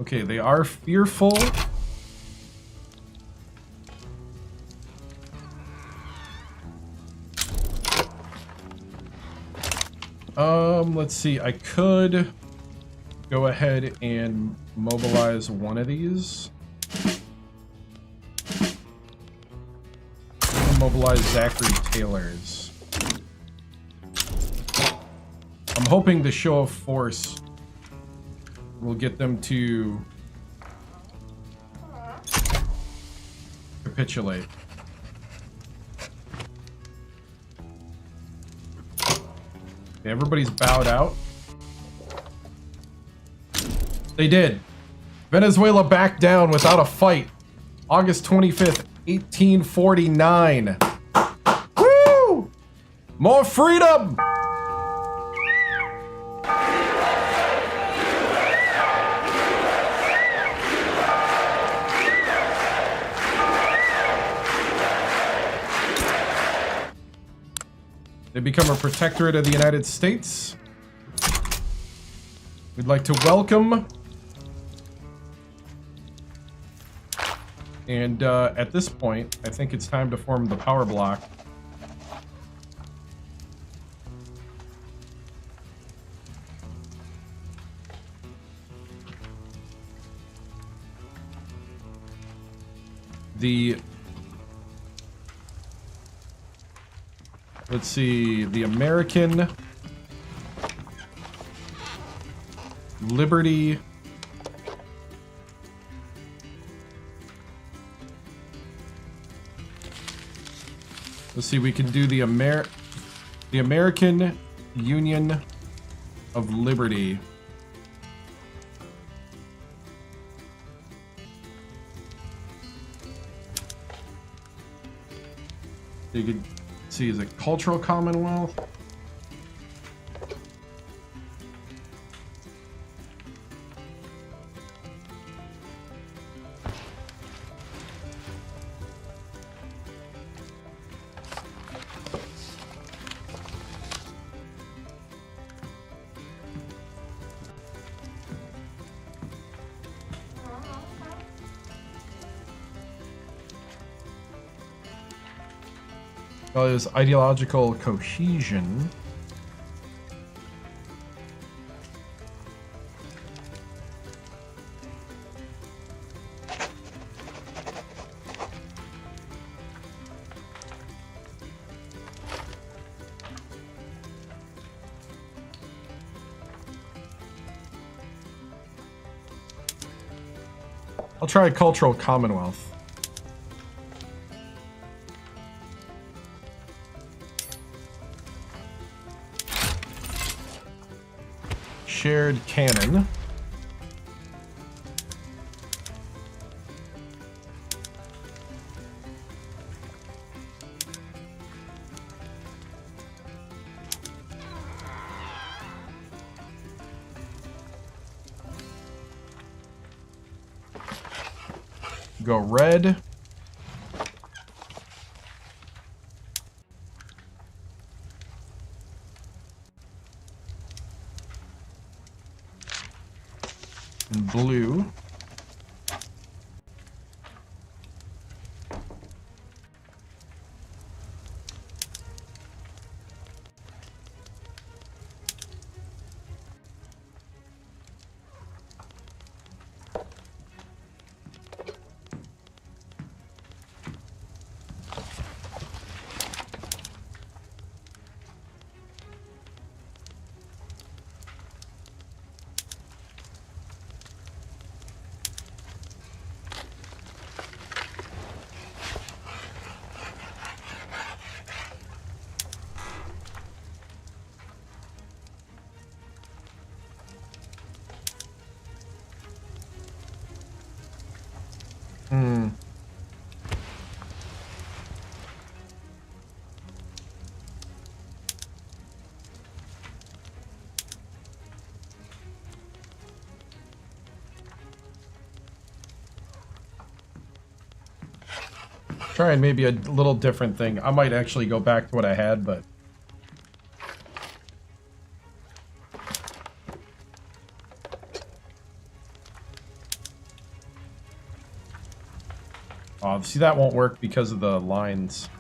[SPEAKER 1] Okay, they are fearful. Let's see. I could go ahead and mobilize one of these. Mobilize Zachary Taylor's. I'm hoping the show of force will get them to capitulate. Okay, everybody's bowed out. They did. Venezuela backed down without a fight. August 25th, 1849. Woo! More freedom! They become a protectorate of the United States. We'd like to welcome. And at this point, I think it's time to form the power block. Let's see, the American Liberty Let's see, we can do the American Union of Liberty. You could see, is it Cultural Commonwealth? Is ideological cohesion. I'll try Cultural Commonwealth. Shared canon. Go red. And blue. Trying maybe a little different thing. I might actually go back to what I had, but Oh, see, that won't work because of the lines.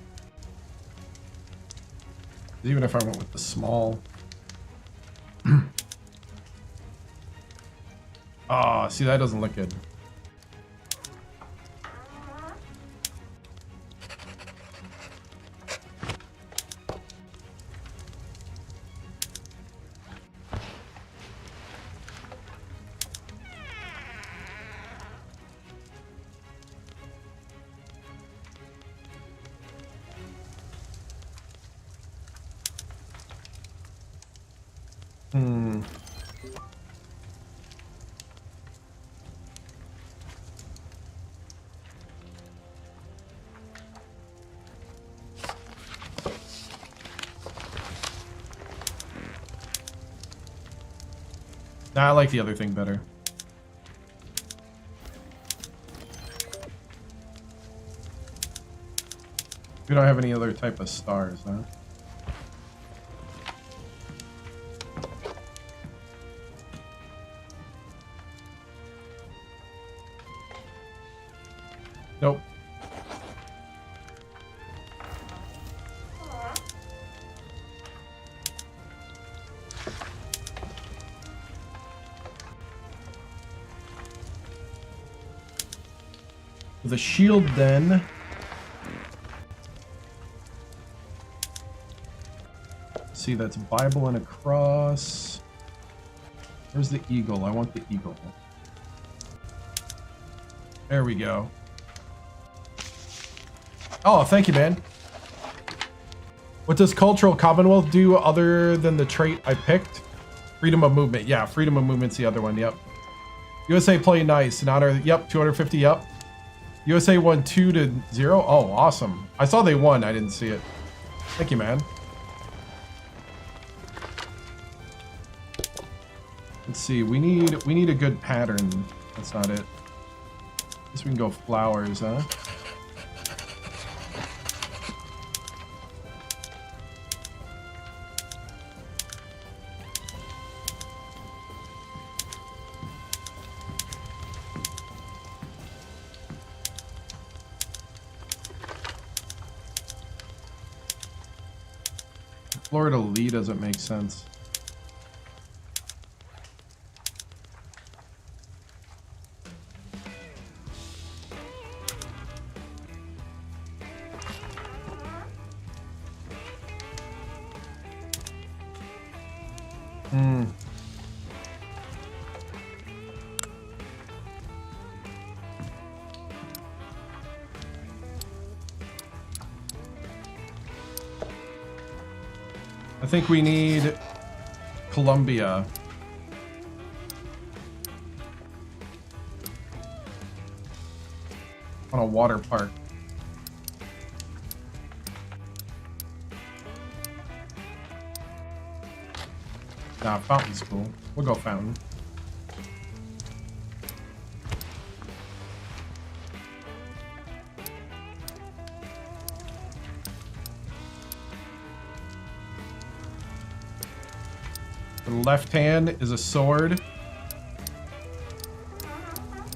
[SPEAKER 1] Even if I went with the small. Ah, see, that doesn't look good. Nah, I like the other thing better. We don't have any other type of stars, huh? Nope. The shield then. See, that's a Bible and a cross. Where's the eagle? I want the eagle. There we go. Oh, thank you, man. What does cultural commonwealth do other than the trait I picked? Freedom of movement. Yeah, freedom of movement's the other one. Yep. USA play nice in honor. Yep, 250. Yep. USA won 2-0. Oh, awesome. I saw they won. I didn't see it. Thank you, man. Let's see. We need a good pattern. That's not it. Guess we can go flowers, huh? Florida Lee doesn't make sense. I think we need Columbia. On a water park. Nah, Fountain's cool. We'll go Fountain. The left hand is a sword.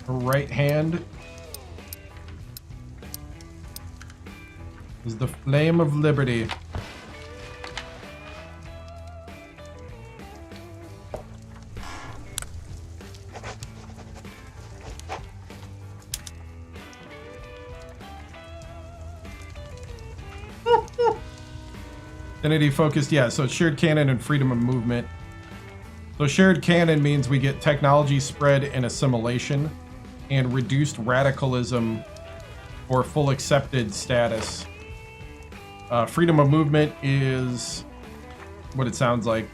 [SPEAKER 1] Her right hand is the flame of liberty. Identity focused, yeah, so shared canon and freedom of movement. So shared canon means we get technology spread and assimilation and reduced radicalism or full accepted status. Freedom of movement is what it sounds like.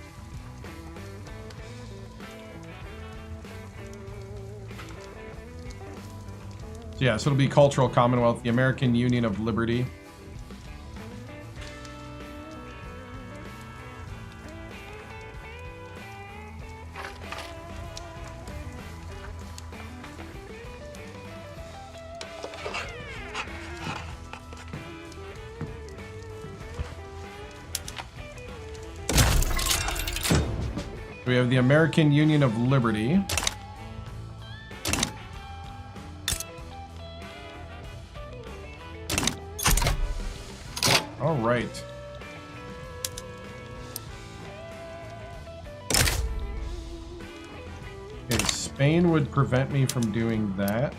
[SPEAKER 1] So yeah, so it'll be cultural commonwealth, the American Union of Liberty. We have the American Union of Liberty. right. Okay, Spain would prevent me from doing that.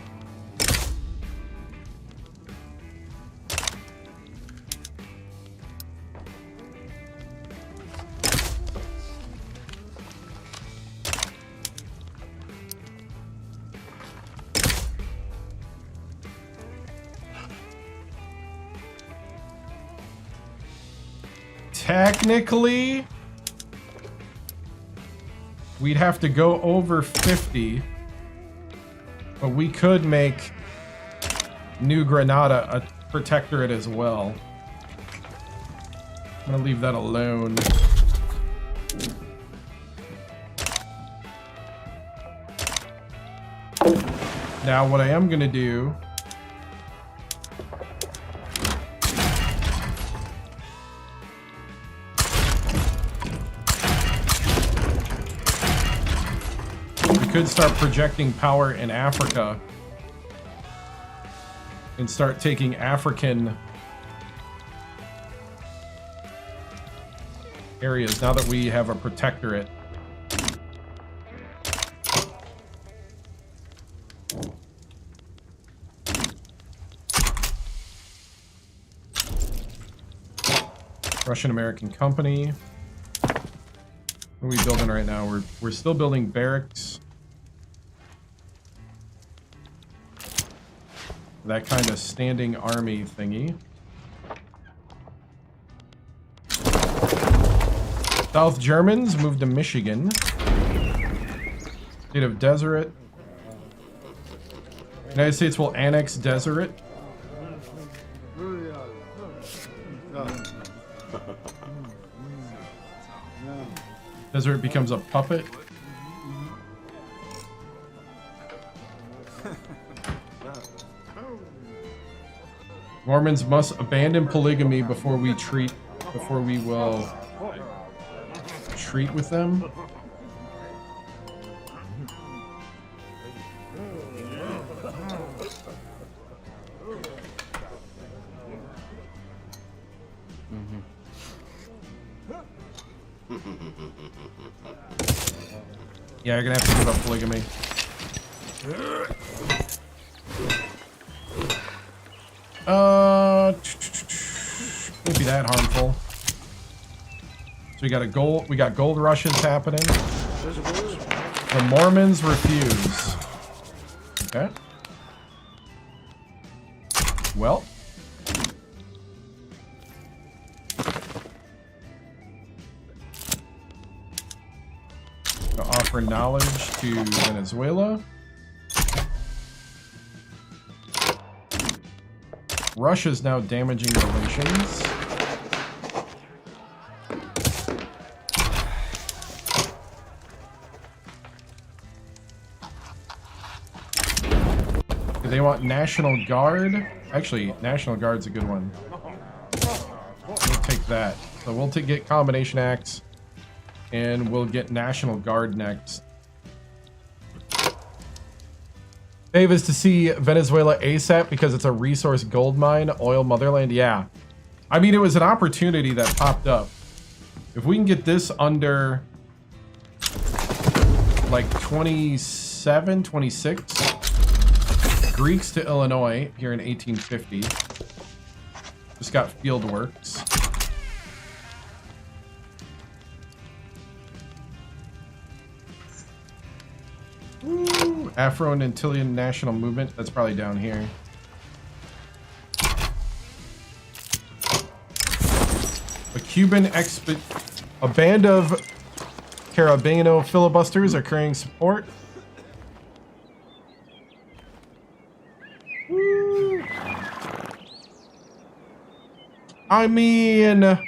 [SPEAKER 1] Technically, we'd have to go over 50, but we could make New Granada a protectorate as well. I'm gonna leave that alone. Now, what I am gonna do could start projecting power in Africa and start taking African areas now that we have a protectorate. Russian-American Company. What are we building right now? We're still building barracks. That kind of standing army thingy. South Germans moved to Michigan. State of Deseret. United States will annex Deseret. Deseret becomes a puppet. Mormons must abandon polygamy before we will treat with them. Yeah, you're gonna have to give up polygamy. Won't be that harmful. So we got gold rushes happening. The Mormons refuse. Okay. Well. Offer knowledge to Venezuela. Russia's now damaging relations. Do they want National Guard? Actually, National Guard's a good one. We'll take that. So we'll get Combination Acts, and we'll get National Guard next. Dave is to see Venezuela ASAP because it's a resource gold mine, oil motherland. Yeah. I mean, it was an opportunity that popped up. If we can get this under like 27, 26, Greeks to Illinois here in 1850. Just got field works. Woo! Afro and Antillean National Movement. That's probably down here. A band of Carabino filibusters are carrying support. Woo! I mean,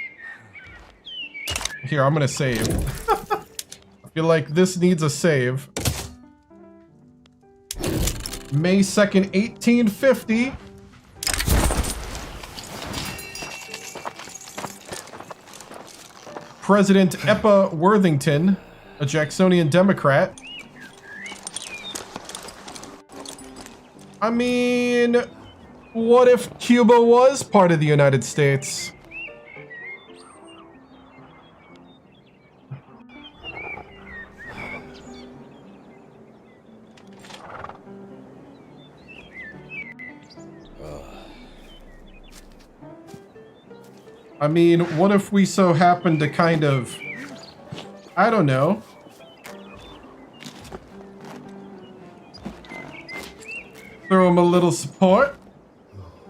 [SPEAKER 1] here, I'm gonna save. I feel like this needs a save. May 2nd, 1850. President Epa Worthington, a Jacksonian Democrat. I mean, what if Cuba was part of the United States? I mean, what if we so happen to kind of, I don't know, throw him a little support?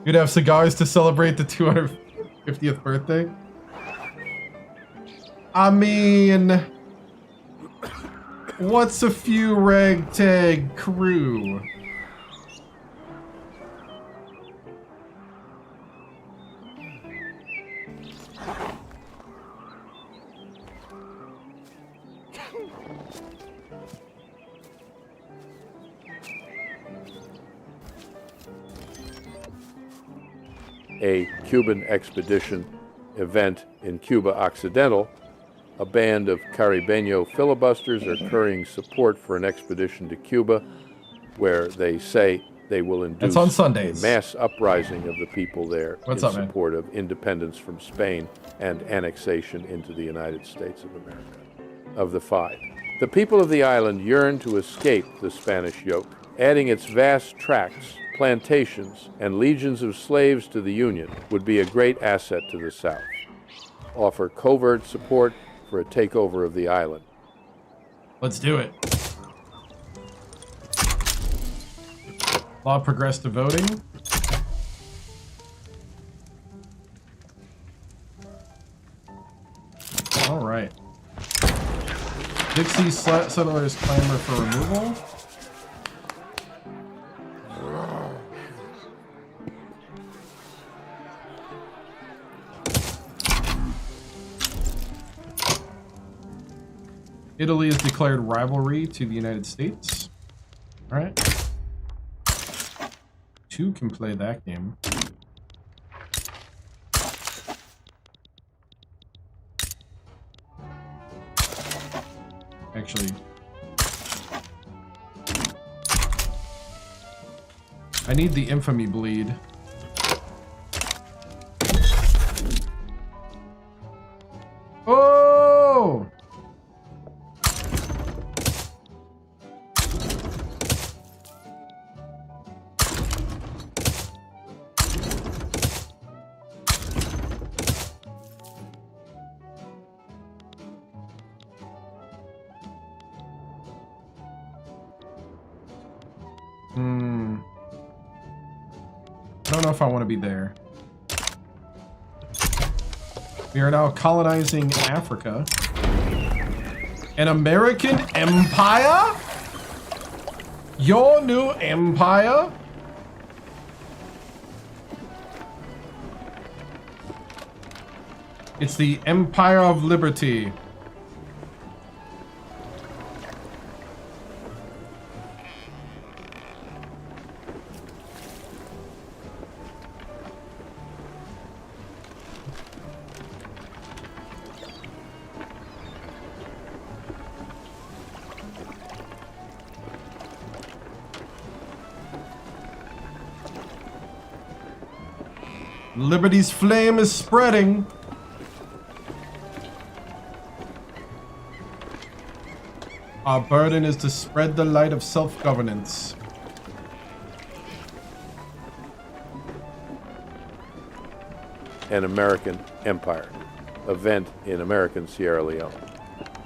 [SPEAKER 1] You'd have cigars to celebrate the 250th birthday. I mean, what's a few ragtag crew?
[SPEAKER 2] A Cuban expedition event in Cuba Occidental, a band of Caribeño filibusters are currying support for an expedition to Cuba where they say they will induce
[SPEAKER 1] That's on Sundays.
[SPEAKER 2] a mass uprising of the people there
[SPEAKER 1] What's
[SPEAKER 2] in
[SPEAKER 1] up, man?
[SPEAKER 2] support of independence from Spain and annexation into the United States of America. Of the five, the people of the island yearn to escape the Spanish yoke, adding its vast tracts, plantations, and legions of slaves to the Union would be a great asset to the South. Offer covert support for a takeover of the island.
[SPEAKER 1] Let's do it. Law progressed to voting. All right. Dixie settlers clamor for removal. Italy has declared rivalry to the United States. All right. Two can play that game. Actually, I need the infamy bleed. Oh! I don't know if I want to be there. We are now colonizing Africa. An American empire? Your new empire? It's the Empire of Liberty. Liberty's flame is spreading. Our burden is to spread the light of self-governance.
[SPEAKER 2] An American empire, event in American Sierra Leone.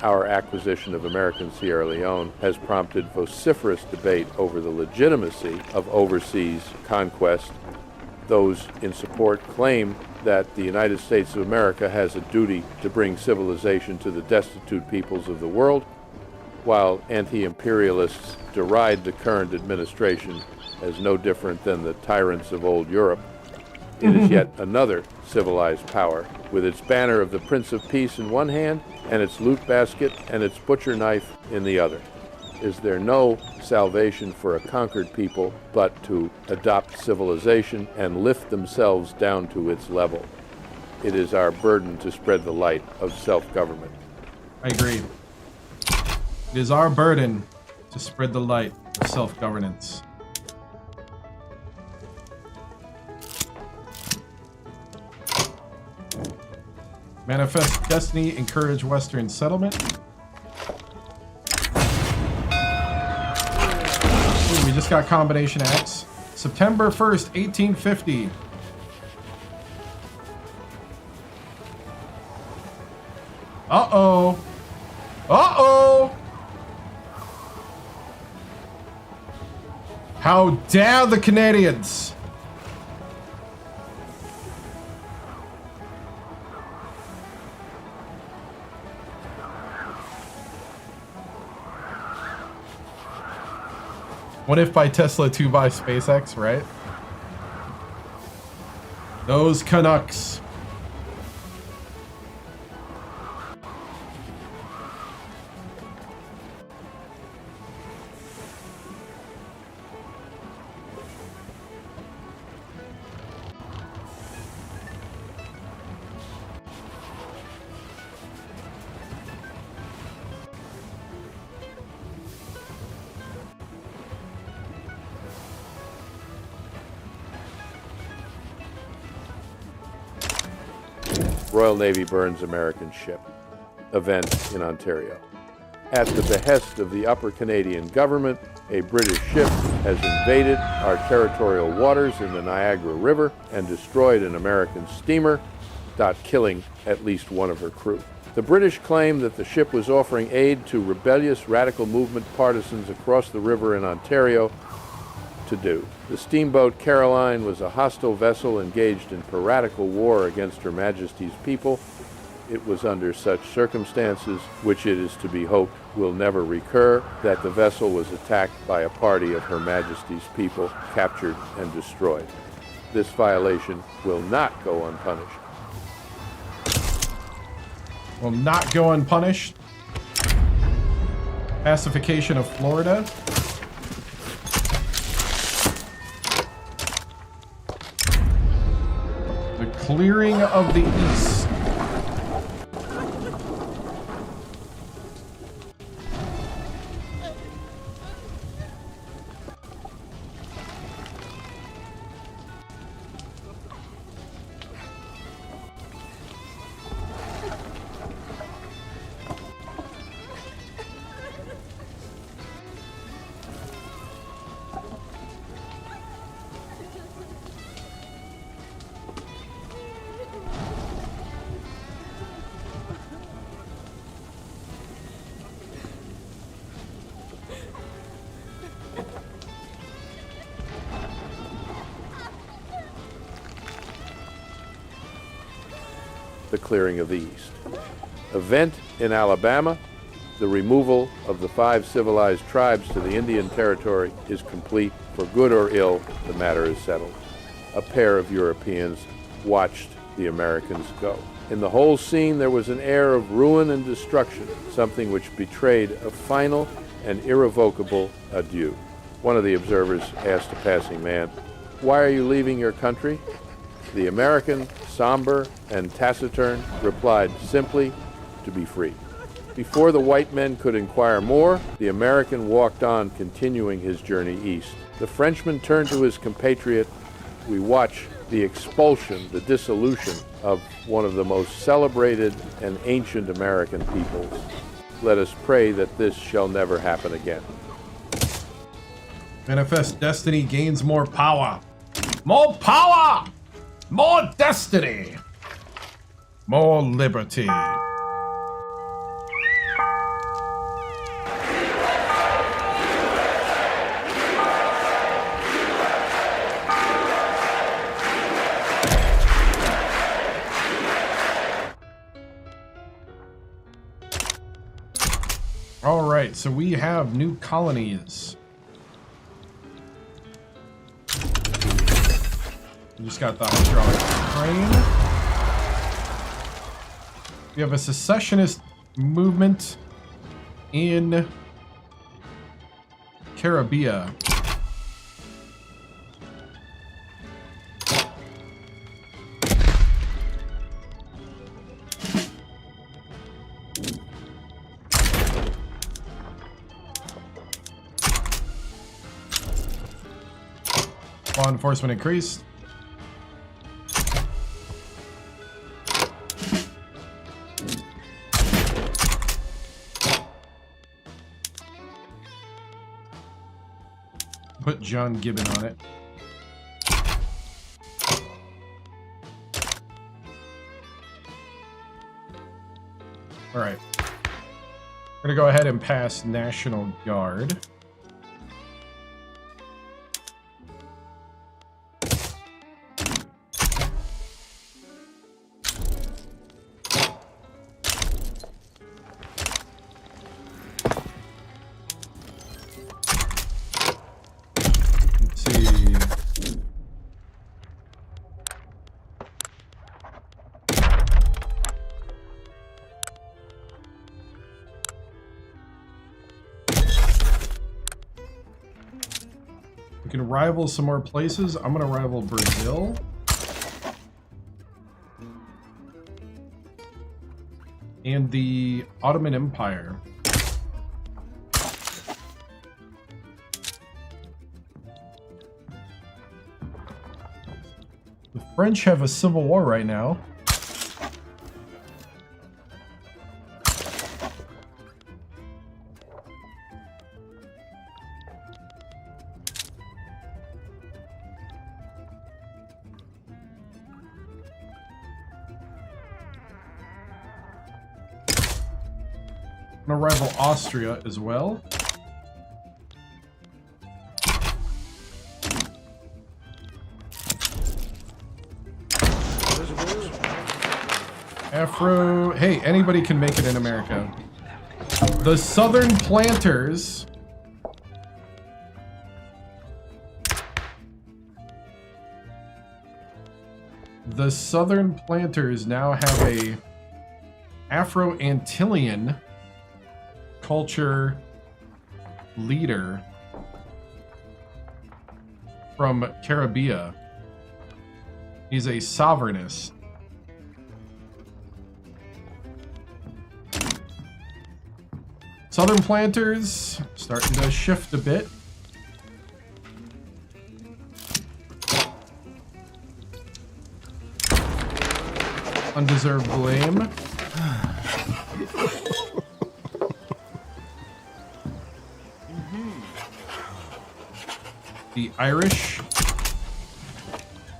[SPEAKER 2] Our acquisition of American Sierra Leone has prompted vociferous debate over the legitimacy of overseas conquest. Those in support claim that the United States of America has a duty to bring civilization to the destitute peoples of the world, while anti-imperialists deride the current administration as no different than the tyrants of old Europe. It is yet another civilized power, with its banner of the Prince of Peace in one hand and its loot basket and its butcher knife in the other. Is there no salvation for a conquered people but to adopt civilization and lift themselves down to its level? It is our burden to spread the light of self-government.
[SPEAKER 1] I agree. It is our burden to spread the light of self-governance. Manifest destiny, encourage Western settlement. Ooh, we just got combination acts. September 1st, 1850. Uh-oh. Uh-oh. How dare the Canadians? What if by Tesla, 2 by SpaceX, right? Those Canucks.
[SPEAKER 2] Royal Navy burns American ship. Event in Ontario. At the behest of the Upper Canadian government, a British ship has invaded our territorial waters in the Niagara River and destroyed an American steamer, killing at least one of her crew. The British claim that the ship was offering aid to rebellious radical movement partisans across the river in Ontario to do. The steamboat Caroline was a hostile vessel engaged in piratical war against Her Majesty's people. It was under such circumstances, which it is to be hoped will never recur, that the vessel was attacked by a party of Her Majesty's people, captured and destroyed. This violation will not go unpunished.
[SPEAKER 1] Will not go unpunished. Pacification of Florida. The clearing of the East.
[SPEAKER 2] The clearing of the East. Event in Alabama. The removal of the 5 civilized tribes to the Indian Territory is complete. For good or ill, the matter is settled. A pair of Europeans watched the Americans go. In the whole scene, there was an air of ruin and destruction, something which betrayed a final and irrevocable adieu. One of the observers asked a passing man, "Why are you leaving your country?" The American, somber and taciturn, replied simply, "To be free." Before the white men could inquire more, the American walked on, continuing his journey east. The Frenchman turned to his compatriot. We watch the expulsion, the dissolution of one of the most celebrated and ancient American peoples. Let us pray that this shall never happen again.
[SPEAKER 1] Manifest destiny gains more power. More power! More destiny! More liberty. All right, so we have new colonies. We just got the hydraulic crane. We have a secessionist movement in Caribbean. Law enforcement increased. Put John Gibbon on it. All right. We're going to go ahead and pass National Guard. We can rival some more places. I'm going to rival Brazil. And the Ottoman Empire. The French have a civil war right now. I'm gonna rival Austria as well. Afro, hey, anybody can make it in America. The Southern Planters now have a Afro-Antillean culture leader from Caribbean. He's a sovereignist. Southern planters starting to shift a bit. Undeserved blame.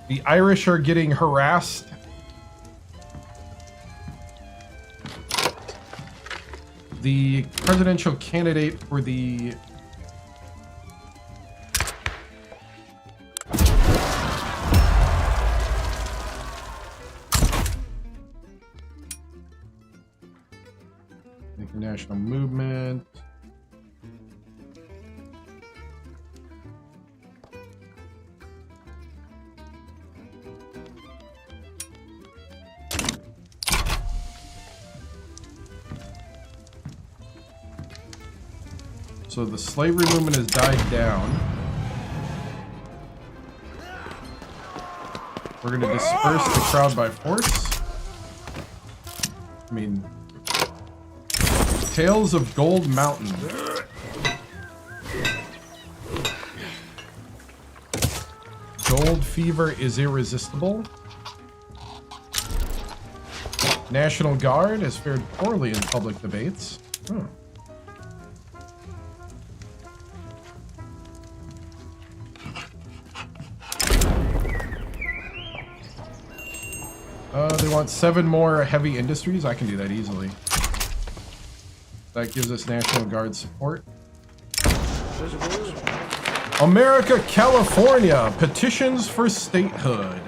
[SPEAKER 1] The Irish are getting harassed. The presidential candidate for the International Movement. So the slavery movement has died down. We're going to disperse the crowd by force. I mean, Tales of Gold Mountain. Gold fever is irresistible. National Guard has fared poorly in public debates. They want 7 more heavy industries. I can do that easily. That gives us National Guard support. America, California, petitions for statehood.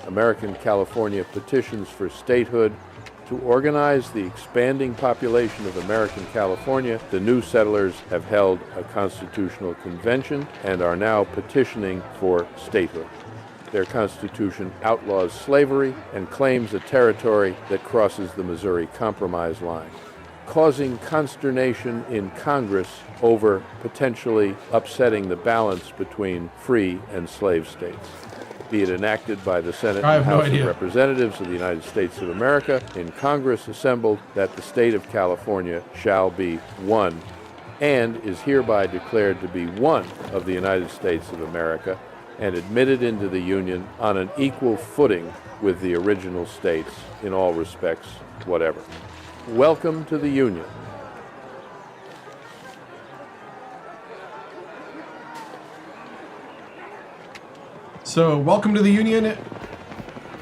[SPEAKER 2] American California petitions for statehood. To organize the expanding population of American California, the new settlers have held a constitutional convention and are now petitioning for statehood. Their constitution outlaws slavery and claims a territory that crosses the Missouri Compromise line. causing consternation in Congress over potentially upsetting the balance between free and slave states. Be it enacted by the Senate and House of Representatives of the United States of America, in Congress assembled, that the state of California shall be one, and is hereby declared to be one of the United States of America, and admitted into the Union on an equal footing with the original states in all respects whatever. Welcome to the Union.
[SPEAKER 1] So, welcome to the Union.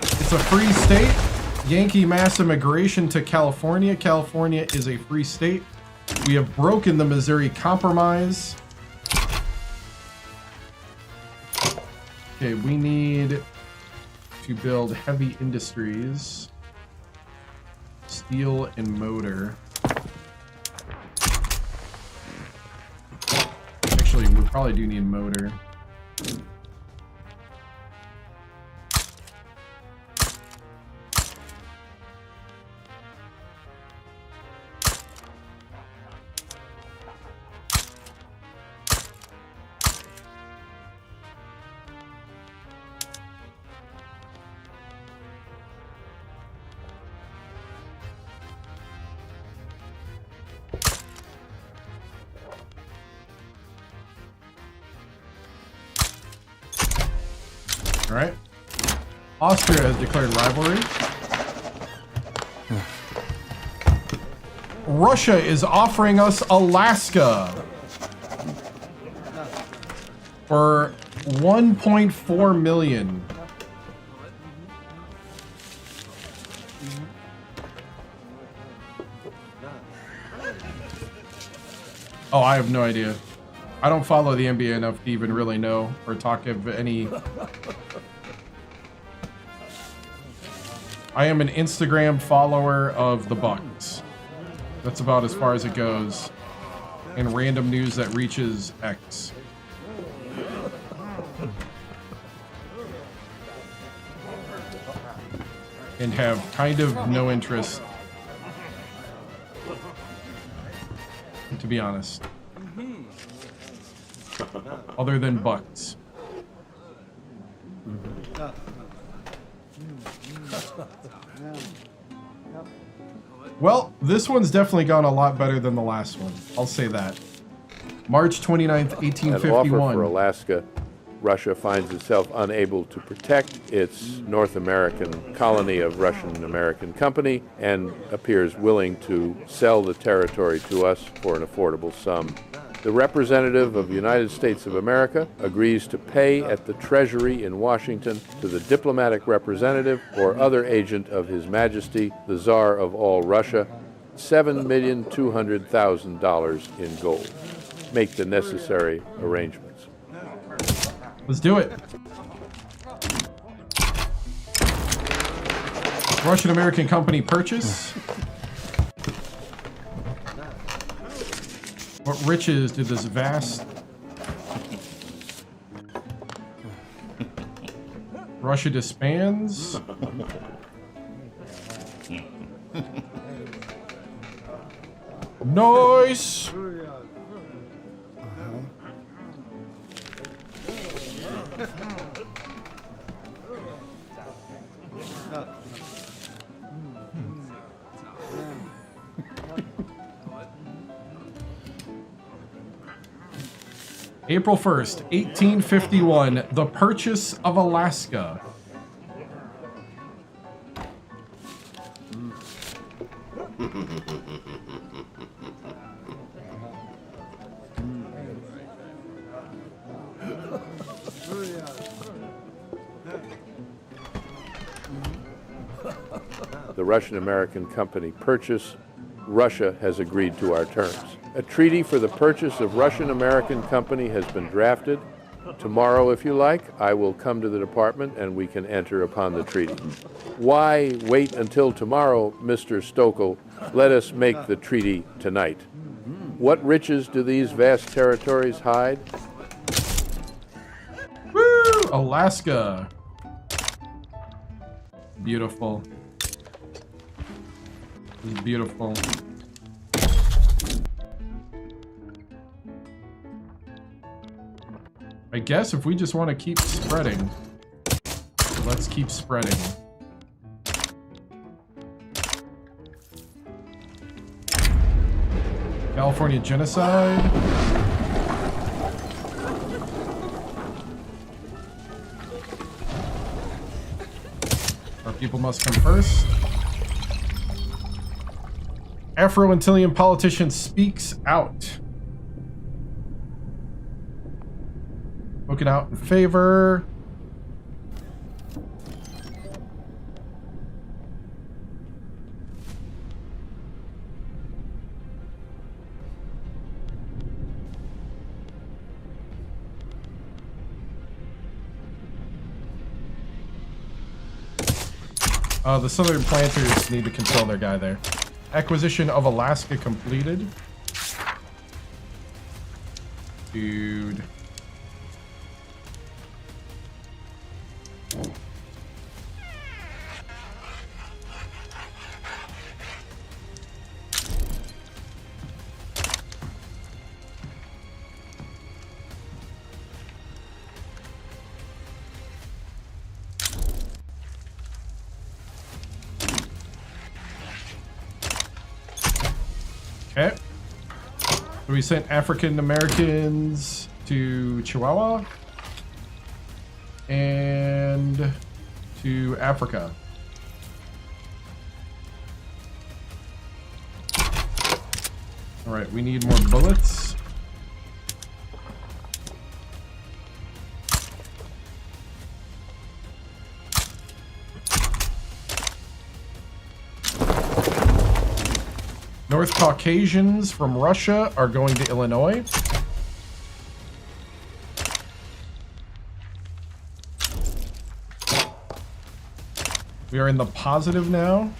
[SPEAKER 1] It's a free state. Yankee mass immigration to California. California is a free state. We have broken the Missouri Compromise. Okay, we need to build heavy industries. Steel and motor. Actually, we probably do need motor. Alright. Austria has declared rivalry. Russia is offering us Alaska for 1.4 million. Oh, I have no idea. I don't follow the NBA enough to even really know or talk of any. I am an Instagram follower of the Bucks. That's about as far as it goes. And random news that reaches X. And have kind of no interest, to be honest. Other than Bucks. Well, this one's definitely gone a lot better than the last one. I'll say that. March 29th, 1851.
[SPEAKER 2] An offer for Alaska, Russia finds itself unable to protect its North American colony of Russian-American company and appears willing to sell the territory to us for an affordable sum. The representative of the United States of America agrees to pay at the Treasury in Washington to the diplomatic representative or other agent of His Majesty, the Tsar of all Russia, $7,200,000 in gold. Make the necessary arrangements.
[SPEAKER 1] Let's do it. Russian-American company purchase. What riches did this vast Russia disbands? Nice! April 1st, 1851, the purchase of Alaska.
[SPEAKER 2] The Russian-American company purchase, Russia has agreed to our terms. A treaty for the purchase of Russian-American company has been drafted. Tomorrow, if you like, I will come to the department and we can enter upon the treaty. Why wait until tomorrow, Mr. Stokel? Let us make the treaty tonight. What riches do these vast territories hide?
[SPEAKER 1] Woo! Alaska. Beautiful. This is beautiful. guess if we just want to keep spreading, let's keep spreading. California genocide. Our people must come first. Afro-Antillean politician speaks out. Looking out in favor. The Southern planters need to control their guy there. Acquisition of Alaska completed. Dude. Okay. So we sent African Americans to Chihuahua and to Africa. All right, we need more bullets. North Caucasians from Russia are going to Illinois. We are in the positive now.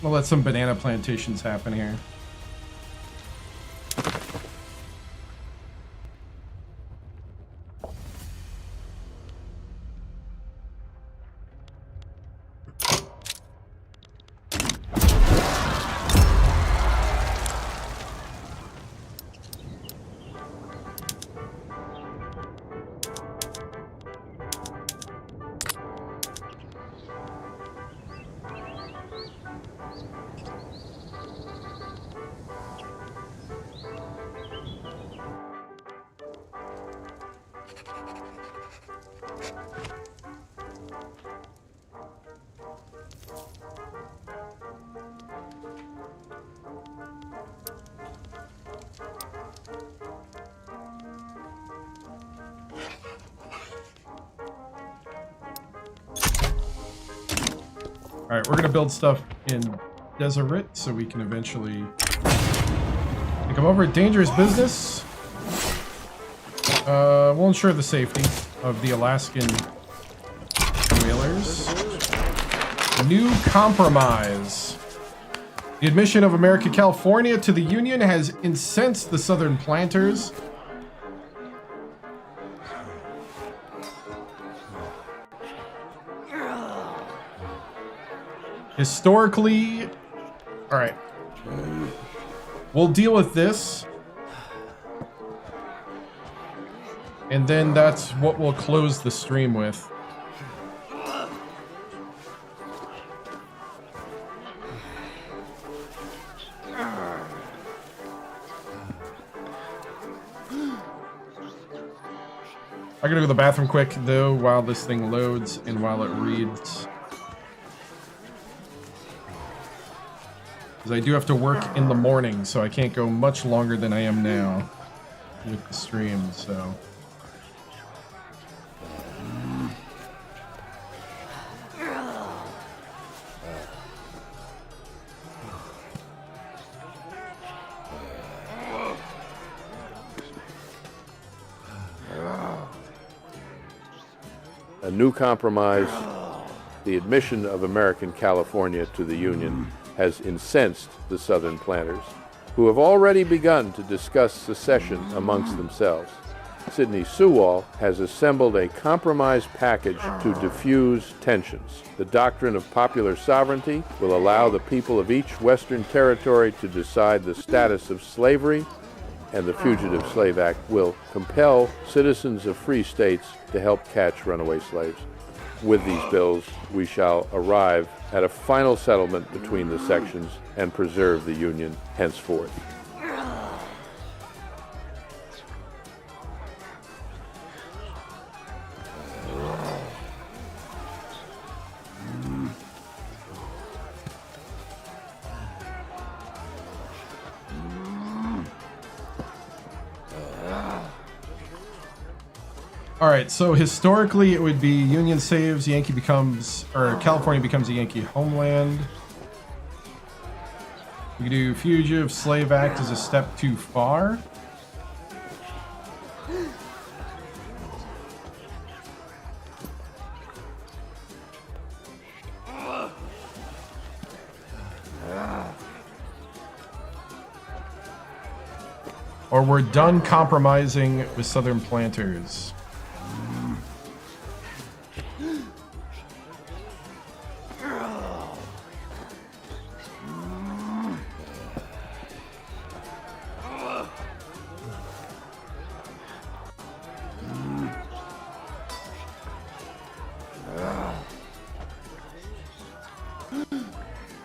[SPEAKER 1] We'll let some banana plantations happen here. All right, we're gonna build stuff in Deseret so we can eventually come over. Dangerous business. We'll ensure the safety of the Alaskan whalers. New compromise. The admission of America, California to the Union has incensed the Southern planters. Historically, all right, we'll deal with this. And then that's what we'll close the stream with. I gotta go to the bathroom quick though while this thing loads and while it reads. Because I do have to work in the morning, so I can't go much longer than I am now with the stream, so.
[SPEAKER 2] A new compromise The admission of American California to the Union has incensed the Southern planters, who have already begun to discuss secession amongst themselves. Sidney Sewall has assembled a compromise package to diffuse tensions. The doctrine of popular sovereignty will allow the people of each Western territory to decide the status of slavery, and the Fugitive Slave Act will compel citizens of free states to help catch runaway slaves. With these bills, we shall arrive at a final settlement between the sections and preserve the Union henceforth.
[SPEAKER 1] All right, so historically it would be Union saves, Yankee becomes, or California becomes a Yankee homeland. We could do Fugitive Slave Act as a step too far. Or we're done compromising with Southern planters.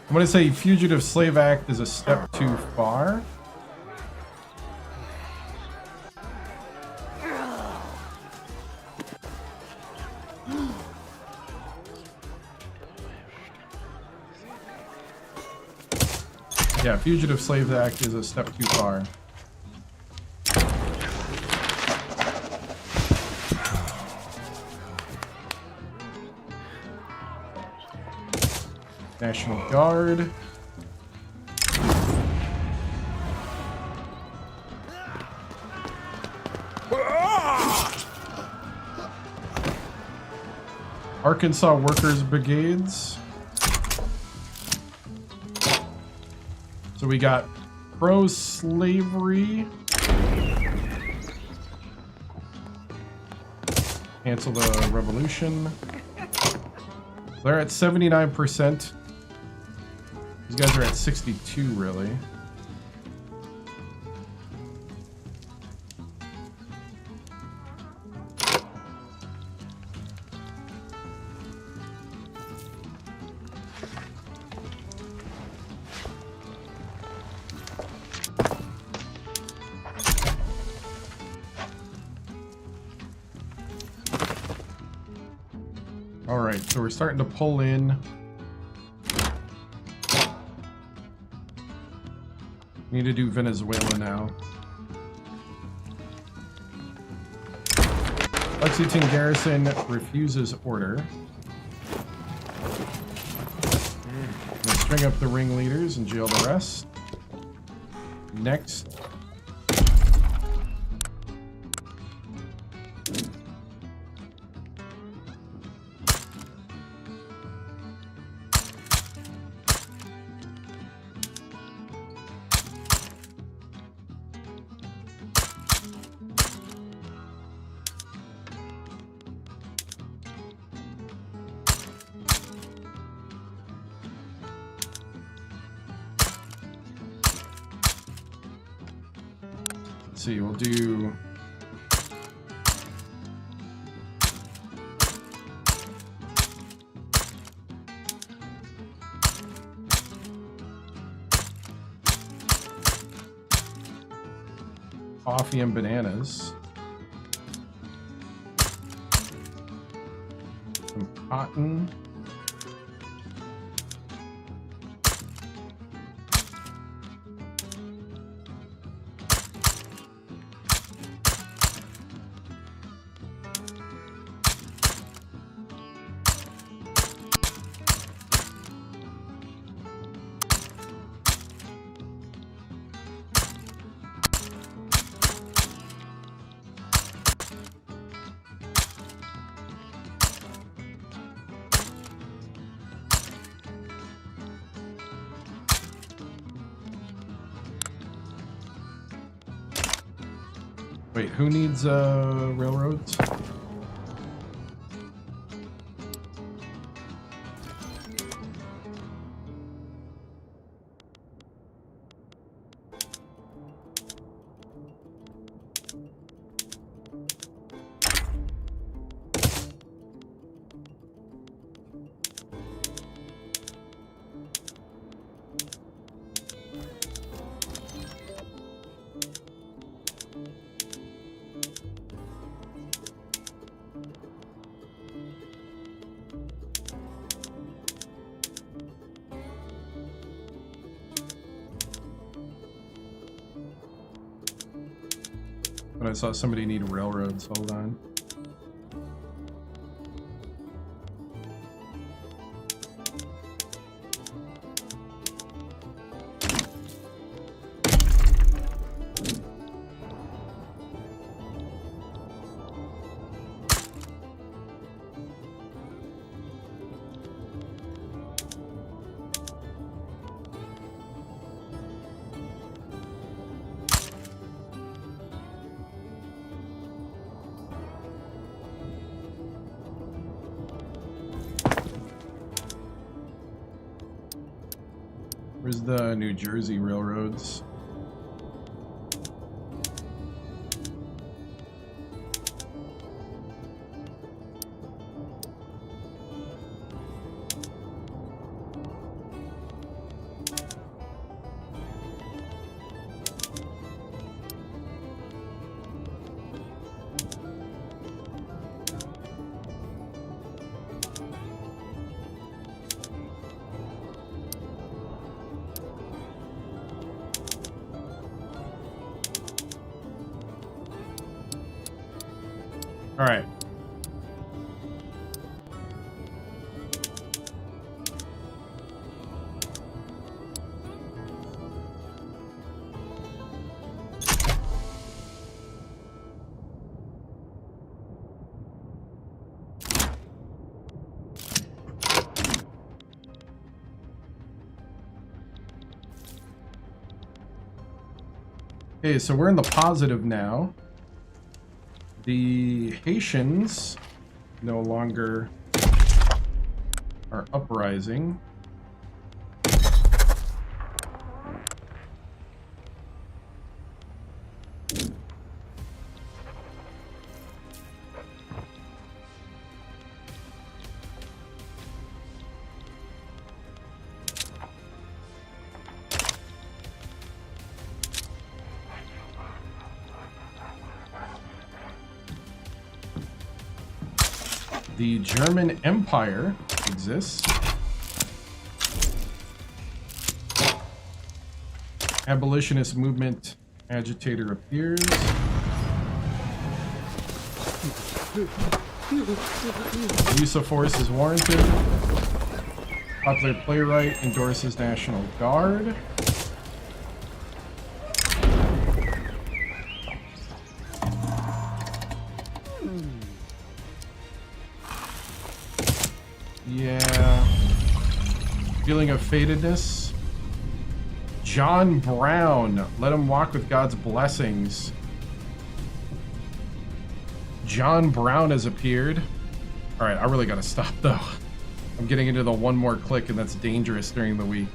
[SPEAKER 1] I'm going to say Fugitive Slave Act is a step too far. Yeah, Fugitive Slave Act is a step too far. National Guard. Arkansas Workers Brigades. So we got pro-slavery. Cancel the revolution. They're at 79%. These guys are at 62, really. All right, so we're starting to pull in. We need to do Venezuela now. Lexington Garrison refuses order. Let's string up the ringleaders and jail the rest. Next. See, we'll do coffee and bananas, some cotton. Wait, who needs railroads? But I saw somebody need railroads. Hold on. Where's the New Jersey railroads? All right. Okay, so we're in the positive now. The Haitians no longer are uprising. The German Empire exists. Abolitionist movement agitator appears. Use of force is warranted. Popular playwright endorses National Guard. Yeah. Feeling of fatedness. John Brown. Let him walk with God's blessings. John Brown has appeared. Alright, I really gotta stop though. I'm getting into the one more click and that's dangerous during the week.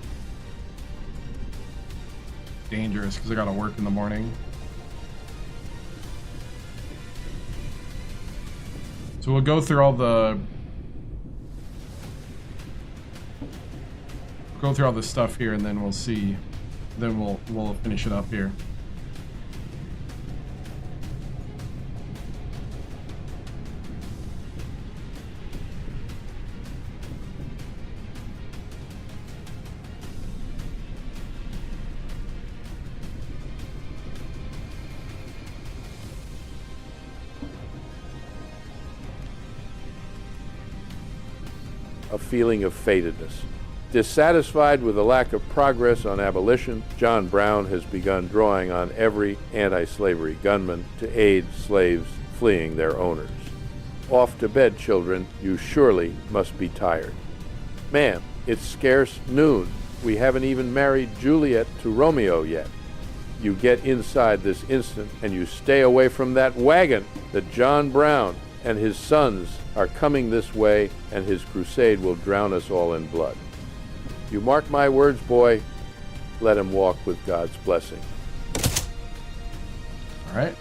[SPEAKER 1] Dangerous because I gotta work in the morning. So we'll go through all the stuff here and then we'll see. Then we'll finish it up here.
[SPEAKER 2] A feeling of fatedness. Dissatisfied with the lack of progress on abolition, John Brown has begun drawing on every anti-slavery gunman to aid slaves fleeing their owners. Off to bed, children, you surely must be tired. Ma'am, it's scarce noon. We haven't even married Juliet to Romeo yet. you get inside this instant and you stay away from that wagon that John Brown and his sons are coming this way, and his crusade will drown us all in blood. You mark my words, boy, let him walk with God's blessing.
[SPEAKER 1] All right.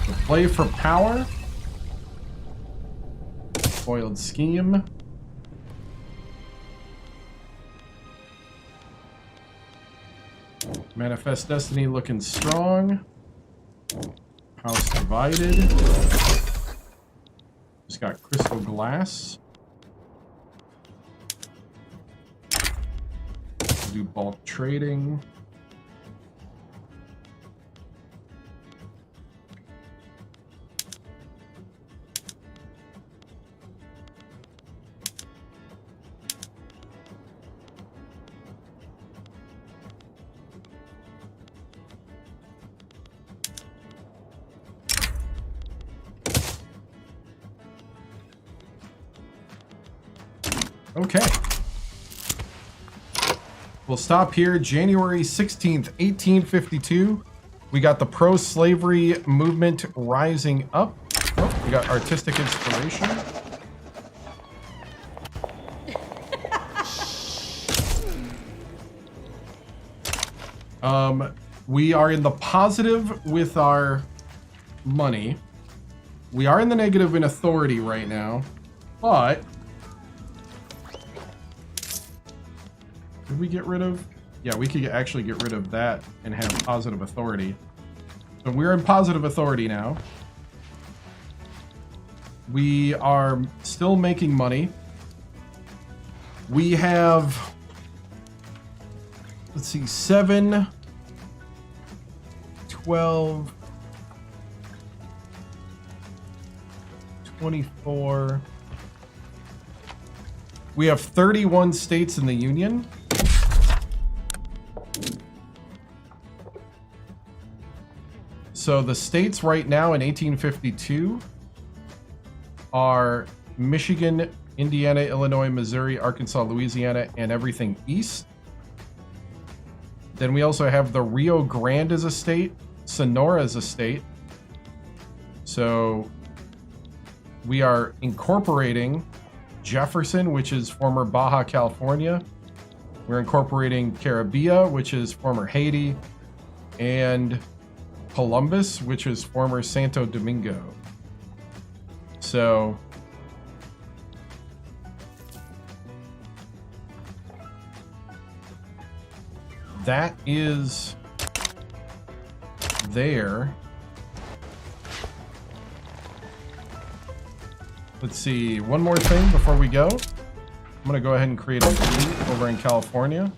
[SPEAKER 1] The play for power. Foiled scheme. Manifest destiny looking strong. House divided. Just got crystal glass. Do bulk trading. Okay. We'll stop here. January 16th, 1852. We got the pro-slavery movement rising up. Oh, we got artistic inspiration. We are in the positive with our money. We are in the negative in authority right now, but could we get rid of? Yeah, we could actually get rid of that and have positive authority. So we're in positive authority now. We are still making money. We have, let's see, 7, 12, 24. We have 31 states in the Union. So the states right now in 1852 are Michigan, Indiana, Illinois, Missouri, Arkansas, Louisiana, and everything east. Then we also have the Rio Grande as a state, Sonora as a state. So we are incorporating Jefferson, which is former Baja California. We're incorporating Caribbean, which is former Haiti, and Columbus, which is former Santo Domingo. So that is there. Let's see, one more thing before we go. I'm gonna go ahead and create a fleet over in California.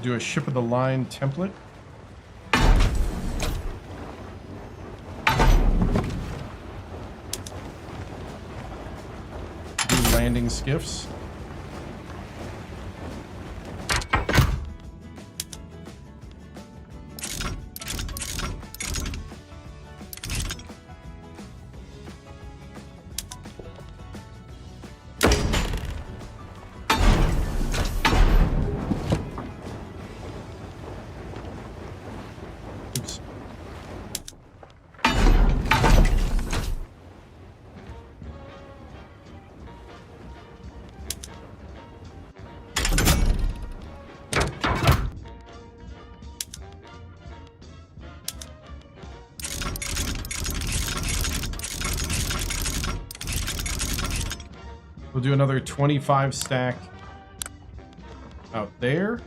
[SPEAKER 1] Do a ship of the line template. Do landing skiffs. We'll do another 25 stack out there.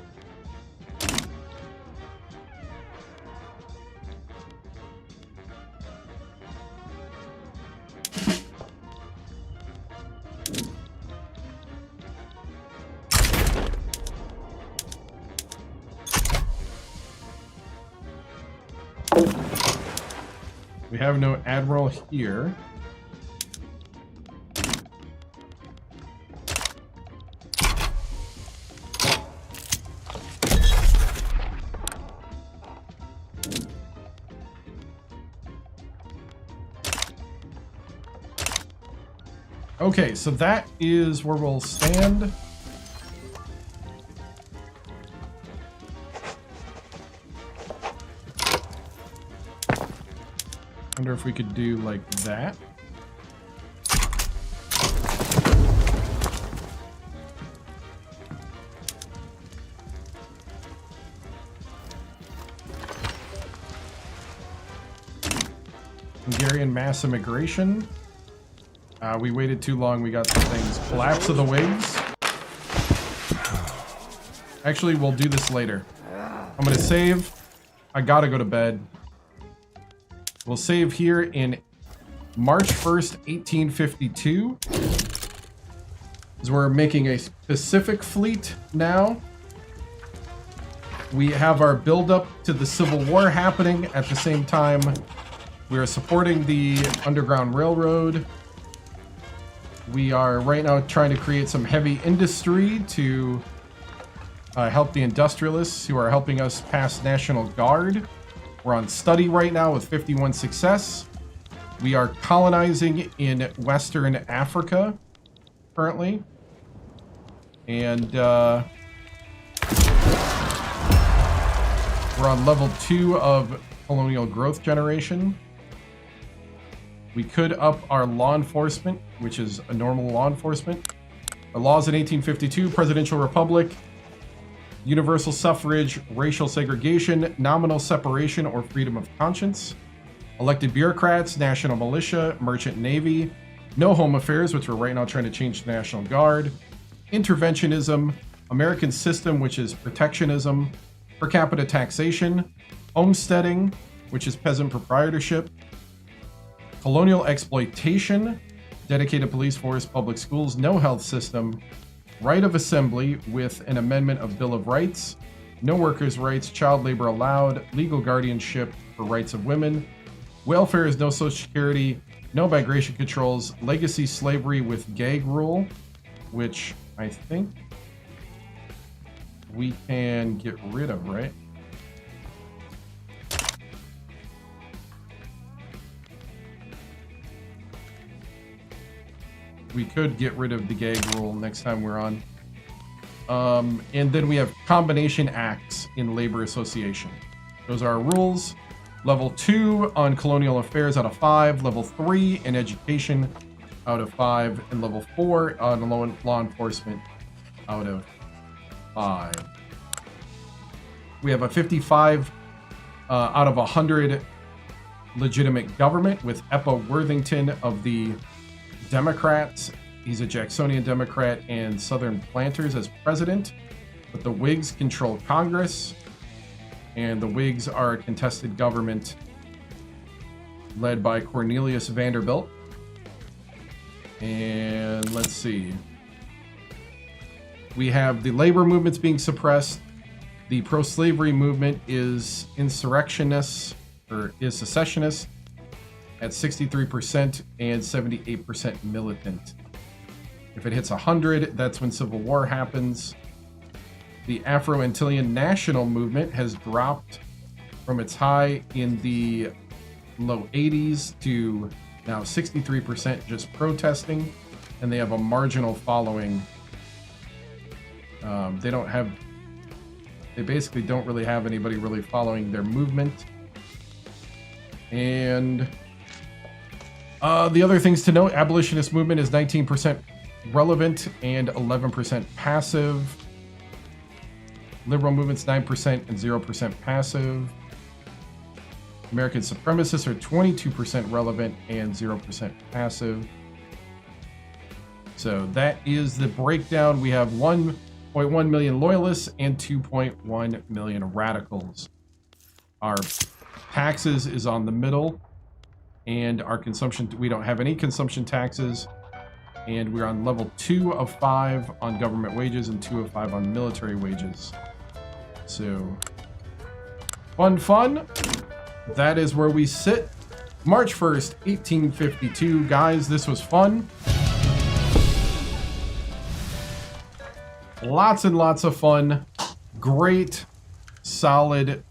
[SPEAKER 1] We have no admiral here. Okay, so that is where we'll stand. Wonder if we could do like that. Hungarian mass immigration. We waited too long. We got some things. Collapse of the Whigs. Actually, we'll do this later. I'm going to save. I got to go to bed. We'll save here in March 1st, 1852. As we're making a Pacific fleet now. We have our build-up to the Civil War happening at the same time. We are supporting the Underground Railroad. We are right now trying to create some heavy industry to help the industrialists who are helping us pass National Guard. We're on study right now with 51 success. We are colonizing in Western Africa currently. And we're on level 2 of colonial growth generation. We could up our law enforcement, which is a normal law enforcement. Our laws in 1852, presidential republic, universal suffrage, racial segregation, nominal separation or freedom of conscience, elected bureaucrats, national militia, merchant navy, no home affairs, which we're right now trying to change to National Guard, interventionism, American system, which is protectionism, per capita taxation, homesteading, which is peasant proprietorship, colonial exploitation, dedicated police force, public schools, no health system, right of assembly with an amendment of Bill of Rights, no workers' rights, child labor allowed, legal guardianship for rights of women, welfare is no social security, no migration controls, legacy slavery with gag rule, which I think we can get rid of, right? We could get rid of the gag rule next time we're on. And then we have combination acts in labor association. Those are our rules. Level 2 on colonial affairs out of 5. Level 3 in education out of 5. And level 4 on law enforcement out of 5. We have a 55 out of 100 legitimate government with Eppa Worthington of the Democrats. He's a Jacksonian Democrat and Southern Planters as president, but the Whigs control Congress, and the Whigs are a contested government led by Cornelius Vanderbilt. And let's see. We have the labor movements being suppressed. The pro-slavery movement is insurrectionist, or is secessionist, at 63% and 78% militant. If it hits 100, that's when Civil War happens. The Afro-Antillean National Movement has dropped from its high in the low 80s to now 63% just protesting, and they have a marginal following. They basically don't really have anybody really following their movement. And the other things to note, abolitionist movement is 19% relevant and 11% passive. Liberal movement's 9% and 0% passive. American supremacists are 22% relevant and 0% passive. So that is the breakdown. We have 1.1 million loyalists and 2.1 million radicals. Our taxes is on the middle. And our consumption, we don't have any consumption taxes. And we're on level 2 of 5 on government wages and 2 of 5 on military wages. So, fun. That is where we sit. March 1st, 1852. Guys, this was fun. Lots and lots of fun. Great, solid,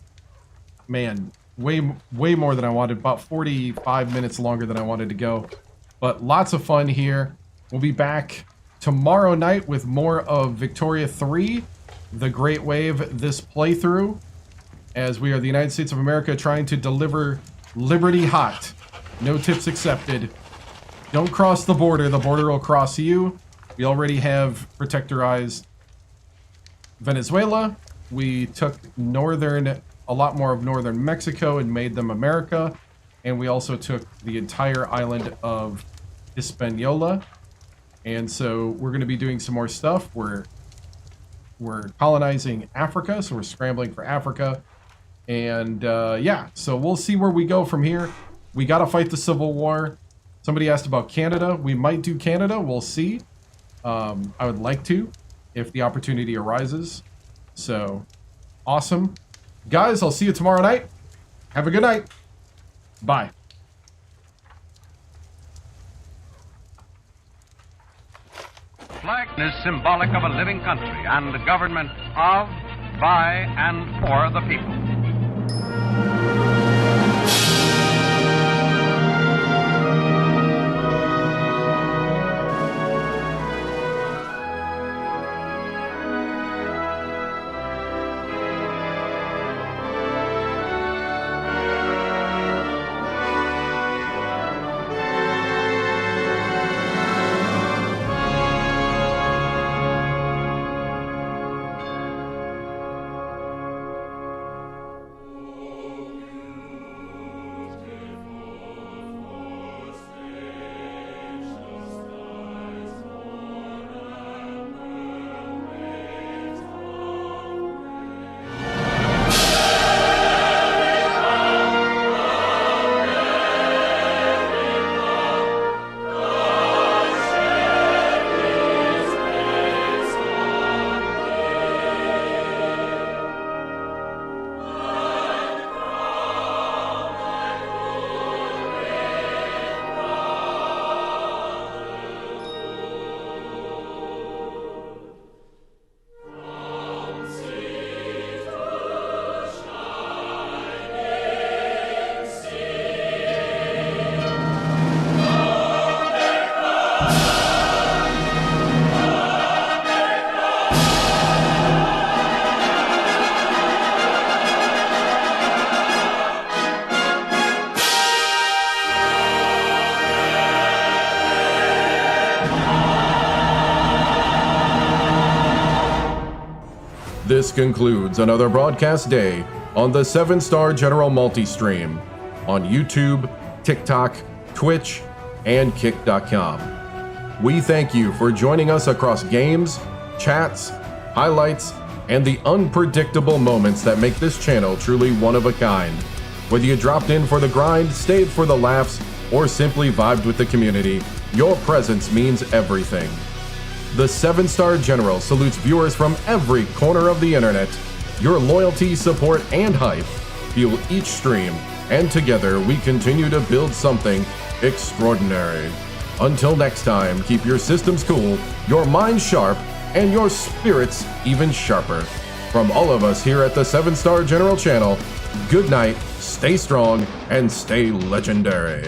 [SPEAKER 1] man. Way more than I wanted. About 45 minutes longer than I wanted to go. But lots of fun here. We'll be back tomorrow night with more of Victoria 3, the Great Wave, this playthrough, as we are the United States of America trying to deliver liberty hot. No tips accepted. Don't cross the border will cross you. We already have protectorized Venezuela. We took a lot more of northern Mexico and made them America. And we also took the entire island of Hispaniola. And so we're going to be doing some more stuff. We're colonizing Africa, so we're scrambling for Africa. And yeah, so we'll see where we go from here. We got to fight the Civil War. Somebody asked about Canada. We might do Canada. We'll see. I would like to, if the opportunity arises. So, awesome. Guys, I'll see you tomorrow night. Have a good night. Bye.
[SPEAKER 5] Flag is symbolic of a living country and the government of, by, and for the people.
[SPEAKER 1] This concludes another broadcast day on the 7-Star General Multi-Stream on YouTube, TikTok, Twitch, and Kick.com. We thank you for joining us across games, chats, highlights, and the unpredictable moments that make this channel truly one of a kind. Whether you dropped in for the grind, stayed for the laughs, or simply vibed with the community, your presence means everything. The 7-Star General salutes viewers from every corner of the internet. Your loyalty, support, and hype fuel each stream, and together we continue to build something extraordinary. Until next time, keep your systems cool, your minds sharp, and your spirits even sharper. From all of us here at the 7-Star General channel, good night, stay strong, and stay legendary.